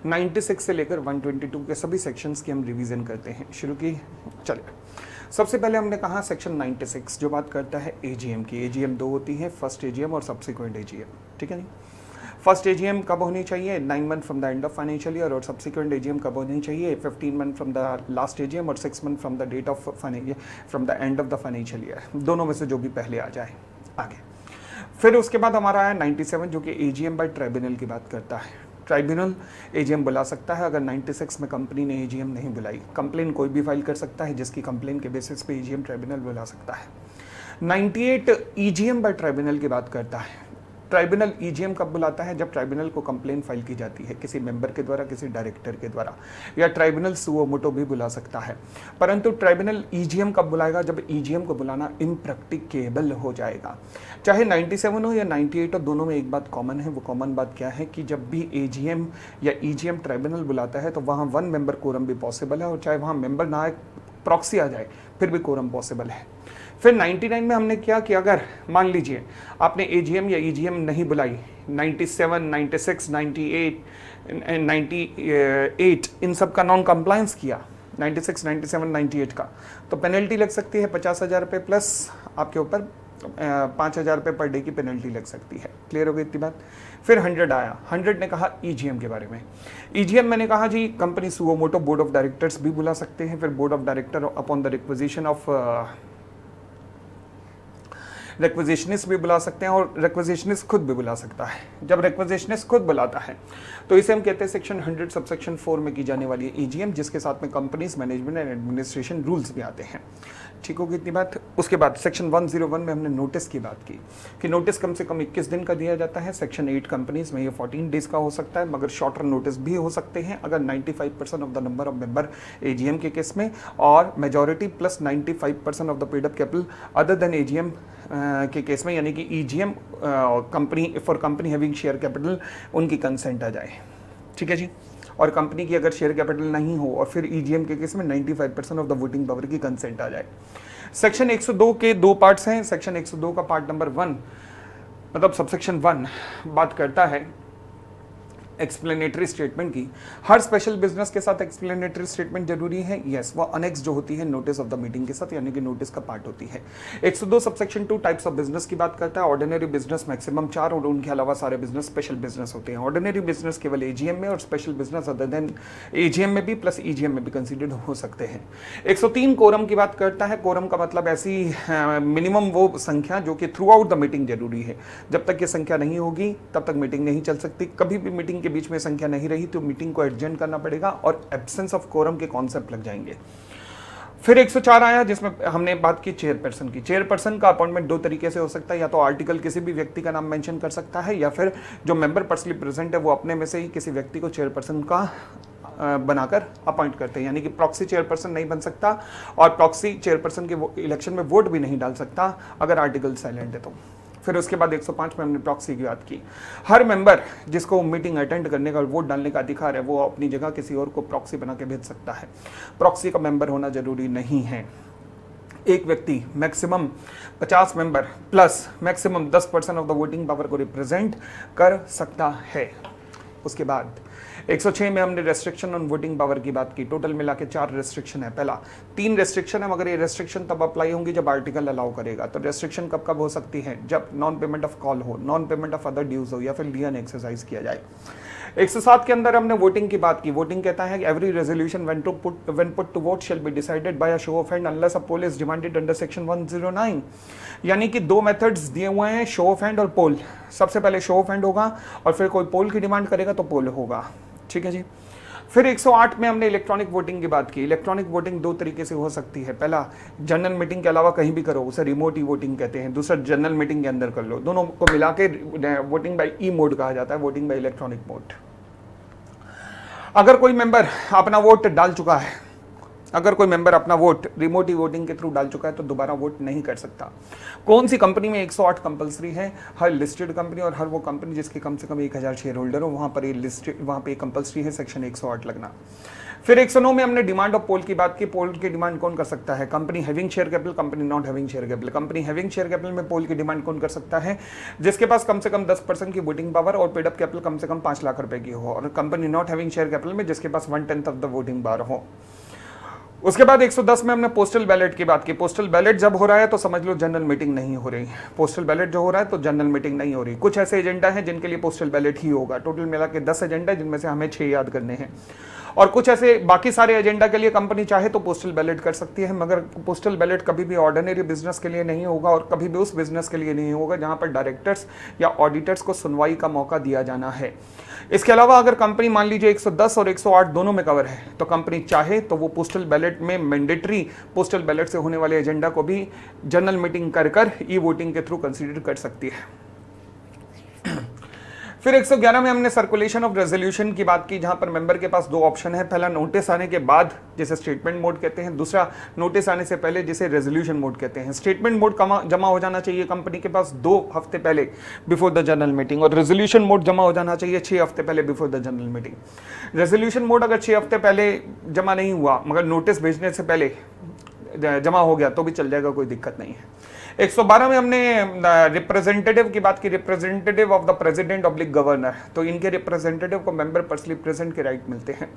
96 से लेकर 122 के सभी सेक्शंस की हम रिवीजन करते हैं। शुरू की, चलिए। सबसे पहले हमने कहा सेक्शन 96 जो बात करता है एजीएम की। एजीएम 2 होती है, फर्स्ट एजीएम और सब्सिक्वेंट एजीएम। ठीक है नहीं? फर्स्ट एजीएम कब होनी चाहिए? 9 month from the end of financial year. और सब्सिक्वेंट एजीएम कब होनी चाहिए? 15 month from the last AGM और 6 month from the date of from the end of the financial year. दोनों में से जो भी पहले आ जाए। आगे फिर उसके बाद हमारा आया 97 जो कि एजीएम बाय ट्राइब्यूनल की बात करता है। ट्राइब्यूनल एजीएम बुला सकता है अगर 96 में कंपनी ने एजीएम नहीं बुलाई। कंप्लेन कोई भी फाइल कर सकता है जिसकी कंप्लेन के बेसिस पे एजीएम ट्राइब्यूनल बुला सकता है। 98 ईजीएम बाय ट्राइब्यूनल की बात करता है। ट्राइब्यूनल ईजीएम कब बुलाता है? जब ट्राइब्यूनल को कंप्लेन फाइल की जाती है किसी मेंबर के द्वारा, किसी डायरेक्टर के द्वारा, या ट्राइब्यूनल सुओ मोटो भी बुला सकता है। परंतु ट्राइब्यूनल ईजीएम कब बुलाएगा? जब ईजीएम को बुलाना इम्प्रैक्टिकेबल हो जाएगा। चाहे 97 हो या 98 हो, दोनों में एक बात कॉमन है। वो कॉमन बात क्या है कि जब भी एजीएम या ईजीएम ट्राइब्यूनल बुलाता है तो वहाँ 1 मेंबर कोरम भी पॉसिबल है, और चाहे वहाँ मेंबर ना आए, प्रॉक्सी आ जाए, फिर भी कोरम पॉसिबल है। फिर 99 में हमने क्या कि अगर मान लीजिए आपने एजीएम या ईजीएम नहीं बुलाई, 97, 96, 98, 98 इन सब का नॉन कंप्लायंस किया, 96, 97, 98 का, तो पेनल्टी लग सकती है 50,000 रुपये प्लस आपके ऊपर 5,000 रुपये पर डे की पेनल्टी लग सकती है। क्लियर हो गई इतनी बात? फिर 100 आया। 100 ने कहा ईजीएम के बारे में। ईजीएम मैंने कहा जी company suo motu board of directors भी बुला सकते हैं। फिर board of director upon the requisition of requisitionist भी बुला सकते हैं, और रिक्विजिशनिस्ट खुद भी बुला सकता है। जब रिक्विजिशनिस्ट खुद बुलाता है तो इसे हम कहते हैं सेक्शन 100 सबसेक्शन 4 में की जाने वाली ईजीएम, जिसके साथ में companies management and administration rules भी आते हैं। ठीक होगी इतनी बात? उसके बाद सेक्शन 101 में हमने नोटिस की बात की कि नोटिस कम से कम 21 दिन का दिया जाता है। सेक्शन 8 कंपनीज में ये 14 डेज का हो सकता है, मगर शॉर्टर नोटिस भी हो सकते हैं अगर 95% of the number of member AGM के केस में, और majority plus 95% of the paid up capital other than AGM के केस में, यानी कि EGM company for company having share capital उनकी कंसेंट आ जाए। ठीक है जी? और कंपनी की अगर शेयर कैपिटल नहीं हो और फिर ईजीएम के केस में 95% ऑफ द वोटिंग पावर की कंसेंट आ जाए। सेक्शन 102 के 2 पार्ट्स हैं। सेक्शन 102 का पार्ट नंबर 1 मतलब सबसेक्शन 1 बात करता है एक्सप्लेनेटरी स्टेटमेंट की। हर स्पेशल बिजनेस के साथ एक्सप्लेनेटरी स्टेटमेंट जरूरी है। यस, वो अनेक्स जो होती है नोटिस ऑफ द मीटिंग के साथ, यानी कि नोटिस का पार्ट होती है। 102 सबसेक्शन 2 टाइप्स ऑफ बिजनेस की बात करता है। ऑर्डिनरी बिजनेस मैक्सिमम 4 और उनके अलावा सारे बिजनेस स्पेशल बिजनेस होते हैं। ऑर्डिनरी बिजनेस केवल एजीएम में और special business other than AGM में भी प्लस ईजीएम में भी कंसिडर्ड हो सकते हैं। 103 कोरम की बात करता है। कोरम का मतलब ऐसी मिनिमम वो संख्या जो कि थ्रू आउट द मीटिंग जरूरी है। जब तक ये संख्या नहीं होगी तब तक मीटिंग नहीं चल सकती। कभी भी मीटिंग के बीच में संख्या नहीं रही तो मीटिंग को एडजर्न करना पड़ेगा और एब्सेंस ऑफ कोरम के कॉन्सेप्ट लग जाएंगे। फिर 104 आया जिसमें हमने बात की चेयरपर्सन की। चेयरपर्सन का अपॉइंटमेंट 2 तरीके से हो सकता है, या तो आर्टिकल किसी भी व्यक्ति का नाम मेंशन कर सकता है, या फिर जो मेंबर पर्सनली प्रेजेंट है वो अपने में से ही किसी व्यक्ति को चेयरपर्सन का बनाकर अपॉइंट करते हैं। यानी कि प्रॉक्सी चेयरपर्सन नहीं बन सकता और प्रॉक्सी चेयरपर्सन के इलेक्शन में वोट भी नहीं डाल सकता अगर आर्टिकल साइलेंट है तो। फिर उसके बाद 105 में हमने प्रॉक्सी की बात की। हर मेंबर जिसको मीटिंग अटेंड करने का, वोट डालने का अधिकार है, वो अपनी जगह किसी और को प्रॉक्सी बना के भेज सकता है। प्रॉक्सी का मेंबर होना जरूरी नहीं है। एक व्यक्ति maximum 50 member plus maximum 10% of the voting power को रिप्रेजेंट कर सकता है। उसके बाद 106 में हमने रेस्ट्रिक्शन ऑन वोटिंग पावर की बात की। टोटल मिला के 4 रेस्ट्रिक्शन है। पहला 3 रेस्ट्रिक्शन है, मगर ये रेस्ट्रिक्शन तब अप्लाई होंगी जब आर्टिकल अलाउ करेगा। तो रेस्ट्रिक्शन कब कब हो सकती है? जब नॉन पेमेंट ऑफ कॉल हो, non payment of other dues हो, या फिर लियन एक्सरसाइज किया जाए। 107 के अंदर हमने वोटिंग की बात की। वोटिंग कहता है कि every resolution when put to vote shall be decided by a show of hand unless a poll is demanded under section 109। यानी कि 2 मेथड्स दिए हुए हैं, शो ऑफ हैंड और पोल। सबसे पहले शो ऑफ हैंड होगा और फिर कोई पोल की डिमांड करेगा तो पोल होगा। ठीक है जी? फिर 108 में हमने इलेक्ट्रॉनिक वोटिंग की बात की। इलेक्ट्रॉनिक वोटिंग 2 तरीके से हो सकती है। पहला, जनरल मीटिंग के अलावा कहीं भी करो, उसे रिमोट ई वोटिंग कहते हैं। दूसरा, जनरल मीटिंग के अंदर कर लो। दोनों को मिला के वोटिंग बाय ई मोड कहा जाता है, वोटिंग बाय इलेक्ट्रॉनिक मोड। अगर कोई मेंबर अपना वोट डाल चुका है, अगर कोई मेंबर अपना वोट रिमोट ई वोटिंग के थ्रू डाल चुका है तो दोबारा वोट नहीं कर सकता। कौन सी कंपनी में 108 कंपलसरी है? हर लिस्टेड कंपनी और हर वो कंपनी जिसके कम से कम 1000 शेयर होल्डर हो, वहां पर ये लिस्टेड, वहां पे कंपलसरी है सेक्शन 108 लगना। फिर 109 में हमने डिमांड ऑफ पोल की बात की। पोल की डिमांड कौन कर सकता है? Company having share capital, company not having share capital. Company having share capital में पोल की डिमांड कौन कर सकता है? जिसके पास कम से कम 10% की वोटिंग पावर और पेड अप कैपिटल कम से कम 5 लाख रुपए की हो। और company not having share capital में जिसके पास 1/10 ऑफ द वोटिंग पावर हो। उसके बाद 110 में हमने पोस्टल बैलेट की बात की। पोस्टल बैलेट जब हो रहा है तो समझ लो जनरल मीटिंग नहीं हो रही। पोस्टल बैलेट जो हो रहा है तो जनरल मीटिंग नहीं हो रही। कुछ ऐसे एजेंडा हैं जिनके लिए पोस्टल बैलेट ही होगा। टोटल मिला के 10 एजेंडा जिनमें से हमें 6 याद करने हैं। और कुछ ऐसे बाकी सारे एजेंडा के लिए कंपनी चाहे तो पोस्टल बैलेट कर सकती है, मगर पोस्टल बैलेट कभी भी ऑर्डिनरी बिजनेस के लिए नहीं होगा और कभी भी उस बिजनेस के लिए नहीं होगा जहां पर डायरेक्टर्स या ऑडिटर्स को सुनवाई का मौका दिया जाना है। इसके अलावा अगर कंपनी मान लीजिए 110 और 108 दोनों में कवर है तो कंपनी चाहे तो वो पोस्टल बैलेट में मैंडेटरी पोस्टल बैलेट से होने वाले एजेंडा को भी जनरल मीटिंग कर ई वोटिंग के थ्रू कंसीडर कर सकती है। फिर 111 में हमने सर्कुलेशन ऑफ रेजोल्यूशन की बात की, जहां पर मेंबर के पास दो ऑप्शन है, पहला नोटिस आने के बाद जिसे स्टेटमेंट मोड कहते हैं, दूसरा नोटिस आने से पहले जिसे रेजोल्यूशन मोड कहते हैं। स्टेटमेंट मोड जमा हो जाना चाहिए कंपनी के पास 2 हफ्ते पहले बिफोर द जनरल मीटिंग, और रेजोल्यूशन मोड जमा हो जाना चाहिए 6 हफ्ते पहले before the general meeting. Resolution mode अगर 6 हफ्ते पहले जमा नहीं हुआ मगर नोटिस भेजने से पहले जमा हो गया तो भी चल जाएगा, कोई दिक्कत नहीं है। 112 में हमने रिप्रेजेंटेटिव की बात की, representative of the president oblique governor, तो इनके रिप्रेजेंटेटिव को मेंबर पर्सनली प्रेजेंट के राइट मिलते हैं।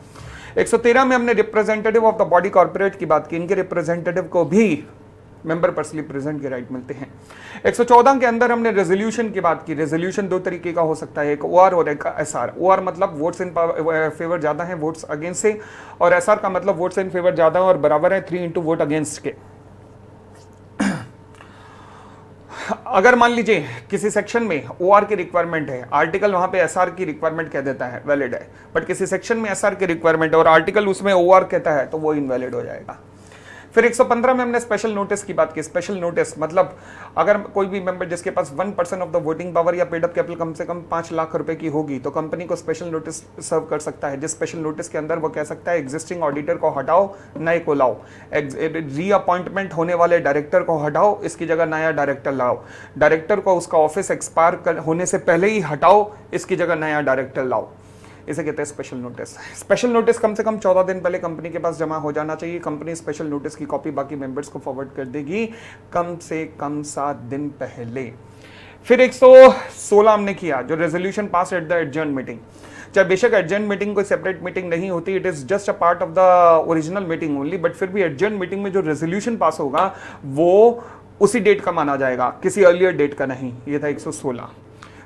113 में हमने representative of the body corporate की बात की, इनके रिप्रेजेंटेटिव को भी मेंबर पर्सनली प्रेजेंट के राइट मिलते हैं। 114 के अंदर हमने रेजोल्यूशन की बात की, रेजोल्यूशन 2 तरीके का हो सकता है, एक ओआर और एक एसआर। ओआर मतलब वोट्स इन फेवर ज्यादा है वोट्स अगेंस्ट से, और एसआर का मतलब वोट्स इन फेवर ज्यादा और बराबर है 3 इंटू वोट अगेंस्ट के। अगर मान लीजिए किसी सेक्शन में ओआर की रिक्वायरमेंट है, आर्टिकल वहां पे एसआर की रिक्वायरमेंट कह देता है, वैलिड है, बट किसी सेक्शन में एसआर की रिक्वायरमेंट है और आर्टिकल उसमें ओआर कहता है तो वो इनवैलिड हो जाएगा। फिर 115 में हमने स्पेशल नोटिस की बात की। स्पेशल नोटिस मतलब अगर कोई भी मेंबर जिसके पास 1% ऑफ द वोटिंग पावर या पेड अप कैपिटल कम से कम 5 लाख रुपए की होगी तो कंपनी को स्पेशल नोटिस सर्व कर सकता है, जिस स्पेशल नोटिस के अंदर वो कह सकता है एग्जिस्टिंग ऑडिटर को हटाओ, नए को लाओ, रीअपॉइंटमेंट होने वाले डायरेक्टर को हटाओ, इसकी जगह नया डायरेक्टर लाओ, डायरेक्टर को उसका ऑफिस एक्सपायर होने से पहले ही हटाओ, इसकी जगह नया डायरेक्टर लाओ। इसे कहते हैं स्पेशल नोटिस। स्पेशल नोटिस कम से कम 14 दिन पहले कंपनी के पास जमा हो जाना चाहिए। कंपनी स्पेशल नोटिस की कॉपी बाकी मेंबर्स को फॉरवर्ड कर देगी कम से कम 7 दिन पहले। फिर 116 हमने किया जो resolution pass at the adjourn meeting. चाहे बेशक एडजर्न मीटिंग कोई सेपरेट मीटिंग नहीं होती, it is just a part of the original meeting only, but फिर भी एडजर्न मीटिंग में जो रेजोल्यूशन पास होगा वो उसी डेट का माना जाएगा, किसी अर्लियर डेट का नहीं। ये था 116।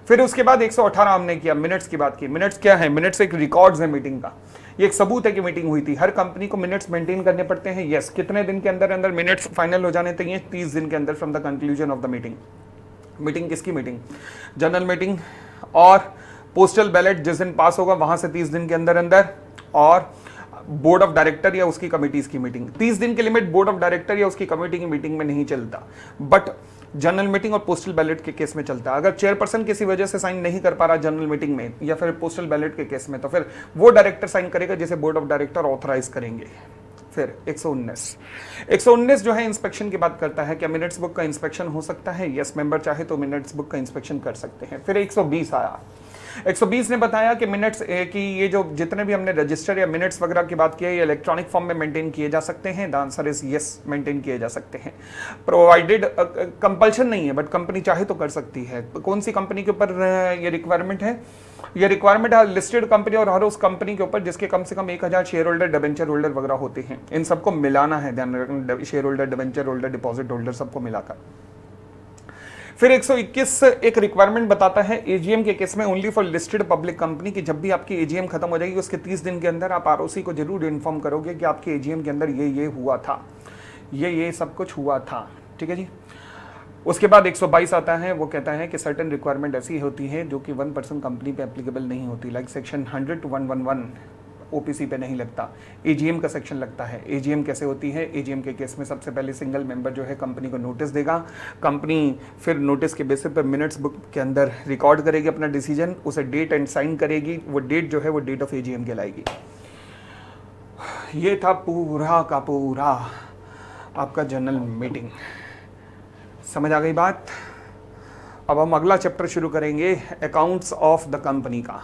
फिर उसके बाद 118 हमने किया, मिनट्स की बात की। मिनट्स क्या है? मिनट्स एक रिकॉर्ड्स है मीटिंग का, ये एक सबूत है कि मीटिंग हुई थी। हर कंपनी को मिनट्स मेंटेन करने पड़ते हैं। यस, कितने दिन के अंदर अंदर मिनट्स फाइनल हो जाने चाहिए? 30 दिन के अंदर from the conclusion of the meeting. Meeting किसकी मीटिंग? General meeting. और पोस्टल बैलेट जिस दिन पास होगा वहां से 30 दिन के अंदर अंदर, और बोर्ड ऑफ डायरेक्टर या उसकी कमिटीज की मीटिंग। 30 दिन के लिमिट बोर्ड ऑफ डायरेक्टर या उसकी कमेटी की मीटिंग में नहीं चलता, बट जनरल मीटिंग और पोस्टल बैलेट के केस में चलता है। अगर चेयरपर्सन किसी वजह से साइन नहीं कर पा रहा जनरल मीटिंग में या फिर पोस्टल बैलेट के केस में, तो फिर वो डायरेक्टर साइन करेगा जिसे बोर्ड ऑफ डायरेक्टर ऑथराइज करेंगे। फिर 119 जो है इंस्पेक्शन की बात करता है। क्या मिनट्स बुक का इंस्पेक्शन हो सकता है? यस, मेंबर चाहे तो मिनट्स बुक का इंस्पेक्शन कर सकते हैं। फिर 120 आया। 120 ने बताया कि मिनट्स की ये जो जितने भी हमने रजिस्टर या मिनट्स वगैरह की बात की है ये इलेक्ट्रॉनिक फॉर्म में मेंटेन किए जा सकते हैं। The answer is yes, maintain किए जा सकते हैं, प्रोवाइडेड कंपल्शन नहीं है बट कंपनी चाहे तो कर सकती है। कौन सी कंपनी के ऊपर ये रिक्वायरमेंट है? ये रिक्वायरमेंट है लिस्टेड कंपनी और हर उस कंपनी के ऊपर जिसके कम से कम 1000 शेयर होल्डर, डिबेंचर होल्डर वगैरह होते हैं। इन सबको मिलाना है, ध्यान, share holder, debenture holder, deposit holder सबको मिलाकर। फिर 121 एक रिक्वायरमेंट बताता है एजीएम के केस में only for listed public company की जब भी आपकी एजीएम खत्म हो जाएगी उसके 30 दिन के अंदर आप आरओसी को जरूर इन्फॉर्म करोगे कि आपके एजीएम के अंदर ये हुआ था, ये सब कुछ हुआ था। ठीक है जी। उसके बाद 122 आता है, वो कहता है कि सर्टेन रिक्वायरमेंट ऐसी होती है जो कि 1% कंपनी पे एप्लीकेबल नहीं होती, लाइक सेक्शन 100 to 111 ओपीसी पे नहीं लगता, एजीएम का सेक्शन लगता है। एजीएम कैसे होती है? एजीएम के केस में सबसे पहले सिंगल मेंबर जो है कंपनी को नोटिस देगा, कंपनी फिर नोटिस के बेसिस पर मिनट्स बुक के अंदर रिकॉर्ड करेगी अपना डिसीजन, उसे डेट एंड साइन करेगी, वो डेट जो है वो डेट ऑफ एजीएम कहलाएगी। ये था पूरा का पूरा आपका जनरल मीटिंग। समझ आ गई बात? अब हम अगला चैप्टर शुरू करेंगे, अकाउंट्स ऑफ द कंपनी का।